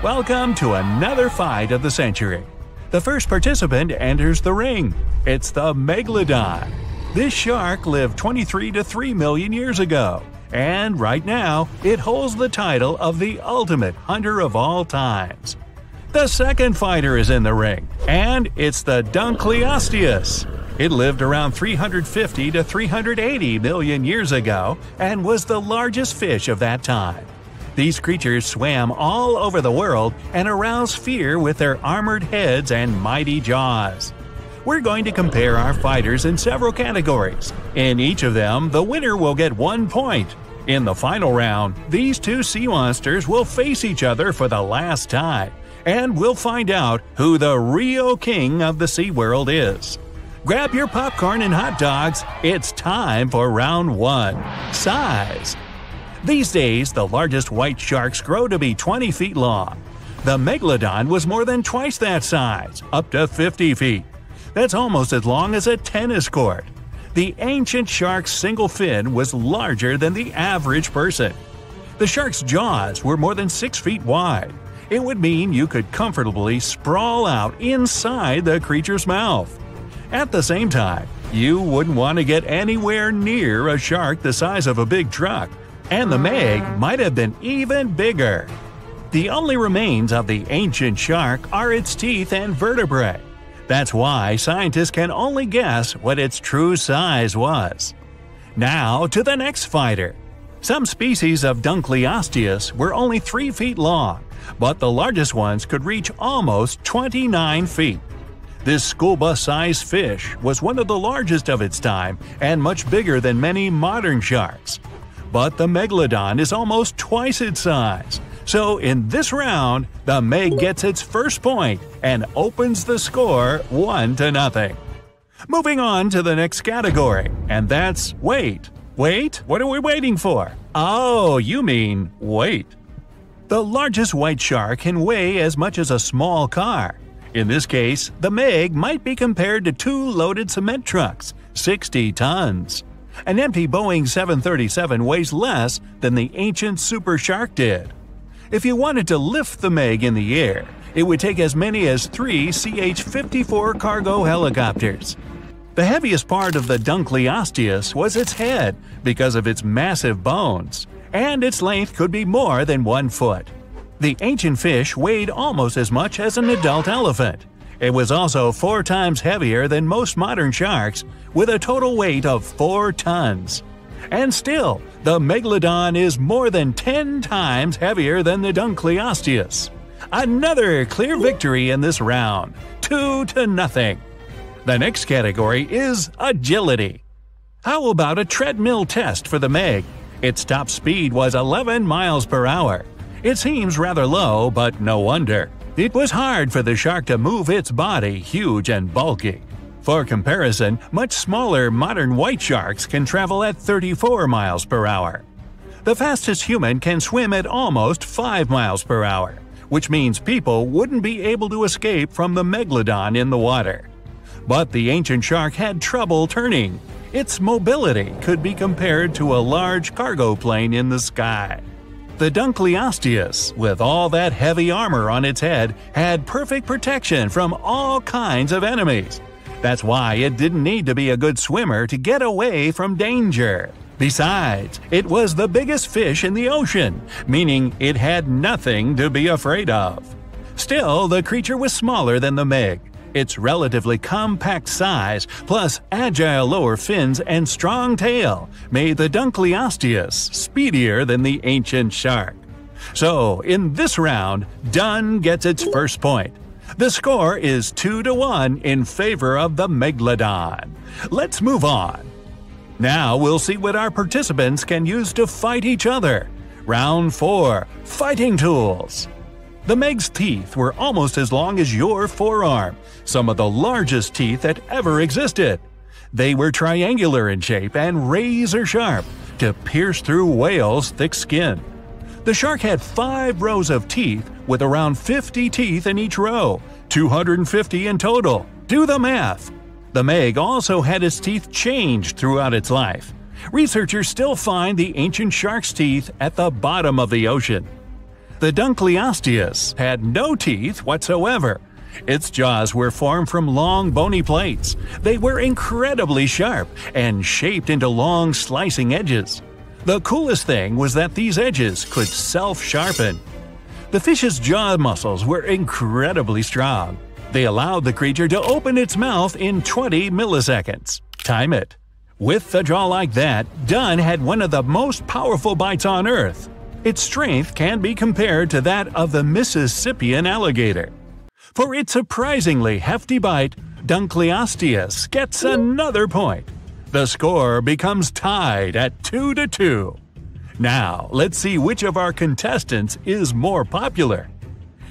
Welcome to another fight of the century. The first participant enters the ring. It's the Megalodon. This shark lived 23 to 3 million years ago, and right now it holds the title of the ultimate hunter of all times. The second fighter is in the ring, and it's the Dunkleosteus. It lived around 350 to 380 million years ago and was the largest fish of that time. These creatures swam all over the world and aroused fear with their armored heads and mighty jaws. We're going to compare our fighters in several categories. In each of them, the winner will get 1 point. In the final round, these two sea monsters will face each other for the last time, and we'll find out who the real king of the SeaWorld is. Grab your popcorn and hot dogs, it's time for round 1. Size. These days, the largest white sharks grow to be 20 feet long. The Megalodon was more than twice that size, up to 50 feet. That's almost as long as a tennis court. The ancient shark's single fin was larger than the average person. The shark's jaws were more than 6 feet wide. It would mean you could comfortably sprawl out inside the creature's mouth. At the same time, you wouldn't want to get anywhere near a shark the size of a big truck. And the Meg might have been even bigger. The only remains of the ancient shark are its teeth and vertebrae. That's why scientists can only guess what its true size was. Now to the next fighter. Some species of Dunkleosteus were only 3 feet long, but the largest ones could reach almost 29 feet. This school bus-sized fish was one of the largest of its time and much bigger than many modern sharks. But the Megalodon is almost twice its size. So in this round, the Meg gets its first point and opens the score 1-0. Moving on to the next category, and that's weight. Wait, what are we waiting for? Oh, you mean weight. The largest white shark can weigh as much as a small car. In this case, the Meg might be compared to 2 loaded cement trucks, 60 tons. An empty Boeing 737 weighs less than the ancient super shark did. If you wanted to lift the Meg in the air, it would take as many as 3 CH-54 cargo helicopters. The heaviest part of the Dunkleosteus was its head because of its massive bones, and its length could be more than 1 foot. The ancient fish weighed almost as much as an adult elephant. It was also 4 times heavier than most modern sharks, with a total weight of 4 tons. And still, the Megalodon is more than 10 times heavier than the Dunkleosteus. Another clear victory in this round, 2-0. The next category is agility. How about a treadmill test for the Meg? Its top speed was 11 miles per hour. It seems rather low, but no wonder. It was hard for the shark to move its body, huge and bulky. For comparison, much smaller modern white sharks can travel at 34 miles per hour. The fastest human can swim at almost 5 miles per hour, which means people wouldn't be able to escape from the Megalodon in the water. But the ancient shark had trouble turning. Its mobility could be compared to a large cargo plane in the sky. The Dunkleosteus, with all that heavy armor on its head, had perfect protection from all kinds of enemies. That's why it didn't need to be a good swimmer to get away from danger. Besides, it was the biggest fish in the ocean, meaning it had nothing to be afraid of. Still, the creature was smaller than the Meg. Its relatively compact size, plus agile lower fins and strong tail, made the Dunkleosteus speedier than the ancient shark. So, in this round, Dun gets its first point. The score is 2-1 in favor of the Megalodon. Let's move on. Now we'll see what our participants can use to fight each other. Round 4. Fighting Tools. The Meg's teeth were almost as long as your forearm, some of the largest teeth that ever existed. They were triangular in shape and razor-sharp to pierce through whales' thick skin. The shark had 5 rows of teeth with around 50 teeth in each row, 250 in total. Do the math! The Meg also had its teeth changed throughout its life. Researchers still find the ancient shark's teeth at the bottom of the ocean. The Dunkleosteus had no teeth whatsoever. Its jaws were formed from long bony plates. They were incredibly sharp and shaped into long slicing edges. The coolest thing was that these edges could self-sharpen. The fish's jaw muscles were incredibly strong. They allowed the creature to open its mouth in 20 milliseconds. Time it. With a jaw like that, Dunn had one of the most powerful bites on Earth. Its strength can be compared to that of the Mississippian alligator. For its surprisingly hefty bite, Dunkleosteus gets another point. The score becomes tied at 2-2. Now, let's see which of our contestants is more popular.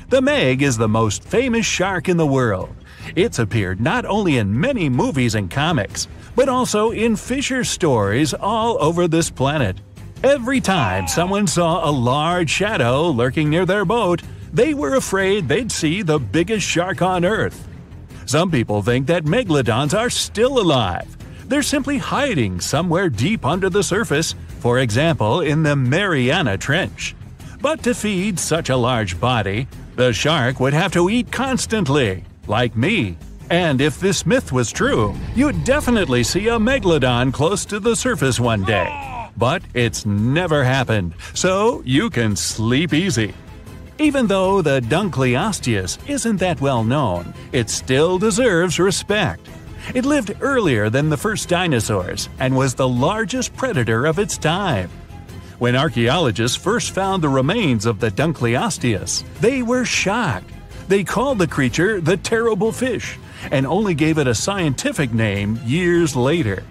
The Meg is the most famous shark in the world. It's appeared not only in many movies and comics, but also in fisher stories all over this planet. Every time someone saw a large shadow lurking near their boat, they were afraid they'd see the biggest shark on Earth. Some people think that megalodons are still alive. They're simply hiding somewhere deep under the surface, for example in the Mariana Trench. But to feed such a large body, the shark would have to eat constantly, like me. And if this myth was true, you'd definitely see a megalodon close to the surface one day. But it's never happened, so you can sleep easy. Even though the Dunkleosteus isn't that well known, it still deserves respect. It lived earlier than the first dinosaurs and was the largest predator of its time. When archaeologists first found the remains of the Dunkleosteus, they were shocked. They called the creature the terrible fish and only gave it a scientific name years later.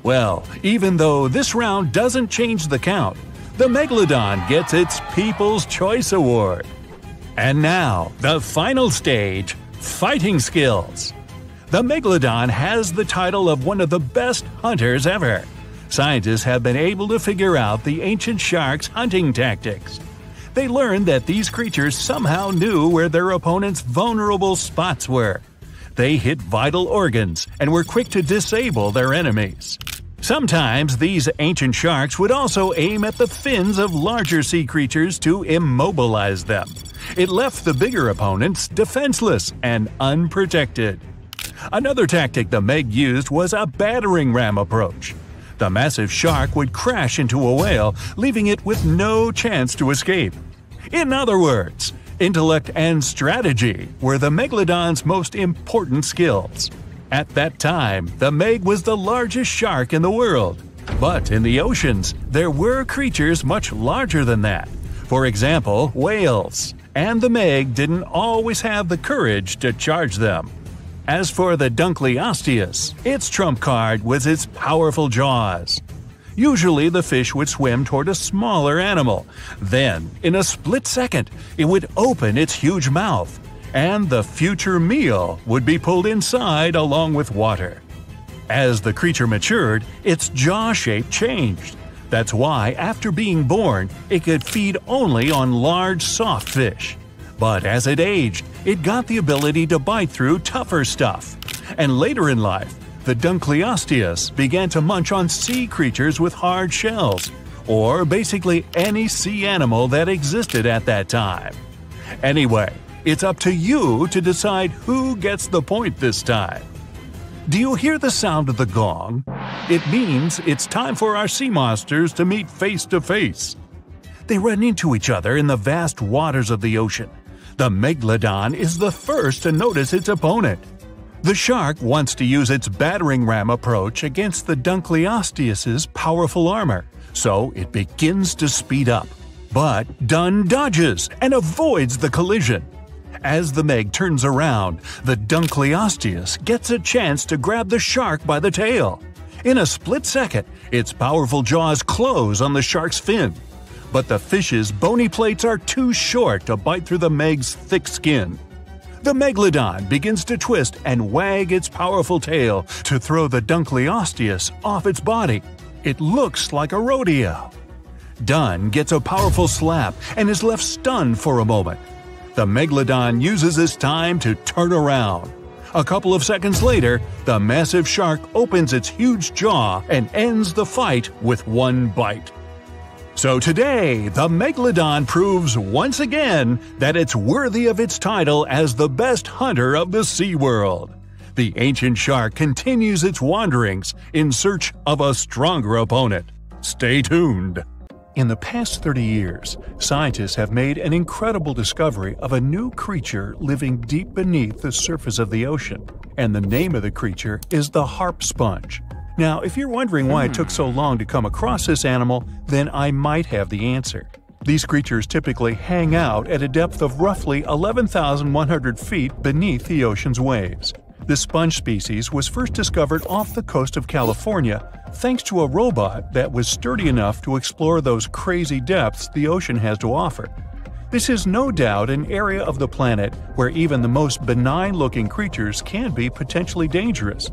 Well, even though this round doesn't change the count, the Megalodon gets its People's Choice Award. And now, the final stage, fighting skills. The Megalodon has the title of one of the best hunters ever. Scientists have been able to figure out the ancient shark's hunting tactics. They learned that these creatures somehow knew where their opponent's vulnerable spots were. They hit vital organs and were quick to disable their enemies. Sometimes these ancient sharks would also aim at the fins of larger sea creatures to immobilize them. It left the bigger opponents defenseless and unprotected. Another tactic the Meg used was a battering ram approach. The massive shark would crash into a whale, leaving it with no chance to escape. In other words, intellect and strategy were the Megalodon's most important skills. At that time, the Meg was the largest shark in the world. But in the oceans, there were creatures much larger than that. For example, whales. And the Meg didn't always have the courage to charge them. As for the Dunkleosteus, its trump card was its powerful jaws. Usually the fish would swim toward a smaller animal. Then, in a split second, it would open its huge mouth, and the future meal would be pulled inside along with water. As the creature matured, its jaw shape changed. That's why, after being born, it could feed only on large, soft fish. But as it aged, it got the ability to bite through tougher stuff. And later in life, the Dunkleosteus began to munch on sea creatures with hard shells, or basically any sea animal that existed at that time. Anyway, it's up to you to decide who gets the point this time. Do you hear the sound of the gong? It means it's time for our sea monsters to meet face to face. They run into each other in the vast waters of the ocean. The Megalodon is the first to notice its opponent. The shark wants to use its battering ram approach against the Dunkleosteus's powerful armor, so it begins to speed up. But Dunn dodges and avoids the collision. As the Meg turns around, the Dunkleosteus gets a chance to grab the shark by the tail. In a split second, its powerful jaws close on the shark's fin. But the fish's bony plates are too short to bite through the Meg's thick skin. The Megalodon begins to twist and wag its powerful tail to throw the Dunkleosteus off its body. It looks like a rodeo. Dunn gets a powerful slap and is left stunned for a moment. The Megalodon uses this time to turn around. A couple of seconds later, the massive shark opens its huge jaw and ends the fight with one bite. So today, the Megalodon proves once again that it's worthy of its title as the best hunter of the SeaWorld. The ancient shark continues its wanderings in search of a stronger opponent. Stay tuned! In the past 30 years, scientists have made an incredible discovery of a new creature living deep beneath the surface of the ocean, and the name of the creature is the harp sponge. Now, if you're wondering why it took so long to come across this animal, then I might have the answer. These creatures typically hang out at a depth of roughly 11,100 feet beneath the ocean's waves. This sponge species was first discovered off the coast of California thanks to a robot that was sturdy enough to explore those crazy depths the ocean has to offer. This is no doubt an area of the planet where even the most benign-looking creatures can be potentially dangerous.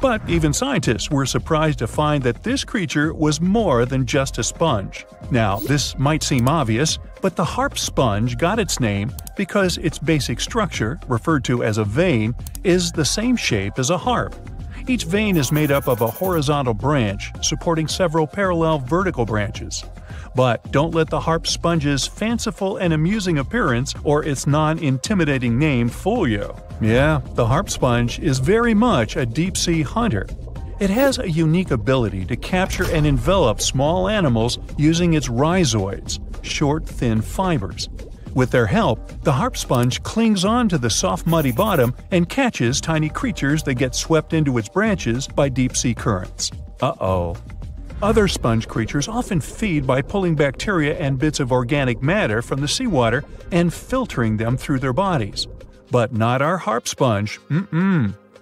But even scientists were surprised to find that this creature was more than just a sponge. Now, this might seem obvious, but the harp sponge got its name because its basic structure, referred to as a vein, is the same shape as a harp. Each vein is made up of a horizontal branch supporting several parallel vertical branches. But don't let the harp sponge's fanciful and amusing appearance or its non-intimidating name fool you. Yeah, the harp sponge is very much a deep-sea hunter. It has a unique ability to capture and envelop small animals using its rhizoids, short, thin fibers. With their help, the harp sponge clings on to the soft, muddy bottom and catches tiny creatures that get swept into its branches by deep-sea currents. Uh-oh. Other sponge creatures often feed by pulling bacteria and bits of organic matter from the seawater and filtering them through their bodies. But not our harp sponge.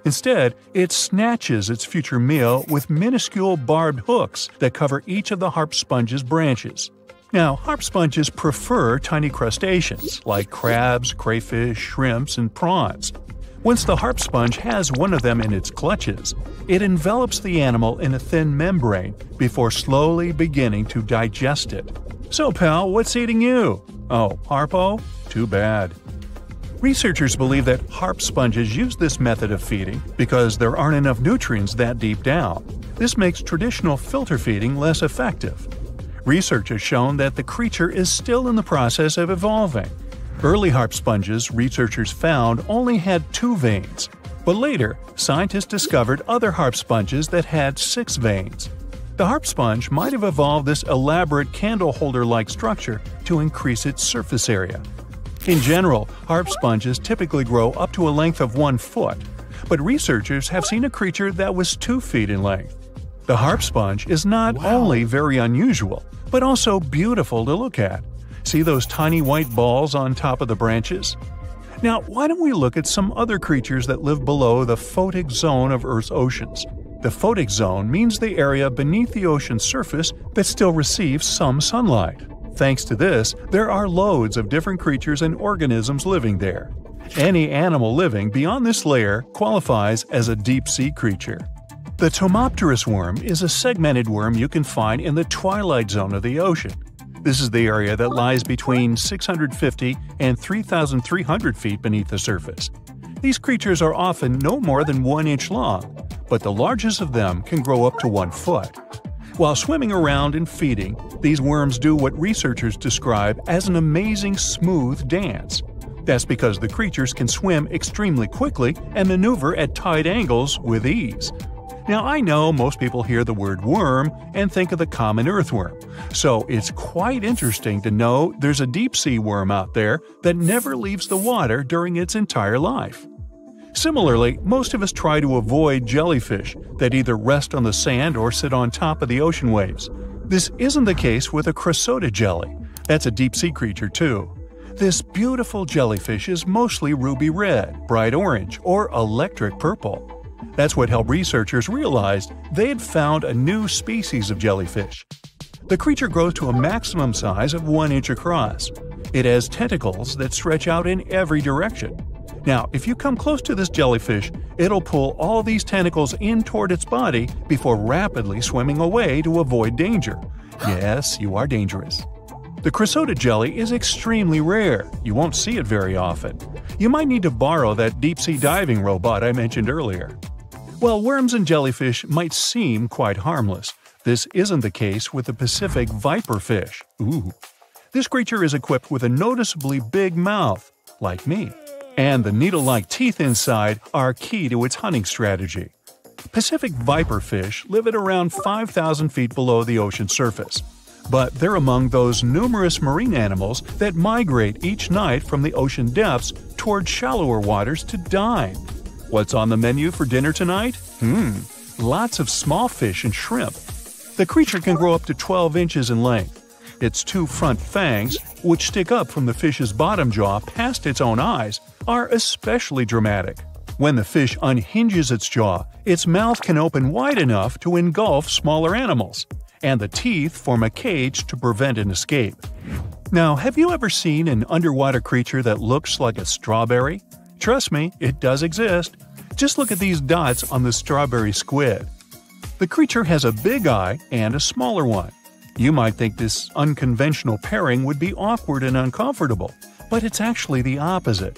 Instead, it snatches its future meal with minuscule barbed hooks that cover each of the harp sponge's branches. Now, harp sponges prefer tiny crustaceans like crabs, crayfish, shrimps, and prawns. Once the harp sponge has one of them in its clutches, it envelops the animal in a thin membrane before slowly beginning to digest it. So, pal, what's eating you? Oh, Harpo? Too bad. Researchers believe that harp sponges use this method of feeding because there aren't enough nutrients that deep down. This makes traditional filter feeding less effective. Research has shown that the creature is still in the process of evolving. Early harp sponges, researchers found, only had 2 veins, but later, scientists discovered other harp sponges that had 6 veins. The harp sponge might have evolved this elaborate candle holder-like structure to increase its surface area. In general, harp sponges typically grow up to a length of 1 foot, but researchers have seen a creature that was 2 feet in length. The harp sponge is not only very unusual, but also beautiful to look at. See those tiny white balls on top of the branches? Now, why don't we look at some other creatures that live below the photic zone of Earth's oceans? The photic zone means the area beneath the ocean's surface that still receives some sunlight. Thanks to this, there are loads of different creatures and organisms living there. Any animal living beyond this layer qualifies as a deep-sea creature. The Tomopterus worm is a segmented worm you can find in the twilight zone of the ocean. This is the area that lies between 650 and 3,300 feet beneath the surface. These creatures are often no more than 1 inch long, but the largest of them can grow up to 1 foot. While swimming around and feeding, these worms do what researchers describe as an amazing smooth dance. That's because the creatures can swim extremely quickly and maneuver at tight angles with ease. Now, I know most people hear the word worm and think of the common earthworm, so it's quite interesting to know there's a deep-sea worm out there that never leaves the water during its entire life. Similarly, most of us try to avoid jellyfish that either rest on the sand or sit on top of the ocean waves. This isn't the case with a chrysota jelly. That's a deep-sea creature too. This beautiful jellyfish is mostly ruby red, bright orange, or electric purple. That's what helped researchers realize they had found a new species of jellyfish. The creature grows to a maximum size of 1 inch across. It has tentacles that stretch out in every direction. Now, if you come close to this jellyfish, it'll pull all these tentacles in toward its body before rapidly swimming away to avoid danger. Yes, you are dangerous. The chrysota jelly is extremely rare. You won't see it very often. You might need to borrow that deep-sea diving robot I mentioned earlier. Well, worms and jellyfish might seem quite harmless, This isn't the case with the Pacific viperfish. Ooh. This creature is equipped with a noticeably big mouth, like me, and the needle-like teeth inside are key to its hunting strategy. Pacific viperfish live at around 5,000 feet below the ocean surface, but they're among those numerous marine animals that migrate each night from the ocean depths toward shallower waters to dine. What's on the menu for dinner tonight? Lots of small fish and shrimp. The creature can grow up to 12 inches in length. Its two front fangs, which stick up from the fish's bottom jaw past its own eyes, are especially dramatic. When the fish unhinges its jaw, its mouth can open wide enough to engulf smaller animals, and the teeth form a cage to prevent an escape. Now, have you ever seen an underwater creature that looks like a strawberry? Trust me, it does exist. Just look at these dots on the strawberry squid. The creature has a big eye and a smaller one. You might think this unconventional pairing would be awkward and uncomfortable, but it's actually the opposite.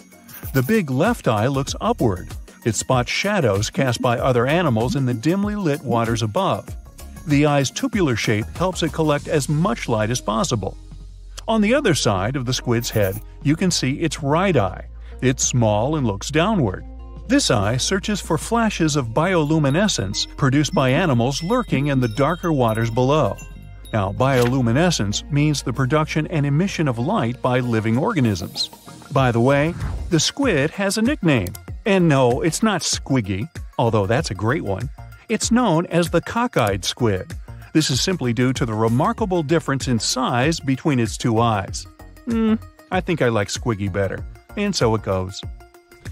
The big left eye looks upward. It spots shadows cast by other animals in the dimly lit waters above. The eye's tubular shape helps it collect as much light as possible. On the other side of the squid's head, you can see its right eye. It's small and looks downward. This eye searches for flashes of bioluminescence produced by animals lurking in the darker waters below. Now, bioluminescence means the production and emission of light by living organisms. By the way, the squid has a nickname. And no, it's not Squiggy, although that's a great one. It's known as the cockeyed squid. This is simply due to the remarkable difference in size between its two eyes. I think I like Squiggy better, and so it goes.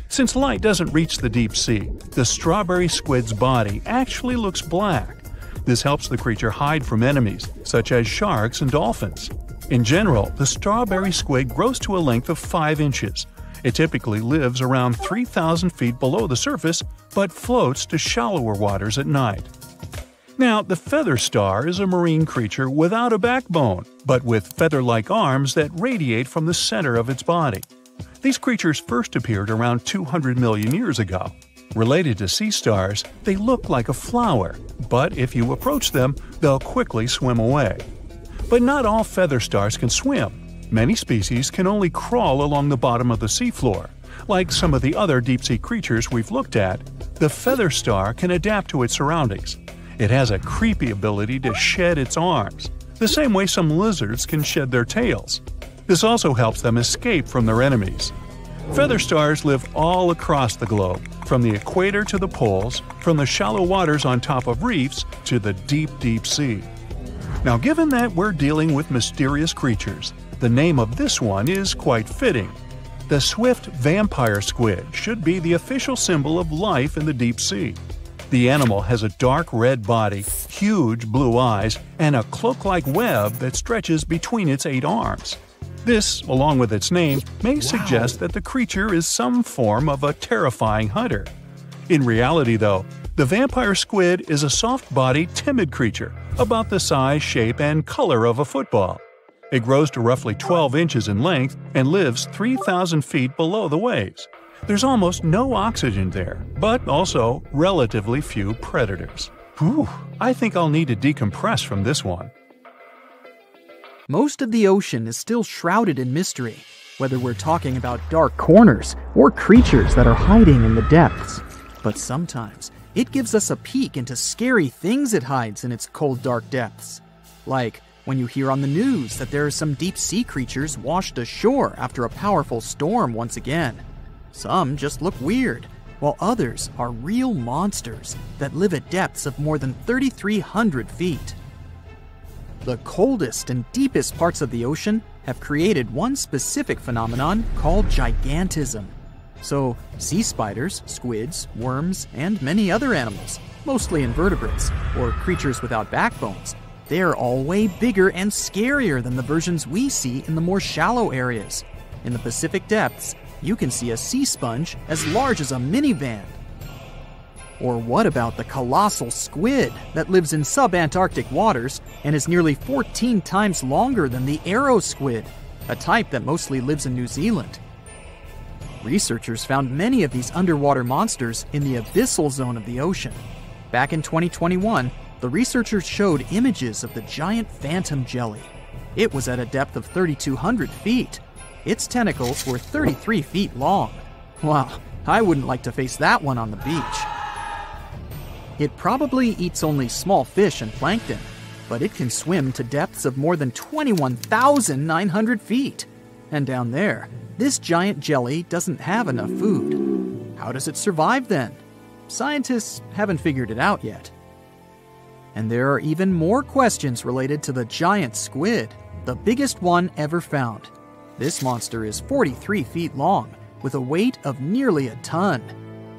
Since light doesn't reach the deep sea, the strawberry squid's body actually looks black. This helps the creature hide from enemies, such as sharks and dolphins. In general, the strawberry squid grows to a length of 5 inches. It typically lives around 3,000 feet below the surface, but floats to shallower waters at night. Now, the feather star is a marine creature without a backbone, but with feather-like arms that radiate from the center of its body. These creatures first appeared around 200 million years ago. Related to sea stars, they look like a flower, but if you approach them, they'll quickly swim away. But not all feather stars can swim. Many species can only crawl along the bottom of the seafloor. Like some of the other deep-sea creatures we've looked at, the feather star can adapt to its surroundings. It has a creepy ability to shed its arms, the same way some lizards can shed their tails. This also helps them escape from their enemies. Feather stars live all across the globe, from the equator to the poles, from the shallow waters on top of reefs to the deep, deep sea. Now, given that we're dealing with mysterious creatures, the name of this one is quite fitting. The swift vampire squid should be the official symbol of life in the deep sea. The animal has a dark red body, huge blue eyes, and a cloak-like web that stretches between its 8 arms. This, along with its name, may suggest that the creature is some form of a terrifying hunter. In reality, though, the vampire squid is a soft-bodied, timid creature, about the size, shape, and color of a football. It grows to roughly 12 inches in length and lives 3,000 feet below the waves. There's almost no oxygen there, but also relatively few predators. Whew, I think I'll need to decompress from this one. Most of the ocean is still shrouded in mystery, whether we're talking about dark corners or creatures that are hiding in the depths. But sometimes, it gives us a peek into scary things it hides in its cold, dark depths. Like when you hear on the news that there are some deep-sea creatures washed ashore after a powerful storm once again. Some just look weird, while others are real monsters that live at depths of more than 3,300 feet. The coldest and deepest parts of the ocean have created one specific phenomenon called gigantism. So, sea spiders, squids, worms, and many other animals, mostly invertebrates, or creatures without backbones, they're all way bigger and scarier than the versions we see in the more shallow areas. In the Pacific depths, you can see a sea sponge as large as a minivan. Or what about the colossal squid that lives in subantarctic waters and is nearly 14 times longer than the arrow squid, a type that mostly lives in New Zealand? Researchers found many of these underwater monsters in the abyssal zone of the ocean. Back in 2021, the researchers showed images of the giant phantom jelly. It was at a depth of 3,200 feet. Its tentacles were 33 feet long. Wow, I wouldn't like to face that one on the beach. It probably eats only small fish and plankton, but it can swim to depths of more than 21,900 feet. And down there, this giant jelly doesn't have enough food. How does it survive then? Scientists haven't figured it out yet. And there are even more questions related to the giant squid, the biggest one ever found. This monster is 43 feet long, with a weight of nearly a ton.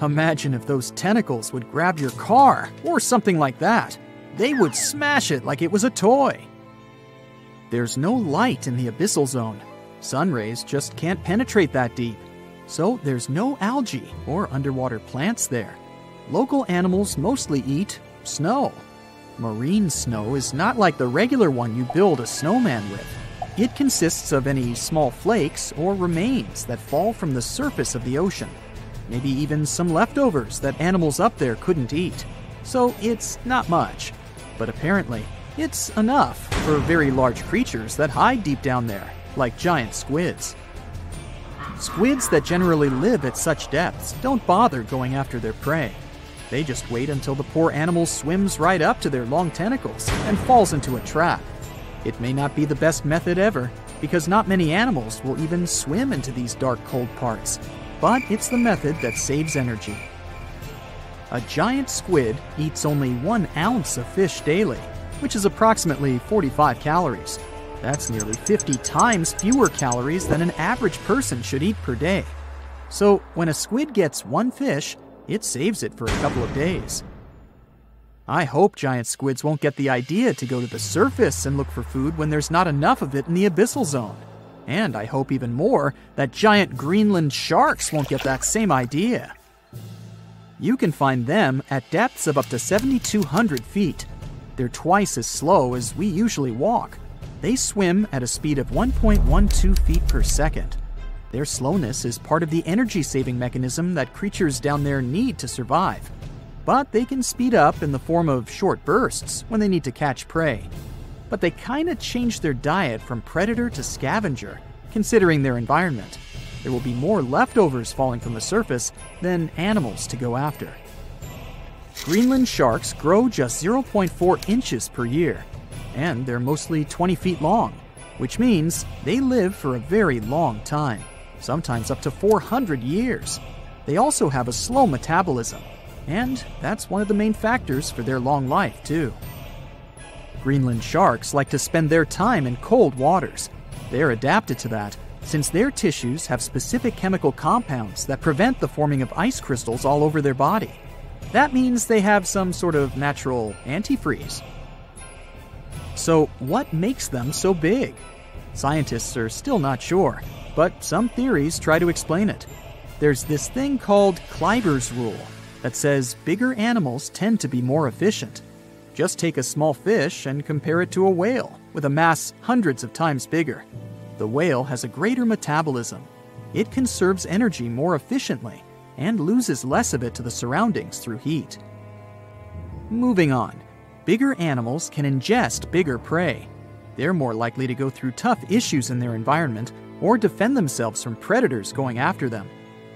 Imagine if those tentacles would grab your car, or something like that. They would smash it like it was a toy. There's no light in the abyssal zone. Sun rays just can't penetrate that deep. So there's no algae or underwater plants there. Local animals mostly eat snow. Marine snow is not like the regular one you build a snowman with. It consists of any small flakes or remains that fall from the surface of the ocean. Maybe even some leftovers that animals up there couldn't eat. So it's not much. But apparently, it's enough for very large creatures that hide deep down there, like giant squids. Squids that generally live at such depths don't bother going after their prey. They just wait until the poor animal swims right up to their long tentacles and falls into a trap. It may not be the best method ever, because not many animals will even swim into these dark, cold parts. But it's the method that saves energy. A giant squid eats only 1 ounce of fish daily, which is approximately 45 calories. That's nearly 50 times fewer calories than an average person should eat per day. So when a squid gets 1 fish, it saves it for a couple of days. I hope giant squids won't get the idea to go to the surface and look for food when there's not enough of it in the abyssal zone. And I hope even more that giant Greenland sharks won't get that same idea. You can find them at depths of up to 7,200 feet. They're twice as slow as we usually walk. They swim at a speed of 1.12 feet per second. Their slowness is part of the energy-saving mechanism that creatures down there need to survive. But they can speed up in the form of short bursts when they need to catch prey. But they kinda change their diet from predator to scavenger, considering their environment. There will be more leftovers falling from the surface than animals to go after. Greenland sharks grow just 0.4 inches per year, and they're mostly 20 feet long, which means they live for a very long time, sometimes up to 400 years. They also have a slow metabolism, and that's one of the main factors for their long life, too. Greenland sharks like to spend their time in cold waters. They're adapted to that, since their tissues have specific chemical compounds that prevent the forming of ice crystals all over their body. That means they have some sort of natural antifreeze. So what makes them so big? Scientists are still not sure, but some theories try to explain it. There's this thing called Kleiber's rule that says bigger animals tend to be more efficient. Just take a small fish and compare it to a whale with a mass hundreds of times bigger. The whale has a greater metabolism. It conserves energy more efficiently and loses less of it to the surroundings through heat. Moving on, bigger animals can ingest bigger prey. They're more likely to go through tough issues in their environment or defend themselves from predators going after them.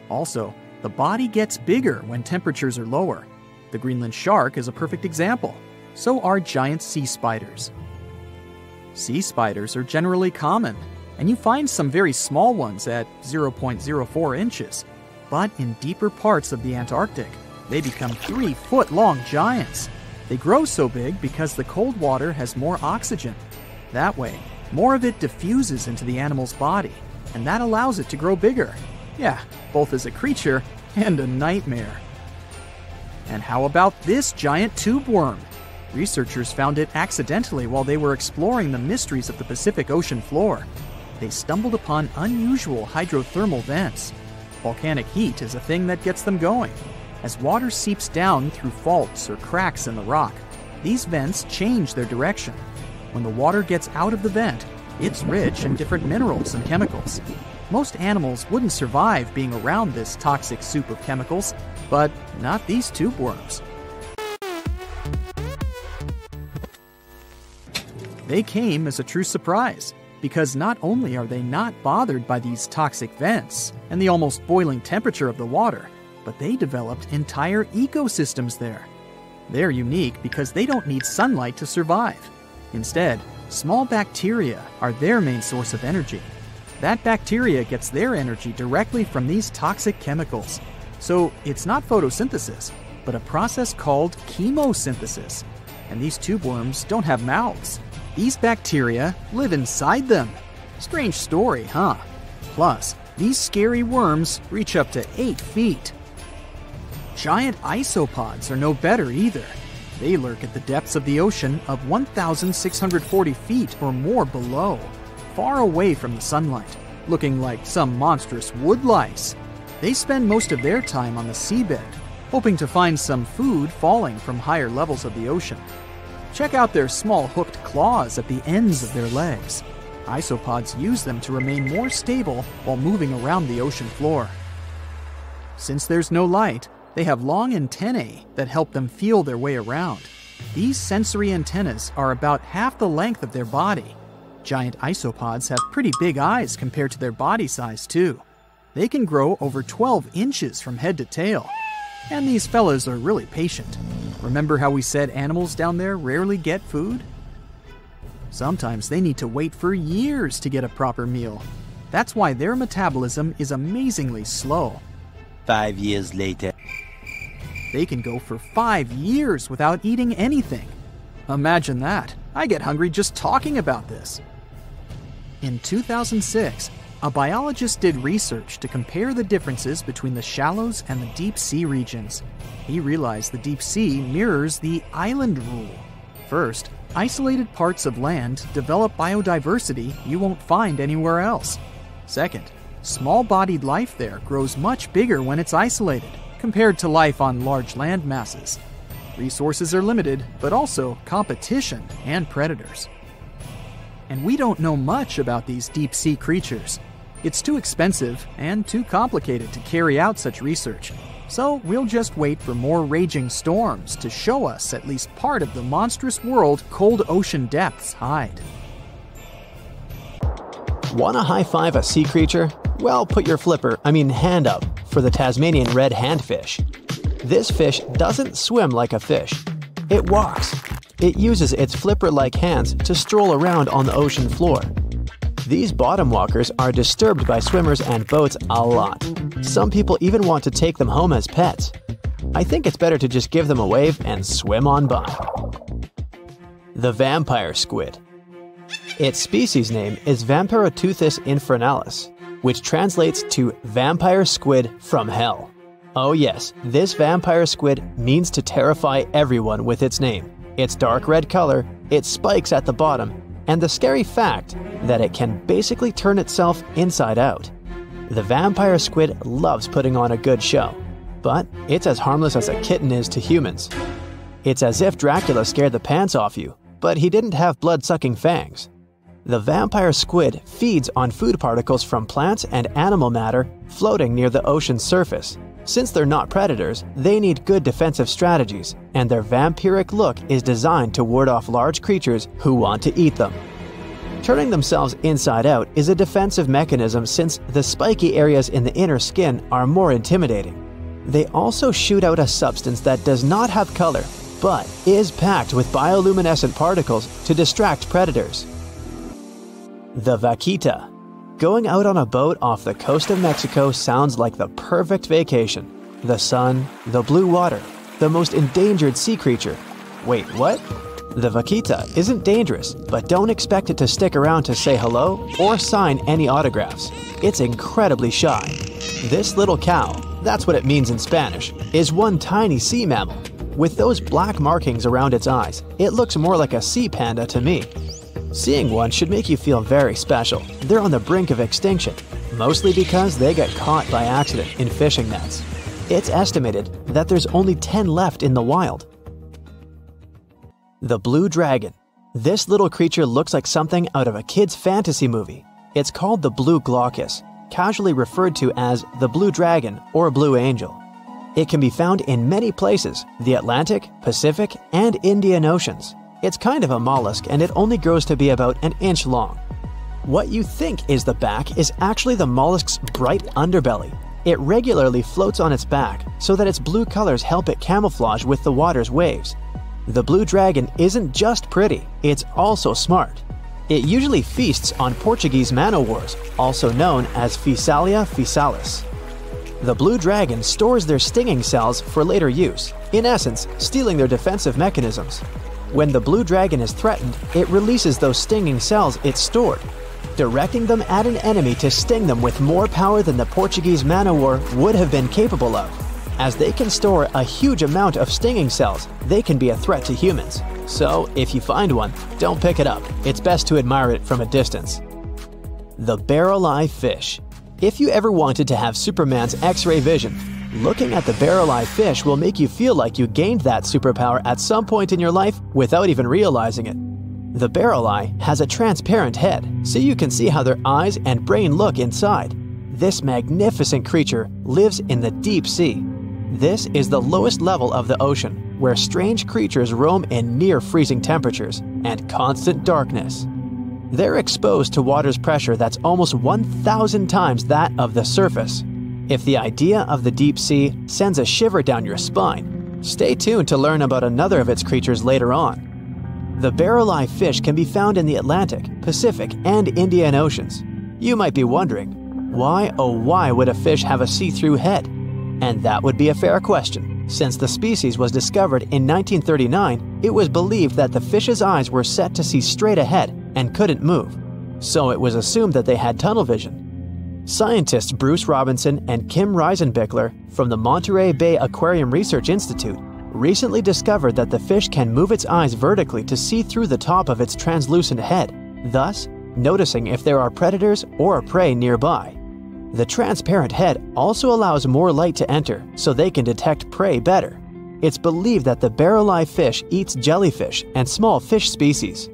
Also, the body gets bigger when temperatures are lower. The Greenland shark is a perfect example. So are giant sea spiders. Sea spiders are generally common, and you find some very small ones at 0.04 inches. But in deeper parts of the Antarctic, they become 3-foot-long giants. They grow so big because the cold water has more oxygen. That way, more of it diffuses into the animal's body, and that allows it to grow bigger. Yeah, both as a creature and a nightmare. And how about this giant tube worm? Researchers found it accidentally while they were exploring the mysteries of the Pacific Ocean floor. They stumbled upon unusual hydrothermal vents. Volcanic heat is a thing that gets them going. As water seeps down through faults or cracks in the rock, these vents change their direction. When the water gets out of the vent, it's rich in different minerals and chemicals. Most animals wouldn't survive being around this toxic soup of chemicals, but not these tube worms. They came as a true surprise, because not only are they not bothered by these toxic vents and the almost boiling temperature of the water, but they developed entire ecosystems there. They're unique because they don't need sunlight to survive. Instead, small bacteria are their main source of energy. That bacteria gets their energy directly from these toxic chemicals. So it's not photosynthesis, but a process called chemosynthesis. And these tube worms don't have mouths. These bacteria live inside them. Strange story, huh? Plus, these scary worms reach up to 8 feet. Giant isopods are no better either. They lurk at the depths of the ocean of 1,640 feet or more below, far away from the sunlight, looking like some monstrous wood lice. They spend most of their time on the seabed, hoping to find some food falling from higher levels of the ocean. Check out their small hooked claws at the ends of their legs. Isopods use them to remain more stable while moving around the ocean floor. Since there's no light, they have long antennae that help them feel their way around. These sensory antennas are about half the length of their body. Giant isopods have pretty big eyes compared to their body size, too. They can grow over 12 inches from head to tail. And these fellas are really patient. Remember how we said animals down there rarely get food? Sometimes they need to wait for years to get a proper meal. That's why their metabolism is amazingly slow. 5 years later. They can go for 5 years without eating anything. Imagine that. I get hungry just talking about this. In 2006, a biologist did research to compare the differences between the shallows and the deep sea regions. He realized the deep sea mirrors the island rule. First, isolated parts of land develop biodiversity you won't find anywhere else. Second, small-bodied life there grows much bigger when it's isolated, compared to life on large land masses. Resources are limited, but also competition and predators. And we don't know much about these deep-sea creatures. It's too expensive and too complicated to carry out such research, so we'll just wait for more raging storms to show us at least part of the monstrous world cold ocean depths hide. Want to high-five a sea creature? Well, put your hand up for the Tasmanian red handfish. This fish doesn't swim like a fish. It walks. It uses its flipper-like hands to stroll around on the ocean floor. These bottom walkers are disturbed by swimmers and boats a lot. Some people even want to take them home as pets. I think it's better to just give them a wave and swim on by. The vampire squid. Its species name is Vampiroteuthis infernalis, which translates to vampire squid from hell. Oh yes, this vampire squid means to terrify everyone with its name, its dark red color, its spikes at the bottom, and the scary fact that it can basically turn itself inside out. The vampire squid loves putting on a good show, but it's as harmless as a kitten is to humans. It's as if Dracula scared the pants off you, but he didn't have blood-sucking fangs. The vampire squid feeds on food particles from plants and animal matter floating near the ocean's surface. Since they're not predators, they need good defensive strategies, and their vampiric look is designed to ward off large creatures who want to eat them. Turning themselves inside out is a defensive mechanism since the spiky areas in the inner skin are more intimidating. They also shoot out a substance that does not have color, but is packed with bioluminescent particles to distract predators. The vaquita. Going out on a boat off the coast of Mexico sounds like the perfect vacation. The sun, the blue water, the most endangered sea creature. Wait, what? The vaquita isn't dangerous, but don't expect it to stick around to say hello or sign any autographs. It's incredibly shy. This little cow, that's what it means in Spanish, is one tiny sea mammal. With those black markings around its eyes, it looks more like a sea panda to me. Seeing one should make you feel very special. They're on the brink of extinction, mostly because they get caught by accident in fishing nets. It's estimated that there's only 10 left in the wild. The blue dragon. This little creature looks like something out of a kid's fantasy movie. It's called the blue glaucus, casually referred to as the blue dragon or blue angel. It can be found in many places, the Atlantic, Pacific, and Indian Oceans. It's kind of a mollusk and it only grows to be about an inch long. What you think is the back is actually the mollusk's bright underbelly. It regularly floats on its back so that its blue colors help it camouflage with the water's waves. The blue dragon isn't just pretty, it's also smart. It usually feasts on Portuguese man-o'-wars, also known as Physalia physalis. The blue dragon stores their stinging cells for later use, in essence, stealing their defensive mechanisms. When the blue dragon is threatened, it releases those stinging cells it stored, directing them at an enemy to sting them with more power than the Portuguese man-o'-war would have been capable of. As they can store a huge amount of stinging cells, they can be a threat to humans. So, if you find one, don't pick it up. It's best to admire it from a distance. The barrel-eye fish. If you ever wanted to have Superman's X-ray vision, looking at the barrel-eye fish will make you feel like you gained that superpower at some point in your life without even realizing it. The barrel eye has a transparent head, so you can see how their eyes and brain look inside. This magnificent creature lives in the deep sea. This is the lowest level of the ocean, where strange creatures roam in near-freezing temperatures and constant darkness. They're exposed to water's pressure that's almost 1,000 times that of the surface. If the idea of the deep sea sends a shiver down your spine, stay tuned to learn about another of its creatures later on. The barrel-eye fish can be found in the Atlantic, Pacific, and Indian Oceans. You might be wondering, why oh why would a fish have a see-through head? And that would be a fair question. Since the species was discovered in 1939, it was believed that the fish's eyes were set to see straight ahead and couldn't move. So it was assumed that they had tunnel vision. Scientists Bruce Robinson and Kim Reisenbichler from the Monterey Bay Aquarium Research Institute recently discovered that the fish can move its eyes vertically to see through the top of its translucent head, thus noticing if there are predators or prey nearby. The transparent head also allows more light to enter so they can detect prey better. It's believed that the barrel-eye fish eats jellyfish and small fish species.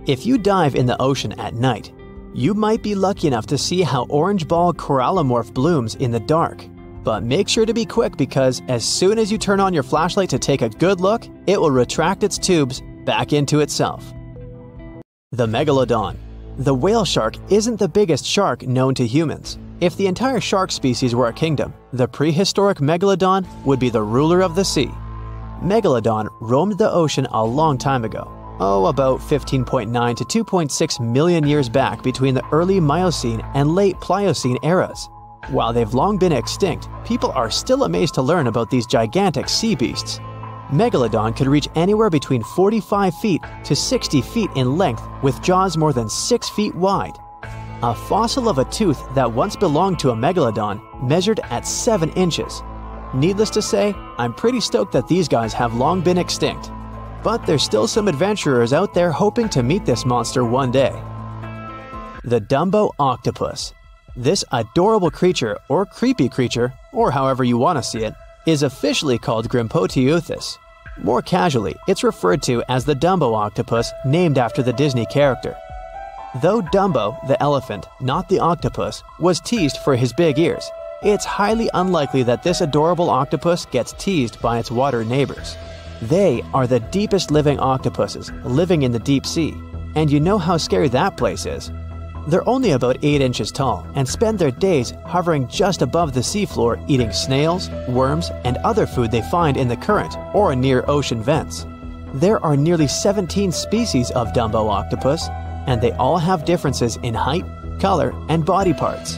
If you dive in the ocean at night, you might be lucky enough to see how orange ball corallomorph blooms in the dark. But make sure to be quick because as soon as you turn on your flashlight to take a good look, it will retract its tubes back into itself. The megalodon. The whale shark isn't the biggest shark known to humans. If the entire shark species were a kingdom, the prehistoric megalodon would be the ruler of the sea. Megalodon roamed the ocean a long time ago. About 15.9 to 2.6 million years back between the early Miocene and late Pliocene eras. While they've long been extinct, people are still amazed to learn about these gigantic sea beasts. Megalodon could reach anywhere between 45 feet to 60 feet in length with jaws more than 6 feet wide. A fossil of a tooth that once belonged to a megalodon measured at 7 inches. Needless to say, I'm pretty stoked that these guys have long been extinct. But there's still some adventurers out there hoping to meet this monster one day. The Dumbo octopus. This adorable creature, or creepy creature, or however you want to see it, is officially called Grimpoteuthis. More casually, it's referred to as the Dumbo octopus, named after the Disney character. Though Dumbo, the elephant, not the octopus, was teased for his big ears, it's highly unlikely that this adorable octopus gets teased by its water neighbors. They are the deepest living octopuses, living in the deep sea, and you know how scary that place is. They're only about 8 inches tall and spend their days hovering just above the seafloor eating snails, worms, and other food they find in the current or near ocean vents. There are nearly 17 species of Dumbo octopus, and they all have differences in height, color, and body parts.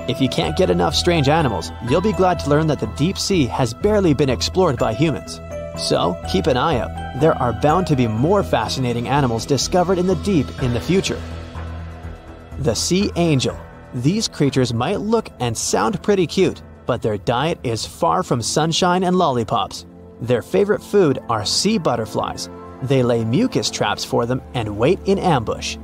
If you can't get enough strange animals, you'll be glad to learn that the deep sea has barely been explored by humans. So, keep an eye out. There are bound to be more fascinating animals discovered in the deep in the future. The sea angel. These creatures might look and sound pretty cute, but their diet is far from sunshine and lollipops. Their favorite food are sea butterflies. They lay mucus traps for them and wait in ambush.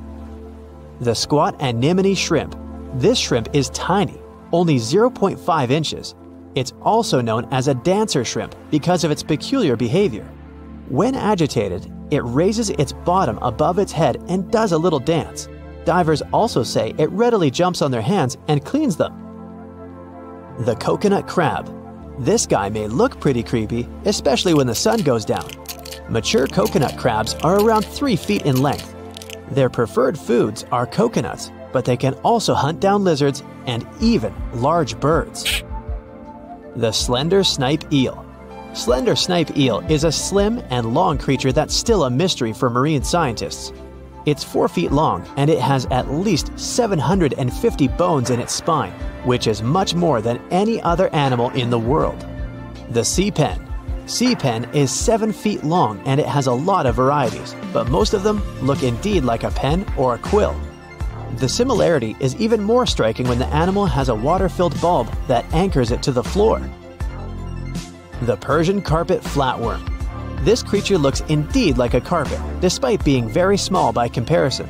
The squat anemone shrimp. This shrimp is tiny, only 0.5 inches. It's also known as a dancer shrimp because of its peculiar behavior. When agitated, it raises its bottom above its head and does a little dance. Divers also say it readily jumps on their hands and cleans them. The coconut crab. This guy may look pretty creepy, especially when the sun goes down. Mature coconut crabs are around 3 feet in length. Their preferred foods are coconuts, but they can also hunt down lizards and even large birds. The slender snipe eel. Slender snipe eel is a slim and long creature that's still a mystery for marine scientists. It's 4 feet long and it has at least 750 bones in its spine, which is much more than any other animal in the world. The sea pen. Sea pen is 7 feet long and it has a lot of varieties, but most of them look indeed like a pen or a quill. The similarity is even more striking when the animal has a water-filled bulb that anchors it to the floor. The Persian carpet flatworm. This creature looks indeed like a carpet, despite being very small by comparison.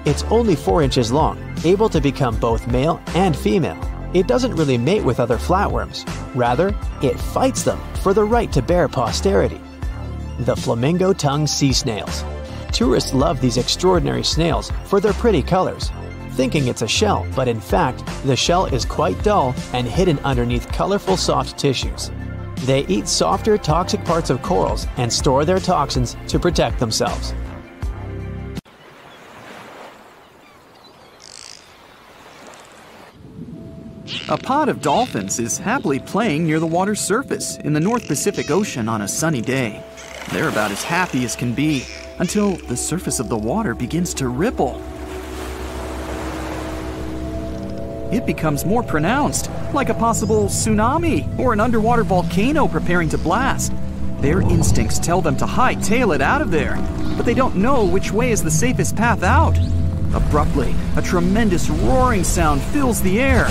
It's only 4 inches long, able to become both male and female. It doesn't really mate with other flatworms. Rather, it fights them for the right to bear posterity. The flamingo-tongued sea snails. Tourists love these extraordinary snails for their pretty colors, thinking it's a shell, but in fact, the shell is quite dull and hidden underneath colorful soft tissues. They eat softer, toxic parts of corals and store their toxins to protect themselves. A pod of dolphins is happily playing near the water's surface in the North Pacific Ocean on a sunny day. They're about as happy as can be until the surface of the water begins to ripple. It becomes more pronounced, like a possible tsunami or an underwater volcano preparing to blast. Their instincts tell them to hightail it out of there, but they don't know which way is the safest path out. Abruptly, a tremendous roaring sound fills the air.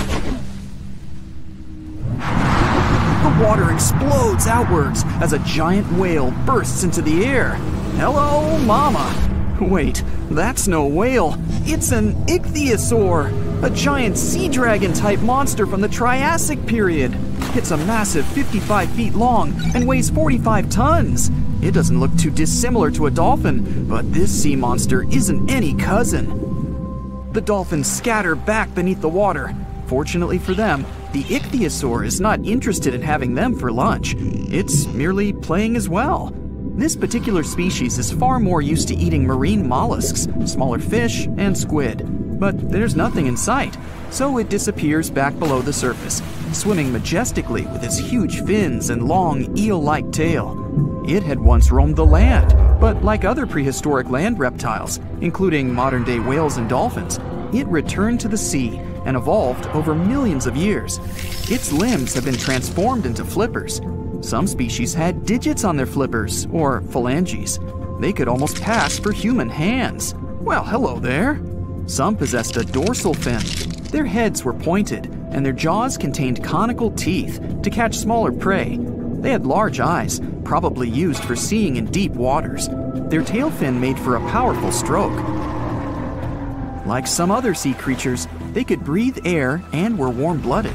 The water explodes outwards as a giant whale bursts into the air. Hello, mama! Wait, that's no whale. It's an ichthyosaur, a giant sea dragon-type monster from the Triassic period. It's a massive 55 feet long and weighs 45 tons. It doesn't look too dissimilar to a dolphin, but this sea monster isn't any cousin. The dolphins scatter back beneath the water. Fortunately for them, the ichthyosaur is not interested in having them for lunch. It's merely playing as well. This particular species is far more used to eating marine mollusks, smaller fish, and squid. But there's nothing in sight, so it disappears back below the surface, swimming majestically with its huge fins and long eel-like tail. It had once roamed the land, but like other prehistoric land reptiles, including modern-day whales and dolphins, it returned to the sea and evolved over millions of years. Its limbs have been transformed into flippers. Some species had digits on their flippers, or phalanges. They could almost pass for human hands. Well, hello there. Some possessed a dorsal fin. Their heads were pointed, and their jaws contained conical teeth to catch smaller prey. They had large eyes, probably used for seeing in deep waters. Their tail fin made for a powerful stroke. Like some other sea creatures, they could breathe air and were warm-blooded.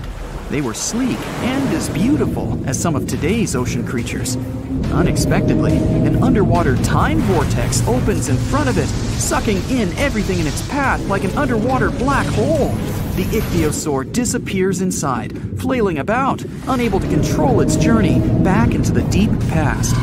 They were sleek and as beautiful as some of today's ocean creatures. Unexpectedly, an underwater time vortex opens in front of it, sucking in everything in its path like an underwater black hole. The ichthyosaur disappears inside, flailing about, unable to control its journey back into the deep past.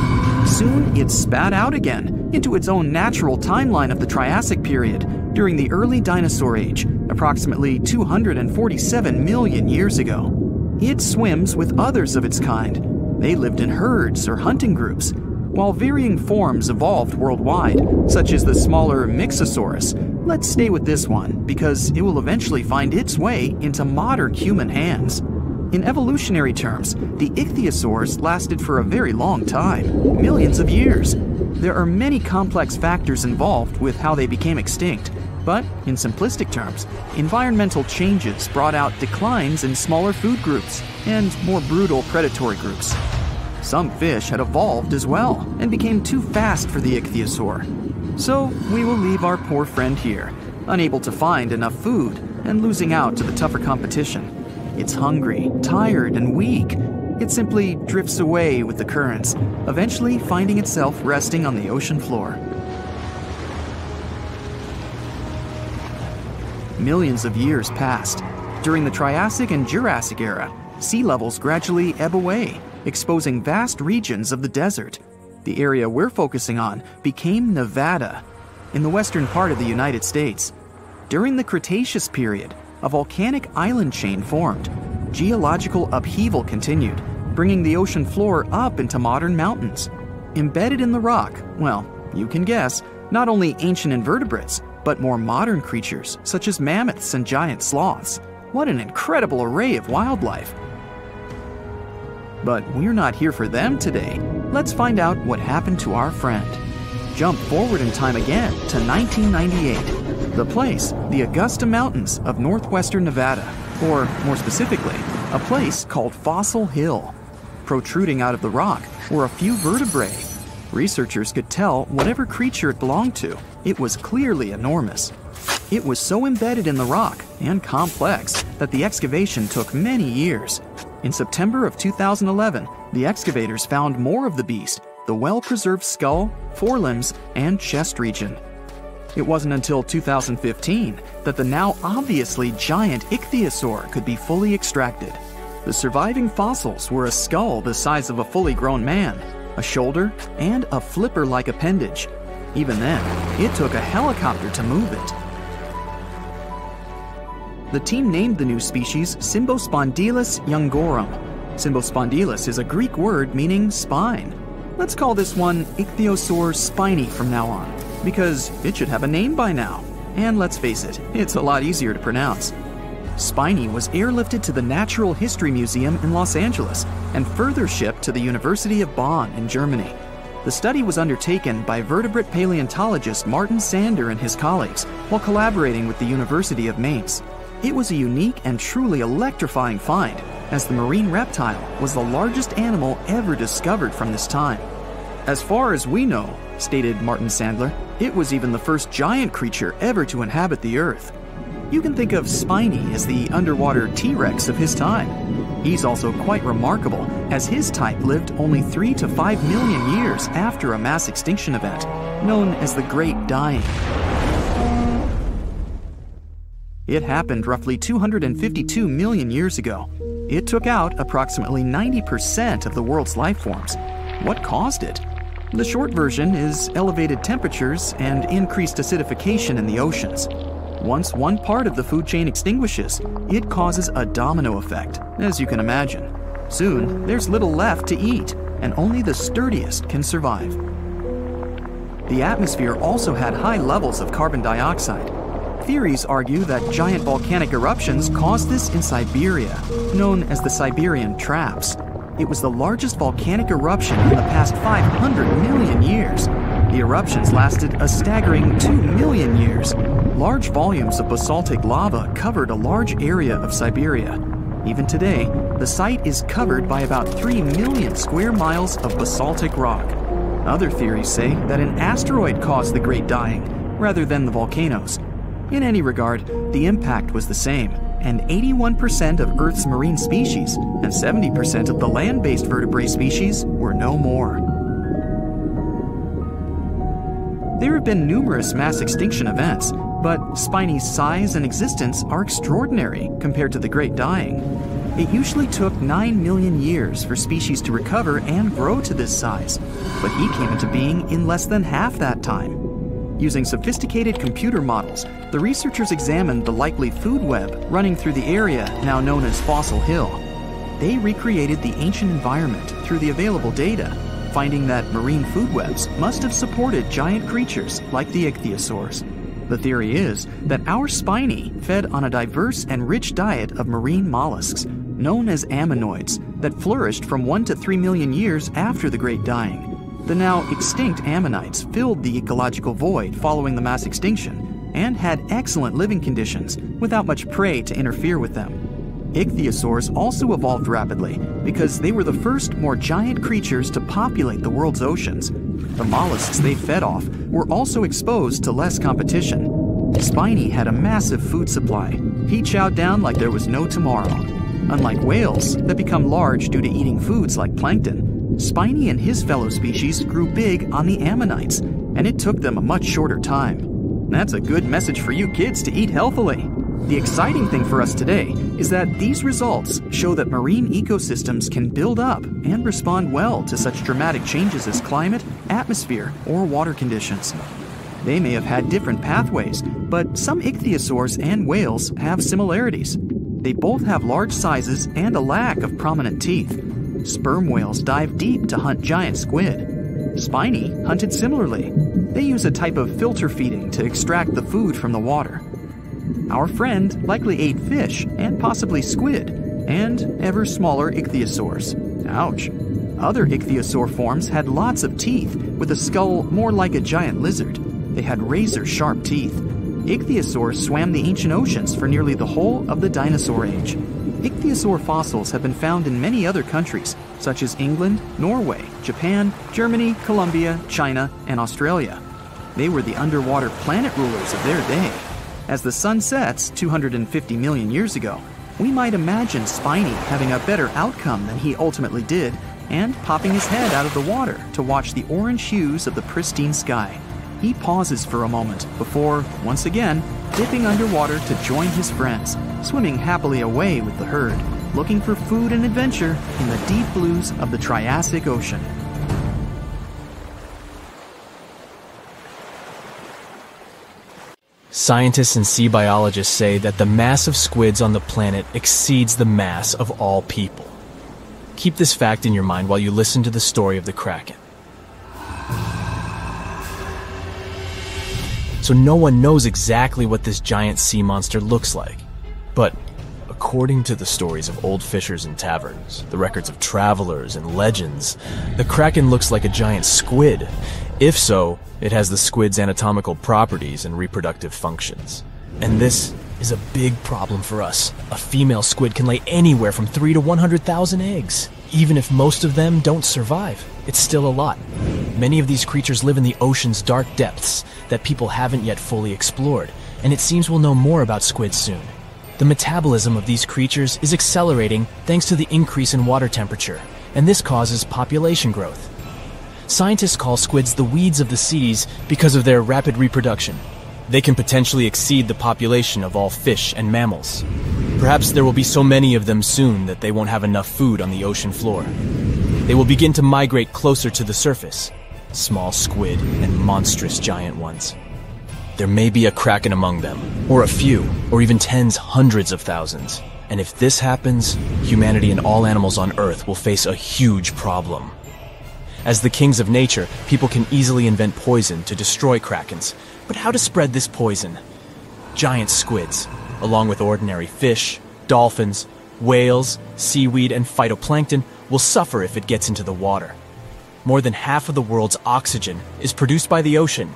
Soon, it spat out again into its own natural timeline of the Triassic period during the early dinosaur age, approximately 247 million years ago. It swims with others of its kind. They lived in herds or hunting groups, while varying forms evolved worldwide, such as the smaller Mixosaurus. Let's stay with this one, because it will eventually find its way into modern human hands. In evolutionary terms, the ichthyosaurs lasted for a very long time, millions of years. There are many complex factors involved with how they became extinct, but in simplistic terms, environmental changes brought out declines in smaller food groups and more brutal predatory groups. Some fish had evolved as well and became too fast for the ichthyosaur. So we will leave our poor friend here, unable to find enough food and losing out to the tougher competition. It's hungry, tired, and weak. It simply drifts away with the currents, eventually finding itself resting on the ocean floor. Millions of years passed. During the Triassic and Jurassic era, sea levels gradually ebb away, exposing vast regions of the desert. The area we're focusing on became Nevada, in the western part of the United States. During the Cretaceous period, a volcanic island chain formed. Geological upheaval continued, bringing the ocean floor up into modern mountains. Embedded in the rock, well, you can guess, not only ancient invertebrates, but more modern creatures such as mammoths and giant sloths. What an incredible array of wildlife! But we're not here for them today. Let's find out what happened to our friend. Jump forward in time again to 1998. The place, the Augusta Mountains of northwestern Nevada, or more specifically, a place called Fossil Hill. Protruding out of the rock were a few vertebrae. Researchers could tell whatever creature it belonged to, it was clearly enormous. It was so embedded in the rock and complex that the excavation took many years. In September of 2011, the excavators found more of the beast, the well-preserved skull, forelimbs, and chest region. It wasn't until 2015 that the now obviously giant ichthyosaur could be fully extracted. The surviving fossils were a skull the size of a fully grown man, a shoulder, and a flipper-like appendage. Even then, it took a helicopter to move it. The team named the new species Symbospondylus youngorum. Symbospondylus is a Greek word meaning spine. Let's call this one Ichthyosaur spiny from now on, because it should have a name by now. And let's face it, it's a lot easier to pronounce. Spiny was airlifted to the Natural History Museum in Los Angeles and further shipped to the University of Bonn in Germany. The study was undertaken by vertebrate paleontologist Martin Sander and his colleagues while collaborating with the University of Mainz. It was a unique and truly electrifying find, as the marine reptile was the largest animal ever discovered from this time. As far as we know, stated Martin Sandler, it was even the first giant creature ever to inhabit the Earth. You can think of Spiny as the underwater T-Rex of his time. He's also quite remarkable, as his type lived only 3 to 5 million years after a mass extinction event, known as the Great Dying. It happened roughly 252 million years ago. It took out approximately 90% of the world's life forms. What caused it? The short version is elevated temperatures and increased acidification in the oceans. Once one part of the food chain extinguishes, it causes a domino effect, as you can imagine. Soon, there's little left to eat, and only the sturdiest can survive. The atmosphere also had high levels of carbon dioxide. Theories argue that giant volcanic eruptions caused this in Siberia, known as the Siberian Traps. It was the largest volcanic eruption in the past 500 million years. The eruptions lasted a staggering 2 million years. Large volumes of basaltic lava covered a large area of Siberia. Even today, the site is covered by about 3 million square miles of basaltic rock. Other theories say that an asteroid caused the Great Dying, rather than the volcanoes. In any regard, the impact was the same, and 81% of Earth's marine species and 70% of the land-based vertebrate species were no more. There have been numerous mass extinction events, but Spiny's size and existence are extraordinary compared to the Great Dying. It usually took 9 million years for species to recover and grow to this size, but he came into being in less than half that time. Using sophisticated computer models, the researchers examined the likely food web running through the area now known as Fossil Hill. They recreated the ancient environment through the available data, finding that marine food webs must have supported giant creatures like the ichthyosaurs. The theory is that our Spiny fed on a diverse and rich diet of marine mollusks, known as ammonoids, that flourished from 1 to 3 million years after the Great Dying. The now extinct ammonites filled the ecological void following the mass extinction and had excellent living conditions without much prey to interfere with them. Ichthyosaurs also evolved rapidly because they were the first more giant creatures to populate the world's oceans. The mollusks they fed off were also exposed to less competition. Spiny had a massive food supply. He chowed down like there was no tomorrow. Unlike whales that become large due to eating foods like plankton, Spiny and his fellow species grew big on the ammonites, and it took them a much shorter time. That's a good message for you kids to eat healthily. The exciting thing for us today is that these results show that marine ecosystems can build up and respond well to such dramatic changes as climate, atmosphere, or water conditions. They may have had different pathways, but some ichthyosaurs and whales have similarities. They both have large sizes and a lack of prominent teeth. Sperm whales dive deep to hunt giant squid. Spiny hunted similarly. They use a type of filter feeding to extract the food from the water. Our friend likely ate fish and possibly squid, and ever smaller ichthyosaurs. Ouch. Other ichthyosaur forms had lots of teeth, with a skull more like a giant lizard. They had razor-sharp teeth. Ichthyosaurs swam the ancient oceans for nearly the whole of the dinosaur age. Ichthyosaur fossils have been found in many other countries, such as England, Norway, Japan, Germany, Colombia, China, and Australia. They were the underwater planet rulers of their day. As the sun sets 250 million years ago, we might imagine Spiny having a better outcome than he ultimately did, and popping his head out of the water to watch the orange hues of the pristine sky. He pauses for a moment before, once again, dipping underwater to join his friends, swimming happily away with the herd, looking for food and adventure in the deep blues of the Triassic Ocean. Scientists and sea biologists say that the mass of squids on the planet exceeds the mass of all people. Keep this fact in your mind while you listen to the story of the Kraken. So no one knows exactly what this giant sea monster looks like. But according to the stories of old fishers in taverns, the records of travelers and legends, the Kraken looks like a giant squid. If so, it has the squid's anatomical properties and reproductive functions. And this is a big problem for us. A female squid can lay anywhere from 3 to 100,000 eggs. Even if most of them don't survive, it's still a lot. Many of these creatures live in the ocean's dark depths that people haven't yet fully explored, and it seems we'll know more about squids soon. The metabolism of these creatures is accelerating thanks to the increase in water temperature, and this causes population growth. Scientists call squids the weeds of the seas because of their rapid reproduction. They can potentially exceed the population of all fish and mammals. Perhaps there will be so many of them soon that they won't have enough food on the ocean floor. They will begin to migrate closer to the surface, small squid and monstrous giant ones. There may be a Kraken among them, or a few, or even tens, hundreds of thousands. And if this happens, humanity and all animals on Earth will face a huge problem. As the kings of nature, people can easily invent poison to destroy krakens. But how to spread this poison? Giant squids, along with ordinary fish, dolphins, whales, seaweed, and phytoplankton, will suffer if it gets into the water. More than half of the world's oxygen is produced by the ocean.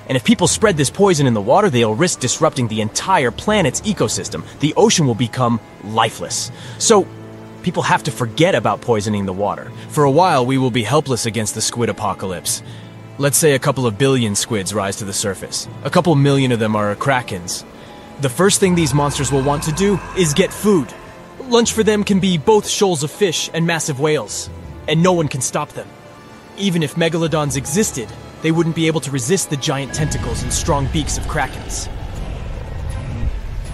And if people spread this poison in the water, they'll risk disrupting the entire planet's ecosystem. The ocean will become lifeless. So, people have to forget about poisoning the water. For a while, we will be helpless against the squid apocalypse. Let's say a couple of billion squids rise to the surface. A couple million of them are krakens. The first thing these monsters will want to do is get food. Lunch for them can be both shoals of fish and massive whales, and no one can stop them. Even if megalodons existed, they wouldn't be able to resist the giant tentacles and strong beaks of krakens.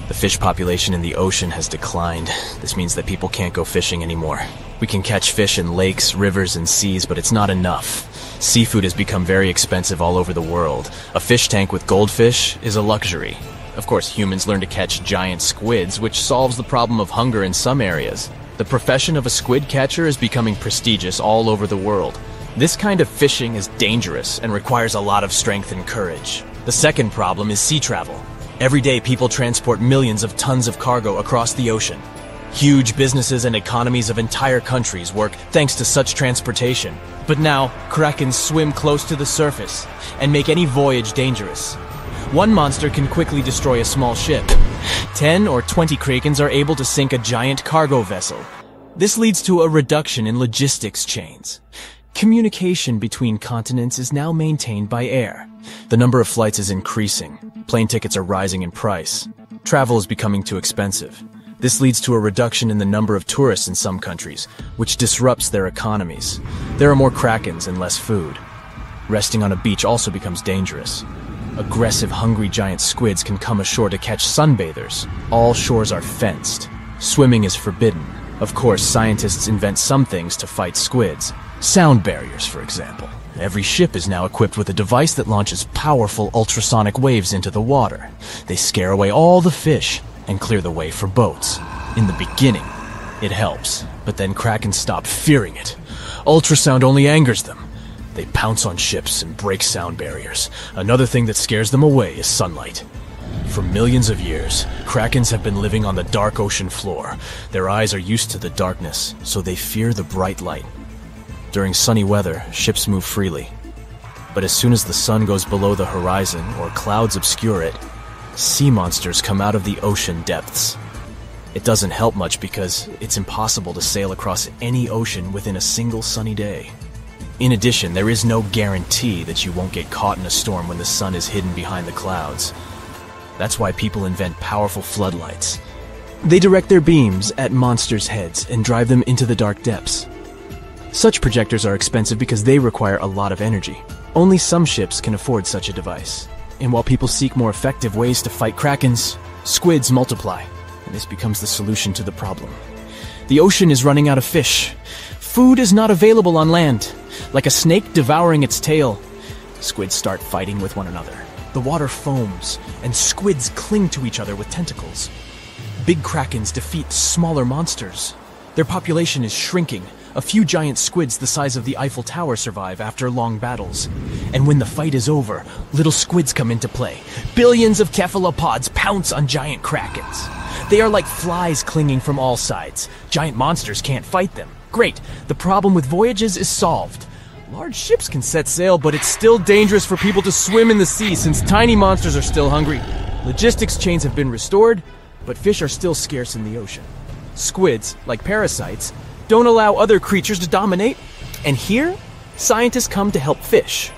The fish population in the ocean has declined. This means that people can't go fishing anymore. We can catch fish in lakes, rivers, and seas, but it's not enough. Seafood has become very expensive all over the world. A fish tank with goldfish is a luxury. Of course, humans learn to catch giant squids, which solves the problem of hunger in some areas. The profession of a squid catcher is becoming prestigious all over the world. This kind of fishing is dangerous and requires a lot of strength and courage. The second problem is sea travel. Every day, people transport millions of tons of cargo across the ocean. Huge businesses and economies of entire countries work thanks to such transportation. But now, krakens swim close to the surface and make any voyage dangerous. One monster can quickly destroy a small ship. 10 or 20 krakens are able to sink a giant cargo vessel. This leads to a reduction in logistics chains. Communication between continents is now maintained by air. The number of flights is increasing. Plane tickets are rising in price. Travel is becoming too expensive. This leads to a reduction in the number of tourists in some countries, which disrupts their economies. There are more krakens and less food. Resting on a beach also becomes dangerous. Aggressive, hungry giant squids can come ashore to catch sunbathers. All shores are fenced. Swimming is forbidden. Of course, scientists invent some things to fight squids. Sound barriers, for example. Every ship is now equipped with a device that launches powerful ultrasonic waves into the water. They scare away all the fish and clear the way for boats. In the beginning, it helps, but then Kraken stop fearing it. Ultrasound only angers them. They pounce on ships and break sound barriers. Another thing that scares them away is sunlight. For millions of years, Krakens have been living on the dark ocean floor. Their eyes are used to the darkness, so they fear the bright light. During sunny weather, ships move freely. But as soon as the sun goes below the horizon or clouds obscure it, sea monsters come out of the ocean depths. It doesn't help much because it's impossible to sail across any ocean within a single sunny day. In addition, there is no guarantee that you won't get caught in a storm when the sun is hidden behind the clouds. That's why people invent powerful floodlights. They direct their beams at monsters' heads and drive them into the dark depths. Such projectors are expensive because they require a lot of energy. Only some ships can afford such a device. And while people seek more effective ways to fight krakens, squids multiply, and this becomes the solution to the problem. The ocean is running out of fish. Food is not available on land. Like a snake devouring its tail, squids start fighting with one another. The water foams, and squids cling to each other with tentacles. Big krakens defeat smaller monsters. Their population is shrinking. A few giant squids the size of the Eiffel Tower survive after long battles. And when the fight is over, little squids come into play. Billions of cephalopods pounce on giant krakens. They are like flies clinging from all sides. Giant monsters can't fight them. Great, the problem with voyages is solved. Large ships can set sail, but it's still dangerous for people to swim in the sea since tiny monsters are still hungry. Logistics chains have been restored, but fish are still scarce in the ocean. Squids, like parasites, don't allow other creatures to dominate, and here, scientists come to help fish.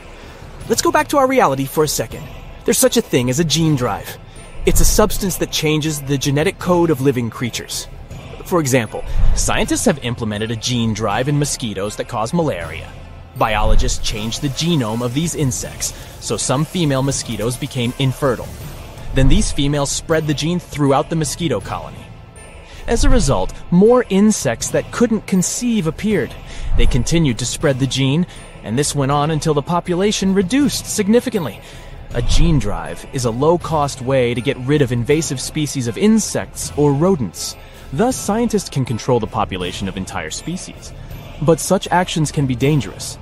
Let's go back to our reality for a second. There's such a thing as a gene drive. It's a substance that changes the genetic code of living creatures. For example, scientists have implemented a gene drive in mosquitoes that cause malaria. Biologists changed the genome of these insects, so some female mosquitoes became infertile. Then these females spread the gene throughout the mosquito colony. As a result, more insects that couldn't conceive appeared. They continued to spread the gene, and this went on until the population reduced significantly. A gene drive is a low-cost way to get rid of invasive species of insects or rodents. Thus, scientists can control the population of entire species. But such actions can be dangerous.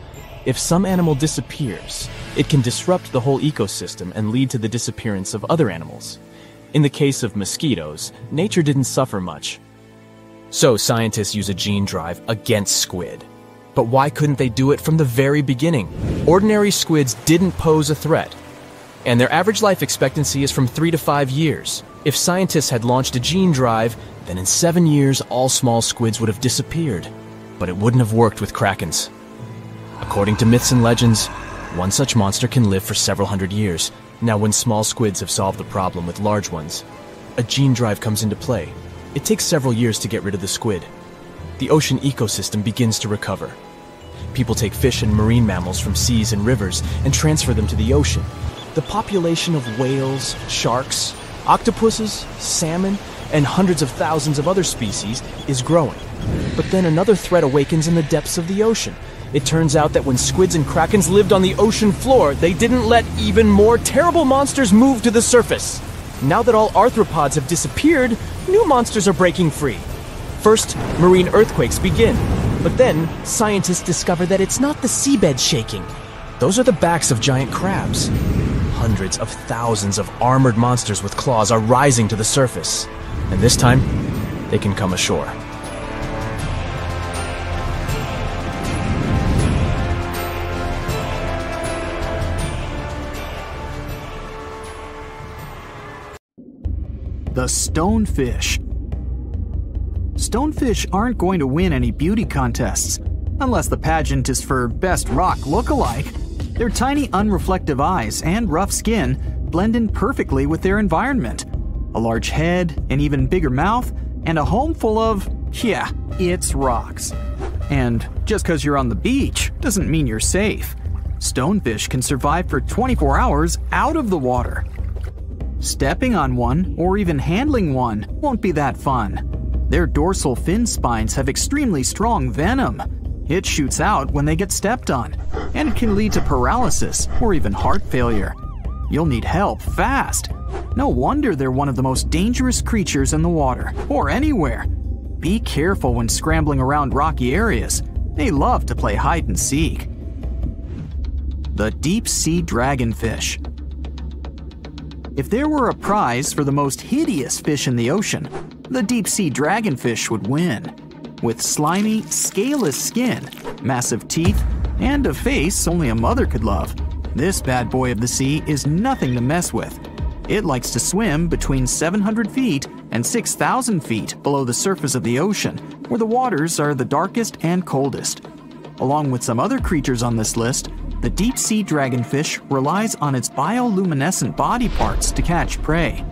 If some animal disappears, it can disrupt the whole ecosystem and lead to the disappearance of other animals. In the case of mosquitoes, nature didn't suffer much. So scientists use a gene drive against squid. But why couldn't they do it from the very beginning? Ordinary squids didn't pose a threat, and their average life expectancy is from 3 to 5 years. If scientists had launched a gene drive, then in 7 years all small squids would have disappeared. But it wouldn't have worked with krakens. According to myths and legends, one such monster can live for several hundred years. Now, when small squids have solved the problem with large ones, a gene drive comes into play. It takes several years to get rid of the squid. The ocean ecosystem begins to recover. People take fish and marine mammals from seas and rivers and transfer them to the ocean. The population of whales, sharks, octopuses, salmon, and hundreds of thousands of other species is growing. But then another threat awakens in the depths of the ocean. It turns out that when squids and krakens lived on the ocean floor, they didn't let even more terrible monsters move to the surface. Now that all arthropods have disappeared, new monsters are breaking free. First, marine earthquakes begin. But then, scientists discover that it's not the seabed shaking. Those are the backs of giant crabs. Hundreds of thousands of armored monsters with claws are rising to the surface. And this time, they can come ashore. The stonefish. Stonefish aren't going to win any beauty contests, unless the pageant is for best rock look-alike. Their tiny unreflective eyes and rough skin blend in perfectly with their environment. A large head, an even bigger mouth, and a home full of, yeah, it's rocks. And just because you're on the beach doesn't mean you're safe. Stonefish can survive for 24 hours out of the water. Stepping on one or even handling one won't be that fun. Their dorsal fin spines have extremely strong venom. It shoots out when they get stepped on, and it can lead to paralysis or even heart failure. You'll need help fast. No wonder they're one of the most dangerous creatures in the water, or anywhere. Be careful when scrambling around rocky areas. They love to play hide and seek. The deep-sea dragonfish. If there were a prize for the most hideous fish in the ocean, the deep-sea dragonfish would win. With slimy, scaleless skin, massive teeth, and a face only a mother could love, this bad boy of the sea is nothing to mess with. It likes to swim between 700 feet and 6,000 feet below the surface of the ocean, where the waters are the darkest and coldest. Along with some other creatures on this list, the deep-sea dragonfish relies on its bioluminescent body parts to catch prey.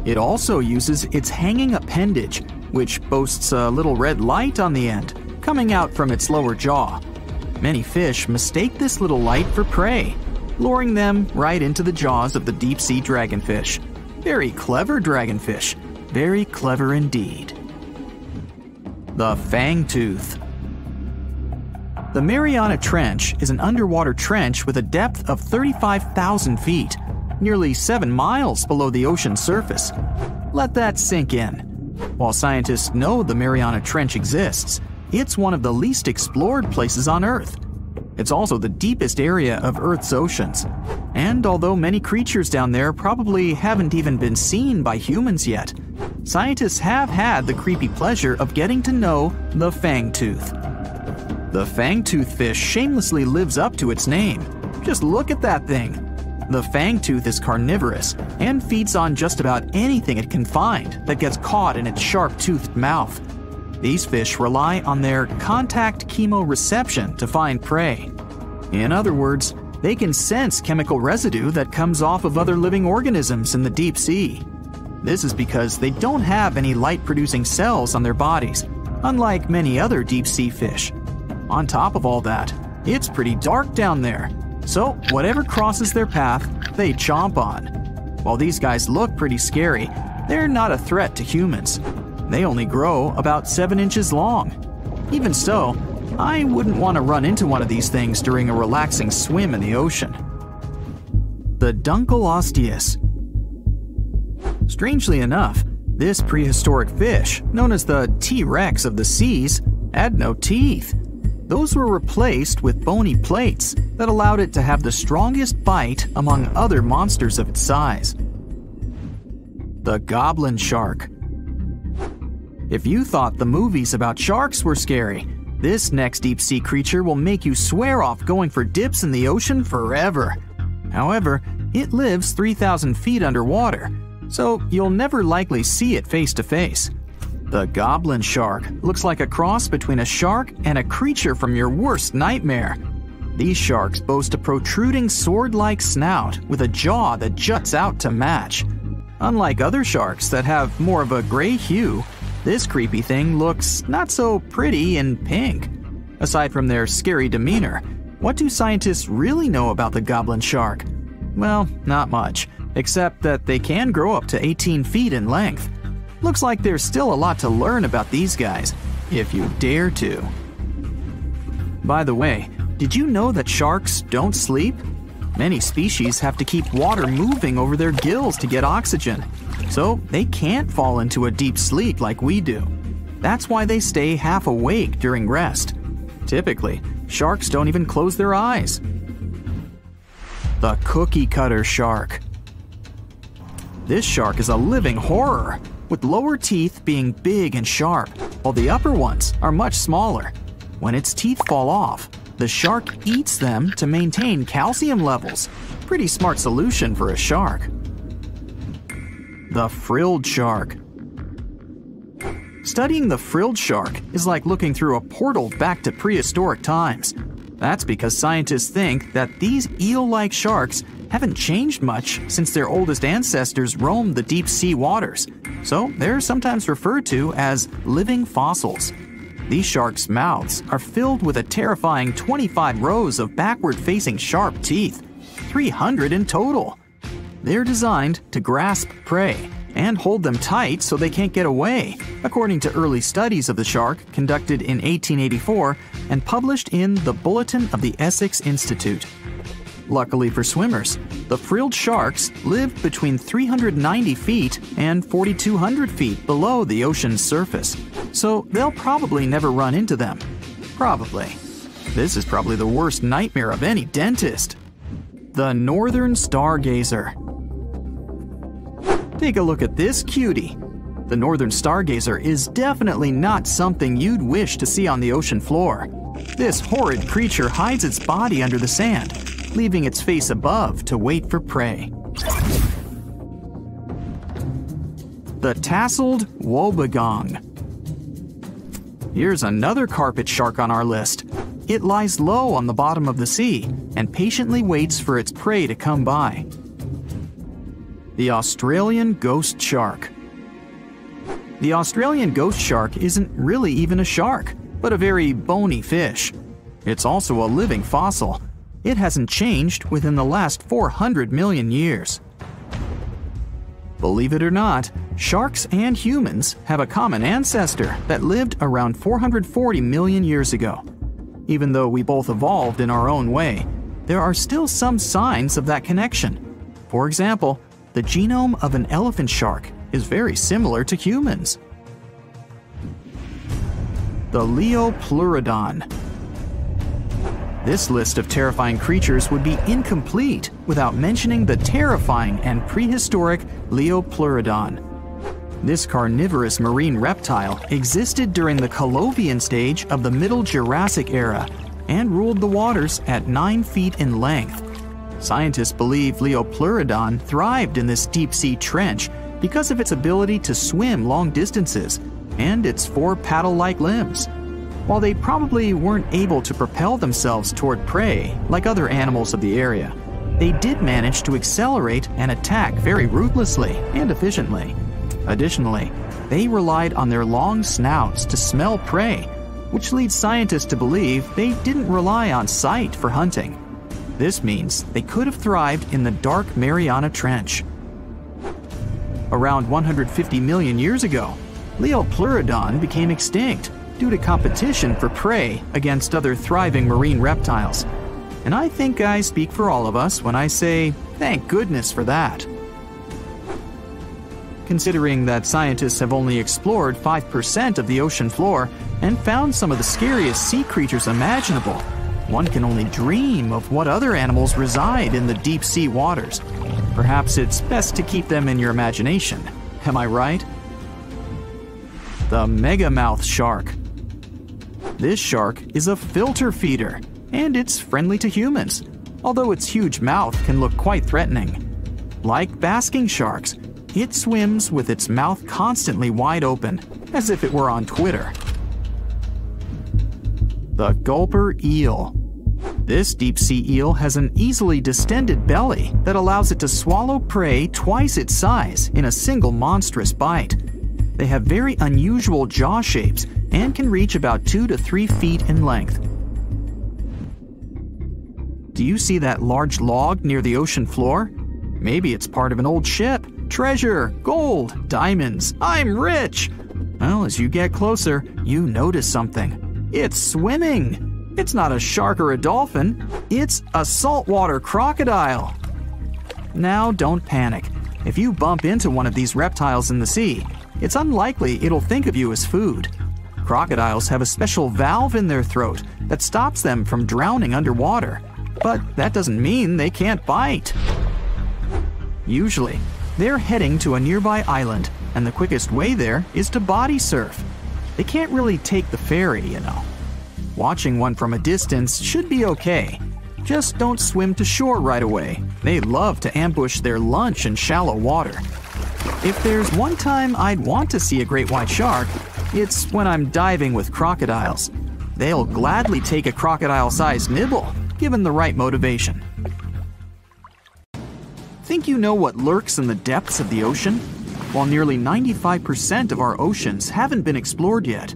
It also uses its hanging appendage, which boasts a little red light on the end, coming out from its lower jaw. Many fish mistake this little light for prey, luring them right into the jaws of the deep-sea dragonfish. Very clever dragonfish. Very clever indeed. The fangtooth. The Mariana Trench is an underwater trench with a depth of 35,000 feet, nearly 7 miles below the ocean surface. Let that sink in. While scientists know the Mariana Trench exists, it's one of the least explored places on Earth. It's also the deepest area of Earth's oceans. And although many creatures down there probably haven't even been seen by humans yet, scientists have had the creepy pleasure of getting to know the fangtooth. The fangtooth fish shamelessly lives up to its name. Just look at that thing. The fangtooth is carnivorous and feeds on just about anything it can find that gets caught in its sharp-toothed mouth. These fish rely on their contact chemoreception to find prey. In other words, they can sense chemical residue that comes off of other living organisms in the deep sea. This is because they don't have any light-producing cells on their bodies, unlike many other deep-sea fish. On top of all that, it's pretty dark down there, so whatever crosses their path, they chomp on. While these guys look pretty scary, they're not a threat to humans. They only grow about 7 inches long. Even so, I wouldn't want to run into one of these things during a relaxing swim in the ocean. The Dunkleosteus. Strangely enough, this prehistoric fish, known as the T-Rex of the seas, had no teeth. Those were replaced with bony plates that allowed it to have the strongest bite among other monsters of its size. The goblin shark. If you thought the movies about sharks were scary, this next deep-sea creature will make you swear off going for dips in the ocean forever. However, it lives 3,000 feet underwater, so you'll never likely see it face to face. The goblin shark looks like a cross between a shark and a creature from your worst nightmare. These sharks boast a protruding sword-like snout with a jaw that juts out to match. Unlike other sharks that have more of a gray hue, this creepy thing looks not so pretty and pink. Aside from their scary demeanor, what do scientists really know about the goblin shark? Well, not much, except that they can grow up to 18 feet in length. Looks like there's still a lot to learn about these guys, if you dare to. By the way, did you know that sharks don't sleep? Many species have to keep water moving over their gills to get oxygen, so they can't fall into a deep sleep like we do. That's why they stay half awake during rest. Typically, sharks don't even close their eyes. The cookie cutter shark. This shark is a living horror, with lower teeth being big and sharp, while the upper ones are much smaller. When its teeth fall off, the shark eats them to maintain calcium levels. Pretty smart solution for a shark. The frilled shark. Studying the frilled shark is like looking through a portal back to prehistoric times. That's because scientists think that these eel-like sharks haven't changed much since their oldest ancestors roamed the deep sea waters, so they're sometimes referred to as living fossils. These sharks' mouths are filled with a terrifying 25 rows of backward-facing sharp teeth, 300 in total. They're designed to grasp prey and hold them tight so they can't get away, according to early studies of the shark conducted in 1884 and published in the Bulletin of the Essex Institute. Luckily for swimmers, the frilled sharks live between 390 feet and 4,200 feet below the ocean's surface, so they'll probably never run into them. Probably. This is probably the worst nightmare of any dentist. The Northern Stargazer. Take a look at this cutie. The Northern Stargazer is definitely not something you'd wish to see on the ocean floor. This horrid creature hides its body under the sand, leaving its face above to wait for prey. The Tasseled Wobbegong. Here's another carpet shark on our list. It lies low on the bottom of the sea and patiently waits for its prey to come by. The Australian Ghost Shark. The Australian ghost shark isn't really even a shark, but a very bony fish. It's also a living fossil. It hasn't changed within the last 400 million years. Believe it or not, sharks and humans have a common ancestor that lived around 440 million years ago. Even though we both evolved in our own way, there are still some signs of that connection. For example, the genome of an elephant shark is very similar to humans. The Leopleurodon. This list of terrifying creatures would be incomplete without mentioning the terrifying and prehistoric Leopleurodon. This carnivorous marine reptile existed during the Colovian stage of the Middle Jurassic era and ruled the waters at 9 feet in length. Scientists believe Leopleurodon thrived in this deep-sea trench because of its ability to swim long distances and its 4 paddle-like limbs. While they probably weren't able to propel themselves toward prey like other animals of the area, they did manage to accelerate and attack very ruthlessly and efficiently. Additionally, they relied on their long snouts to smell prey, which leads scientists to believe they didn't rely on sight for hunting. This means they could have thrived in the dark Mariana Trench. Around 150 million years ago, Leopleurodon became extinct due to competition for prey against other thriving marine reptiles. And I think I speak for all of us when I say, thank goodness for that. Considering that scientists have only explored 5% of the ocean floor and found some of the scariest sea creatures imaginable, one can only dream of what other animals reside in the deep sea waters. Perhaps it's best to keep them in your imagination. Am I right? The megamouth shark. This shark is a filter feeder, and it's friendly to humans, although its huge mouth can look quite threatening. Like basking sharks, it swims with its mouth constantly wide open, as if it were on Twitter. The gulper eel. This deep-sea eel has an easily distended belly that allows it to swallow prey twice its size in a single monstrous bite. They have very unusual jaw shapes and can reach about 2 to 3 feet in length. Do you see that large log near the ocean floor? Maybe it's part of an old ship. Treasure, gold, diamonds, I'm rich! Well, as you get closer, you notice something. It's swimming! It's not a shark or a dolphin, it's a saltwater crocodile! Now don't panic. If you bump into one of these reptiles in the sea, it's unlikely it'll think of you as food. Crocodiles have a special valve in their throat that stops them from drowning underwater, but that doesn't mean they can't bite. Usually, they're heading to a nearby island, and the quickest way there is to body surf. They can't really take the ferry, you know. Watching one from a distance should be okay. Just don't swim to shore right away. They love to ambush their lunch in shallow water. If there's one time I'd want to see a great white shark, it's when I'm diving with crocodiles. They'll gladly take a crocodile-sized nibble, given the right motivation. Think you know what lurks in the depths of the ocean? While nearly 95% of our oceans haven't been explored yet,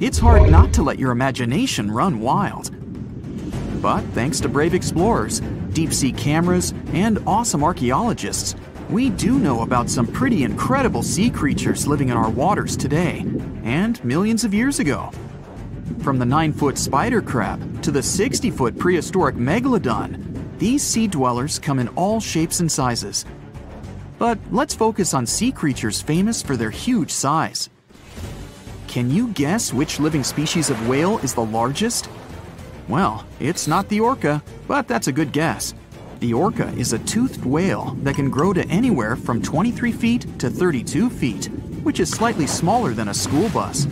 it's hard not to let your imagination run wild. But thanks to brave explorers, deep-sea cameras, and awesome archaeologists, we do know about some pretty incredible sea creatures living in our waters today, and millions of years ago. From the 9-foot spider crab to the 60-foot prehistoric megalodon, these sea dwellers come in all shapes and sizes. But let's focus on sea creatures famous for their huge size. Can you guess which living species of whale is the largest? Well, it's not the orca, but that's a good guess. The orca is a toothed whale that can grow to anywhere from 23 feet to 32 feet, which is slightly smaller than a school bus.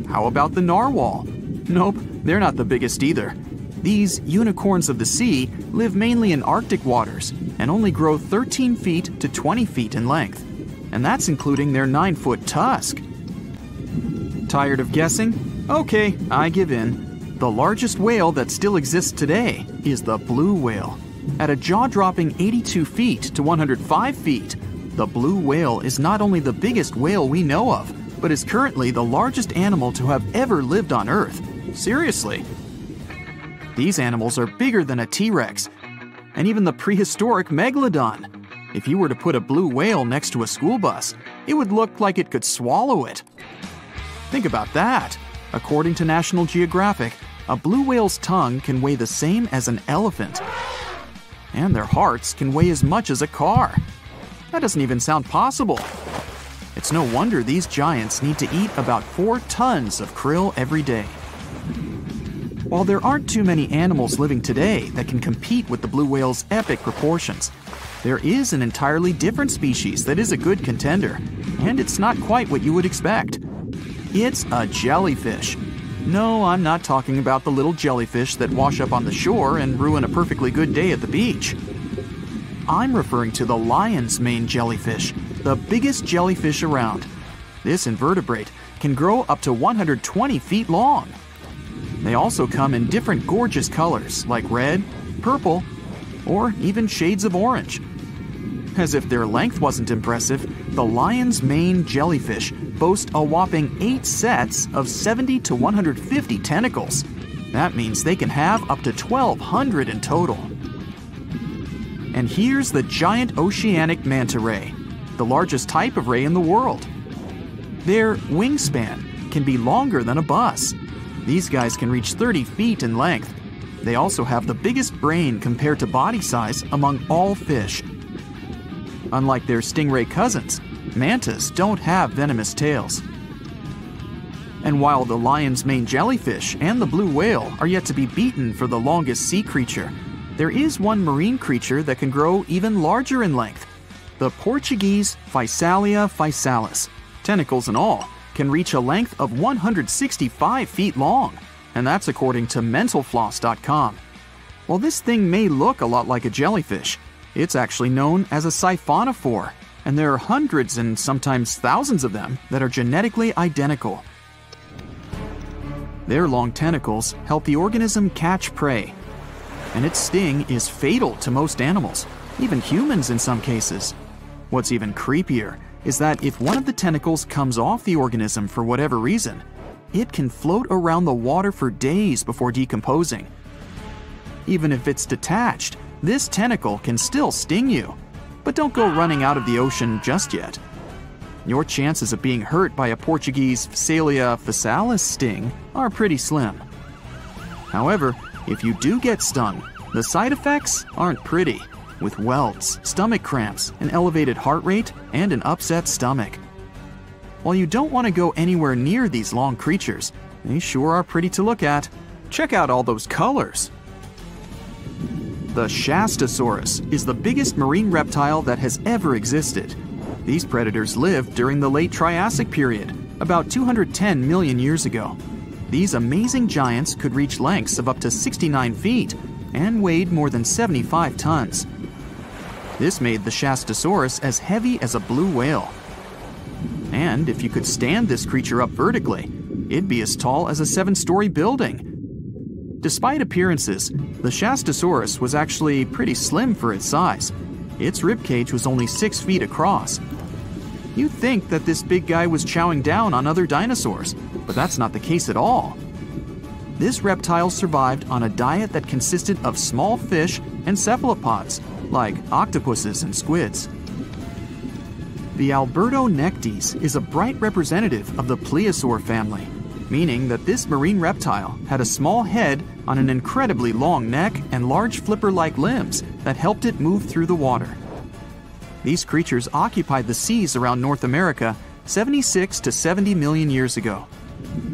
How about the narwhal? Nope, they're not the biggest either. These unicorns of the sea live mainly in Arctic waters and only grow 13 feet to 20 feet in length, and that's including their 9-foot tusk. Tired of guessing? Okay, I give in. The largest whale that still exists today is the blue whale. At a jaw-dropping 82 feet to 105 feet, the blue whale is not only the biggest whale we know of, but is currently the largest animal to have ever lived on Earth. Seriously. These animals are bigger than a T-Rex, and even the prehistoric megalodon. If you were to put a blue whale next to a school bus, it would look like it could swallow it. Think about that. According to National Geographic, a blue whale's tongue can weigh the same as an elephant. And their hearts can weigh as much as a car. That doesn't even sound possible. It's no wonder these giants need to eat about 4 tons of krill every day. While there aren't too many animals living today that can compete with the blue whale's epic proportions, there is an entirely different species that is a good contender, and it's not quite what you would expect. It's a jellyfish. No, I'm not talking about the little jellyfish that wash up on the shore and ruin a perfectly good day at the beach. I'm referring to the lion's mane jellyfish, the biggest jellyfish around. This invertebrate can grow up to 120 feet long. They also come in different gorgeous colors like red, purple, or even shades of orange. As if their length wasn't impressive, the lion's mane jellyfish boast a whopping 8 sets of 70 to 150 tentacles. That means they can have up to 1,200 in total. And here's the giant oceanic manta ray, the largest type of ray in the world. Their wingspan can be longer than a bus. These guys can reach 30 feet in length. They also have the biggest brain compared to body size among all fish. Unlike their stingray cousins, mantas don't have venomous tails. And while the lion's mane jellyfish and the blue whale are yet to be beaten for the longest sea creature, there is one marine creature that can grow even larger in length. The Portuguese Physalia physalis, tentacles and all, can reach a length of 165 feet long, and that's according to mentalfloss.com. While this thing may look a lot like a jellyfish, it's actually known as a siphonophore, and there are hundreds and sometimes thousands of them that are genetically identical. Their long tentacles help the organism catch prey, and its sting is fatal to most animals, even humans in some cases. What's even creepier is that if one of the tentacles comes off the organism for whatever reason, it can float around the water for days before decomposing. Even if it's detached, this tentacle can still sting you. But don't go running out of the ocean just yet. Your chances of being hurt by a Portuguese Physalia physalis sting are pretty slim. However, if you do get stung, the side effects aren't pretty, with welts, stomach cramps, an elevated heart rate, and an upset stomach. While you don't want to go anywhere near these long creatures, they sure are pretty to look at. Check out all those colors. The Shastasaurus is the biggest marine reptile that has ever existed. These predators lived during the late Triassic period, about 210 million years ago. These amazing giants could reach lengths of up to 69 feet and weighed more than 75 tons. This made the Shastasaurus as heavy as a blue whale. And if you could stand this creature up vertically, it'd be as tall as a 7-story building. Despite appearances, the Shastasaurus was actually pretty slim for its size. Its ribcage was only 6 feet across. You'd think that this big guy was chowing down on other dinosaurs, But that's not the case at all. This reptile survived on a diet that consisted of small fish and cephalopods, like octopuses and squids. The Albertonectes is a bright representative of the plesiosaur family, meaning that this marine reptile had a small head on an incredibly long neck and large flipper-like limbs that helped it move through the water. These creatures occupied the seas around North America 76 to 70 million years ago.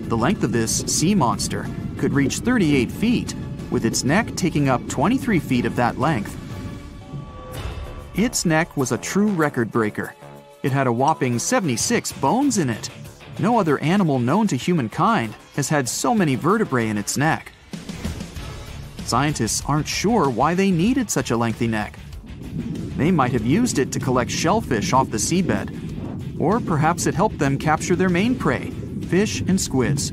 The length of this sea monster could reach 38 feet, with its neck taking up 23 feet of that length. Its neck was a true record breaker. It had a whopping 76 bones in it. No other animal known to humankind has had so many vertebrae in its neck. Scientists aren't sure why they needed such a lengthy neck. They might have used it to collect shellfish off the seabed, or perhaps it helped them capture their main prey, fish and squids.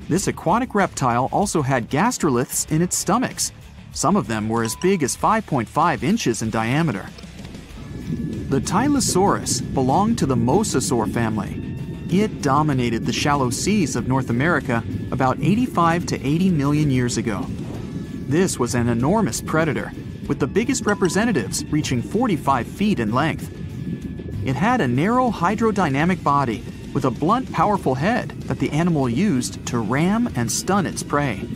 This aquatic reptile also had gastroliths in its stomachs. Some of them were as big as 5.5 inches in diameter. The Tylosaurus belonged to the mosasaur family. It dominated the shallow seas of North America about 85 to 80 million years ago. This was an enormous predator, with the biggest representatives reaching 45 feet in length. It had a narrow hydrodynamic body with a blunt, powerful head that the animal used to ram and stun its prey.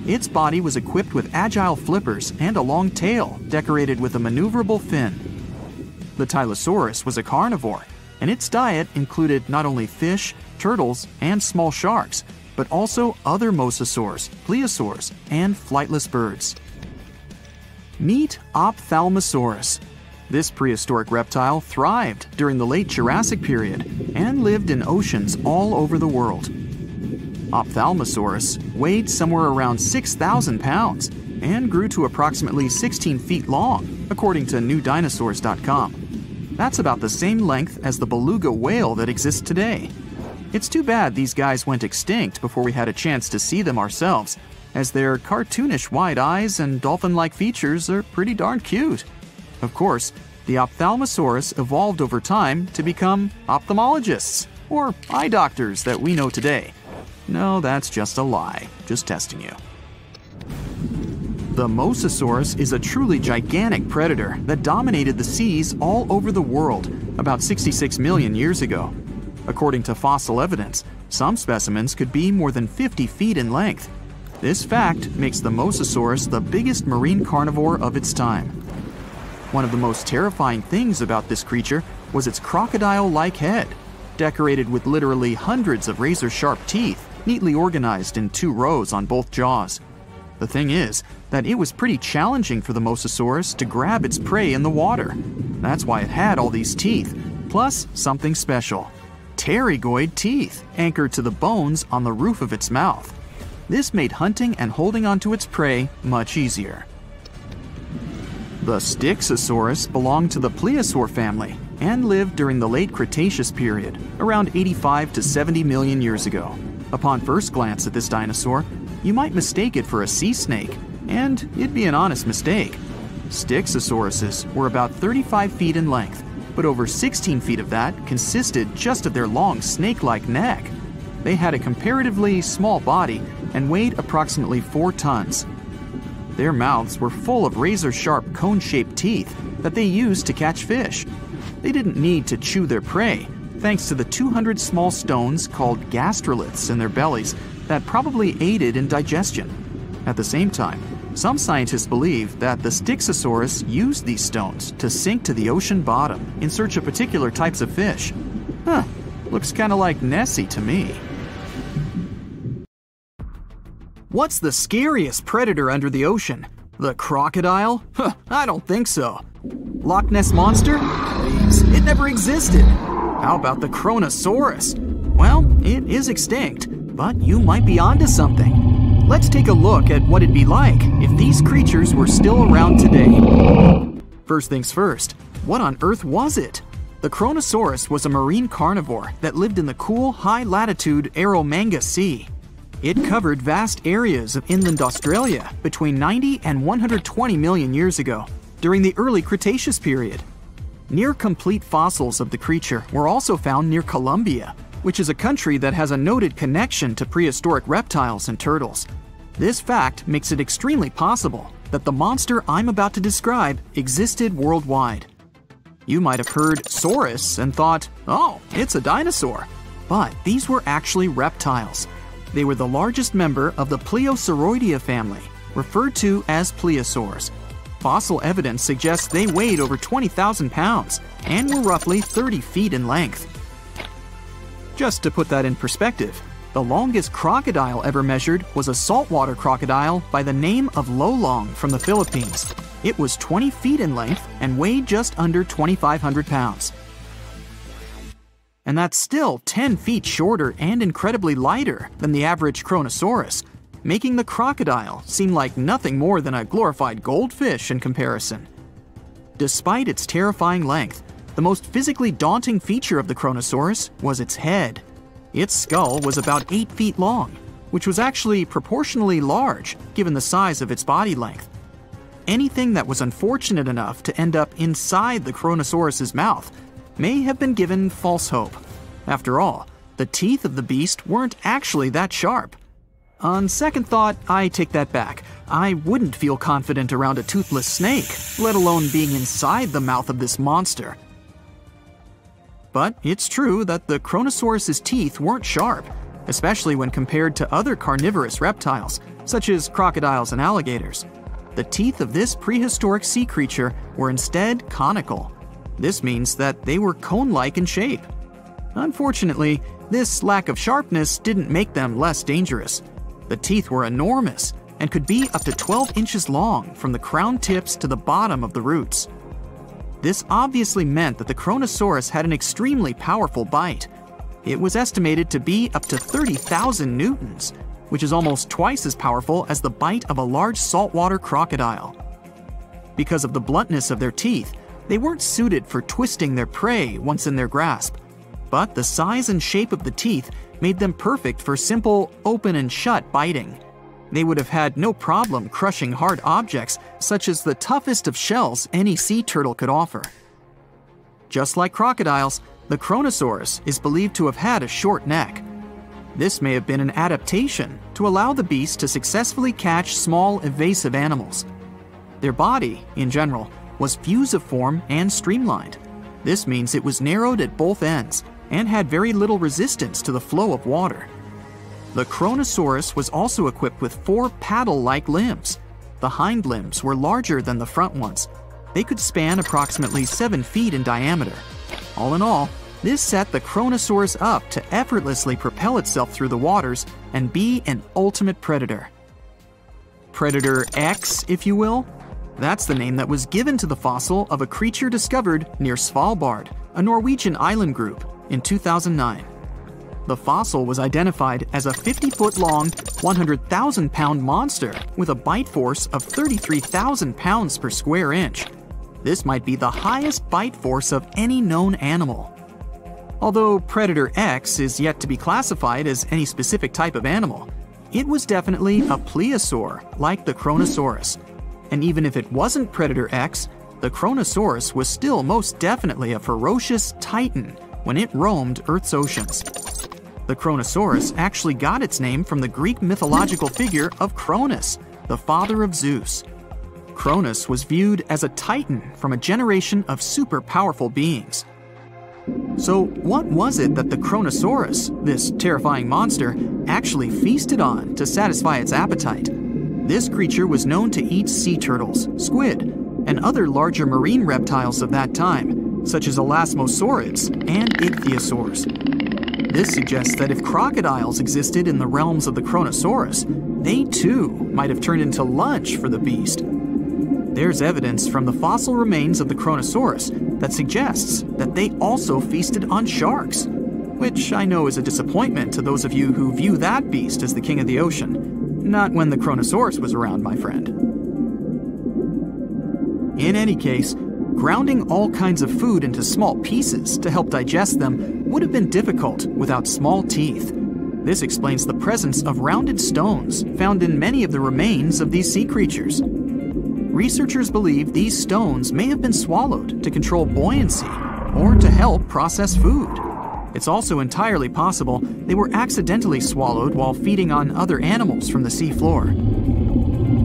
Its body was equipped with agile flippers and a long tail decorated with a maneuverable fin. The Tylosaurus was a carnivore, and its diet included not only fish, turtles, and small sharks, but also other mosasaurs, plesiosaurs, and flightless birds. Meet Ophthalmosaurus. This prehistoric reptile thrived during the late Jurassic period and lived in oceans all over the world. Ophthalmosaurus weighed somewhere around 6,000 pounds and grew to approximately 16 feet long, according to newdinosaurs.com. That's about the same length as the beluga whale that exists today. It's too bad these guys went extinct before we had a chance to see them ourselves, as their cartoonish wide eyes and dolphin-like features are pretty darn cute. Of course, the Ophthalmosaurus evolved over time to become ophthalmologists, or eye doctors that we know today. No, that's just a lie. Just testing you. The Mosasaurus is a truly gigantic predator that dominated the seas all over the world about 66 million years ago. According to fossil evidence, some specimens could be more than 50 feet in length. This fact makes the Mosasaurus the biggest marine carnivore of its time. One of the most terrifying things about this creature was its crocodile-like head, decorated with literally hundreds of razor-sharp teeth, neatly organized in 2 rows on both jaws. The thing is that it was pretty challenging for the Mosasaurus to grab its prey in the water. That's why it had all these teeth, plus something special: pterygoid teeth anchored to the bones on the roof of its mouth. This made hunting and holding onto its prey much easier. The Styxosaurus belonged to the plesiosaur family and lived during the late Cretaceous period, around 85 to 70 million years ago. Upon first glance at this dinosaur, you might mistake it for a sea snake, and it'd be an honest mistake. Styxosauruses were about 35 feet in length, but over 16 feet of that consisted just of their long snake-like neck. They had a comparatively small body and weighed approximately 4 tons. Their mouths were full of razor-sharp cone-shaped teeth that they used to catch fish. They didn't need to chew their prey, thanks to the 200 small stones called gastroliths in their bellies that probably aided in digestion. At the same time, some scientists believe that the Styxosaurus used these stones to sink to the ocean bottom in search of particular types of fish. Looks kinda like Nessie to me. What's the scariest predator under the ocean? The crocodile? I don't think so. Loch Ness Monster? Please, it never existed. How about the Kronosaurus? Well, it is extinct, but you might be onto something. Let's take a look at what it'd be like if these creatures were still around today. First things first, what on earth was it? The Kronosaurus was a marine carnivore that lived in the cool, high-latitude Eromanga Sea. It covered vast areas of inland Australia between 90 and 120 million years ago, during the early Cretaceous period. Near-complete fossils of the creature were also found near Colombia, which is a country that has a noted connection to prehistoric reptiles and turtles. This fact makes it extremely possible that the monster I'm about to describe existed worldwide. You might have heard saurus and thought, oh, it's a dinosaur. But these were actually reptiles. They were the largest member of the Pleosauroidea family, referred to as plesiosaurs. Fossil evidence suggests they weighed over 20,000 pounds and were roughly 30 feet in length. Just to put that in perspective, the longest crocodile ever measured was a saltwater crocodile by the name of Lolong from the Philippines. It was 20 feet in length and weighed just under 2,500 pounds. And that's still 10 feet shorter and incredibly lighter than the average Kronosaurus, making the crocodile seem like nothing more than a glorified goldfish in comparison. Despite its terrifying length, the most physically daunting feature of the Kronosaurus was its head. Its skull was about 8 feet long, which was actually proportionally large given the size of its body length. Anything that was unfortunate enough to end up inside the Kronosaurus's mouth may have been given false hope. After all, the teeth of the beast weren't actually that sharp. On second thought, I take that back. I wouldn't feel confident around a toothless snake, let alone being inside the mouth of this monster. But it's true that the Kronosaurus's teeth weren't sharp, especially when compared to other carnivorous reptiles, such as crocodiles and alligators. The teeth of this prehistoric sea creature were instead conical. This means that they were cone-like in shape. Unfortunately, this lack of sharpness didn't make them less dangerous. The teeth were enormous and could be up to 12 inches long from the crown tips to the bottom of the roots. This obviously meant that the Kronosaurus had an extremely powerful bite. It was estimated to be up to 30,000 newtons, which is almost twice as powerful as the bite of a large saltwater crocodile. Because of the bluntness of their teeth, they weren't suited for twisting their prey once in their grasp. But the size and shape of the teeth made them perfect for simple open and shut biting. They would have had no problem crushing hard objects such as the toughest of shells any sea turtle could offer. Just like crocodiles, the Kronosaurus is believed to have had a short neck. This may have been an adaptation to allow the beast to successfully catch small, evasive animals. Their body, in general, was fusiform and streamlined. This means it was narrowed at both ends and had very little resistance to the flow of water. The Kronosaurus was also equipped with 4 paddle-like limbs. The hind limbs were larger than the front ones. They could span approximately 7 feet in diameter. All in all, this set the Kronosaurus up to effortlessly propel itself through the waters and be an ultimate predator. Predator X, if you will? That's the name that was given to the fossil of a creature discovered near Svalbard, a Norwegian island group, in 2009. The fossil was identified as a 50-foot-long, 100,000-pound monster with a bite force of 33,000 pounds per square inch. This might be the highest bite force of any known animal. Although Predator X is yet to be classified as any specific type of animal, it was definitely a plesiosaur like the Kronosaurus. And even if it wasn't Predator X, the Kronosaurus was still most definitely a ferocious titan when it roamed Earth's oceans. The Kronosaurus actually got its name from the Greek mythological figure of Cronus, the father of Zeus. Cronus was viewed as a titan from a generation of super powerful beings. So what was it that the Kronosaurus, this terrifying monster, actually feasted on to satisfy its appetite? This creature was known to eat sea turtles, squid, and other larger marine reptiles of that time, such as elasmosaurids and ichthyosaurs. This suggests that if crocodiles existed in the realms of the Kronosaurus, they too might have turned into lunch for the beast. There's evidence from the fossil remains of the Kronosaurus that suggests that they also feasted on sharks, which I know is a disappointment to those of you who view that beast as the king of the ocean. Not when the Kronosaurus was around, my friend. In any case, grounding all kinds of food into small pieces to help digest them would have been difficult without small teeth. This explains the presence of rounded stones found in many of the remains of these sea creatures. Researchers believe these stones may have been swallowed to control buoyancy or to help process food. It's also entirely possible they were accidentally swallowed while feeding on other animals from the seafloor.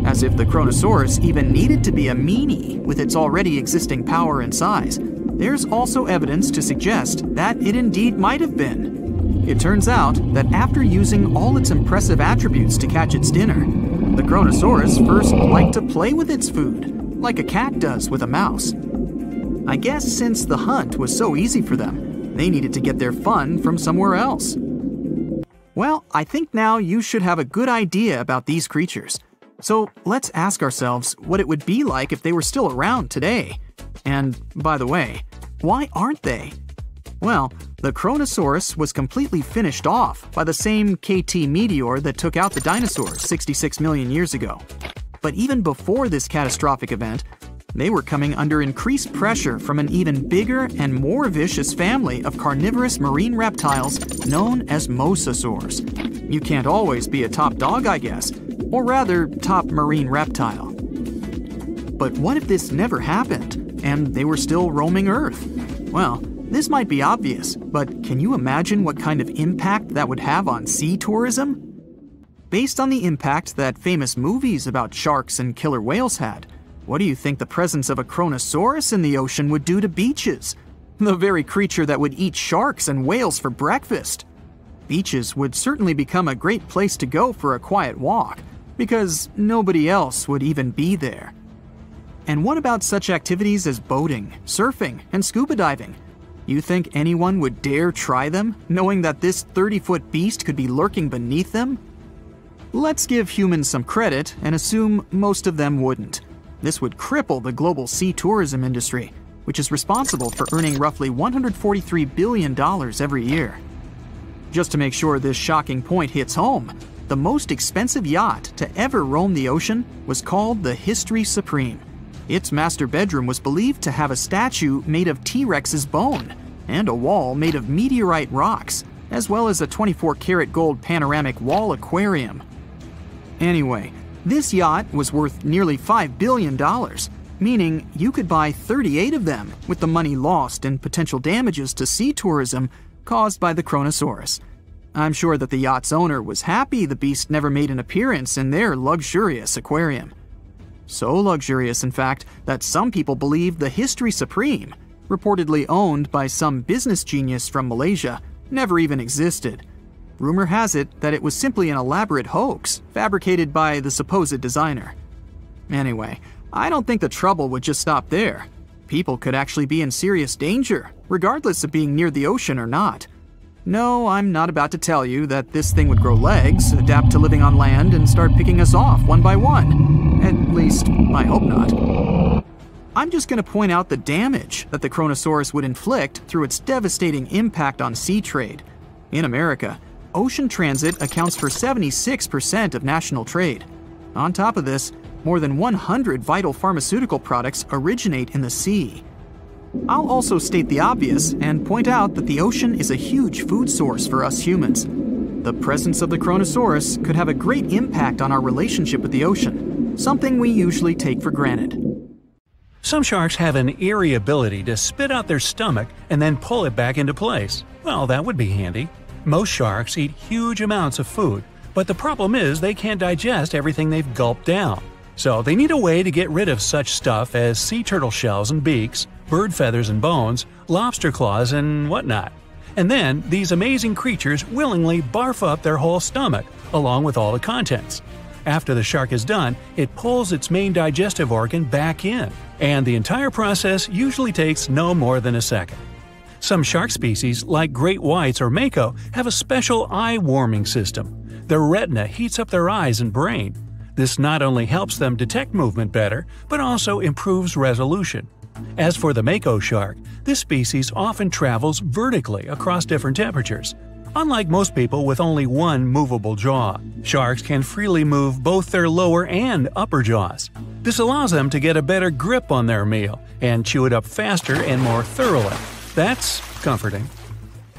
As if the Kronosaurus even needed to be a meanie with its already existing power and size, there's also evidence to suggest that it indeed might have been. It turns out that after using all its impressive attributes to catch its dinner, the Kronosaurus first liked to play with its food, like a cat does with a mouse. I guess since the hunt was so easy for them, they needed to get their fun from somewhere else. Well, I think now you should have a good idea about these creatures. So let's ask ourselves what it would be like if they were still around today. And by the way, why aren't they? Well, the Kronosaurus was completely finished off by the same KT meteor that took out the dinosaurs 66 million years ago. But even before this catastrophic event, they were coming under increased pressure from an even bigger and more vicious family of carnivorous marine reptiles known as mosasaurs. You can't always be a top dog, I guess, or rather, top marine reptile. But what if this never happened, and they were still roaming Earth? Well, this might be obvious, but can you imagine what kind of impact that would have on sea tourism? Based on the impact that famous movies about sharks and killer whales had, what do you think the presence of a Kronosaurus in the ocean would do to beaches? The very creature that would eat sharks and whales for breakfast. Beaches would certainly become a great place to go for a quiet walk, because nobody else would even be there. And what about such activities as boating, surfing, and scuba diving? You think anyone would dare try them, knowing that this 30-foot beast could be lurking beneath them? Let's give humans some credit and assume most of them wouldn't. This would cripple the global sea tourism industry, which is responsible for earning roughly $143 billion every year. Just to make sure this shocking point hits home, the most expensive yacht to ever roam the ocean was called the History Supreme. Its master bedroom was believed to have a statue made of T-Rex's bone and a wall made of meteorite rocks, as well as a 24-karat gold panoramic wall aquarium. Anyway, this yacht was worth nearly $5 billion, meaning you could buy 38 of them with the money lost and potential damages to sea tourism caused by the Kronosaurus. I'm sure that the yacht's owner was happy the beast never made an appearance in their luxurious aquarium. So luxurious, in fact, that some people believe the History Supreme, reportedly owned by some business genius from Malaysia, never even existed. Rumor has it that it was simply an elaborate hoax fabricated by the supposed designer. Anyway, I don't think the trouble would just stop there. People could actually be in serious danger, regardless of being near the ocean or not. No, I'm not about to tell you that this thing would grow legs, adapt to living on land, and start picking us off one by one. At least, I hope not. I'm just going to point out the damage that the Kronosaurus would inflict through its devastating impact on sea trade. In America, ocean transit accounts for 76% of national trade. On top of this, more than 100 vital pharmaceutical products originate in the sea. I'll also state the obvious and point out that the ocean is a huge food source for us humans. The presence of the Kronosaurus could have a great impact on our relationship with the ocean, something we usually take for granted. Some sharks have an eerie ability to spit out their stomach and then pull it back into place. Well, that would be handy. Most sharks eat huge amounts of food, but the problem is they can't digest everything they've gulped down. So they need a way to get rid of such stuff as sea turtle shells and beaks, bird feathers and bones, lobster claws and whatnot. And then these amazing creatures willingly barf up their whole stomach, along with all the contents. After the shark is done, it pulls its main digestive organ back in, and the entire process usually takes no more than a second. Some shark species, like great whites or mako, have a special eye-warming system. Their retina heats up their eyes and brain. This not only helps them detect movement better, but also improves resolution. As for the mako shark, this species often travels vertically across different temperatures. Unlike most people with only one movable jaw, sharks can freely move both their lower and upper jaws. This allows them to get a better grip on their meal and chew it up faster and more thoroughly. That's comforting.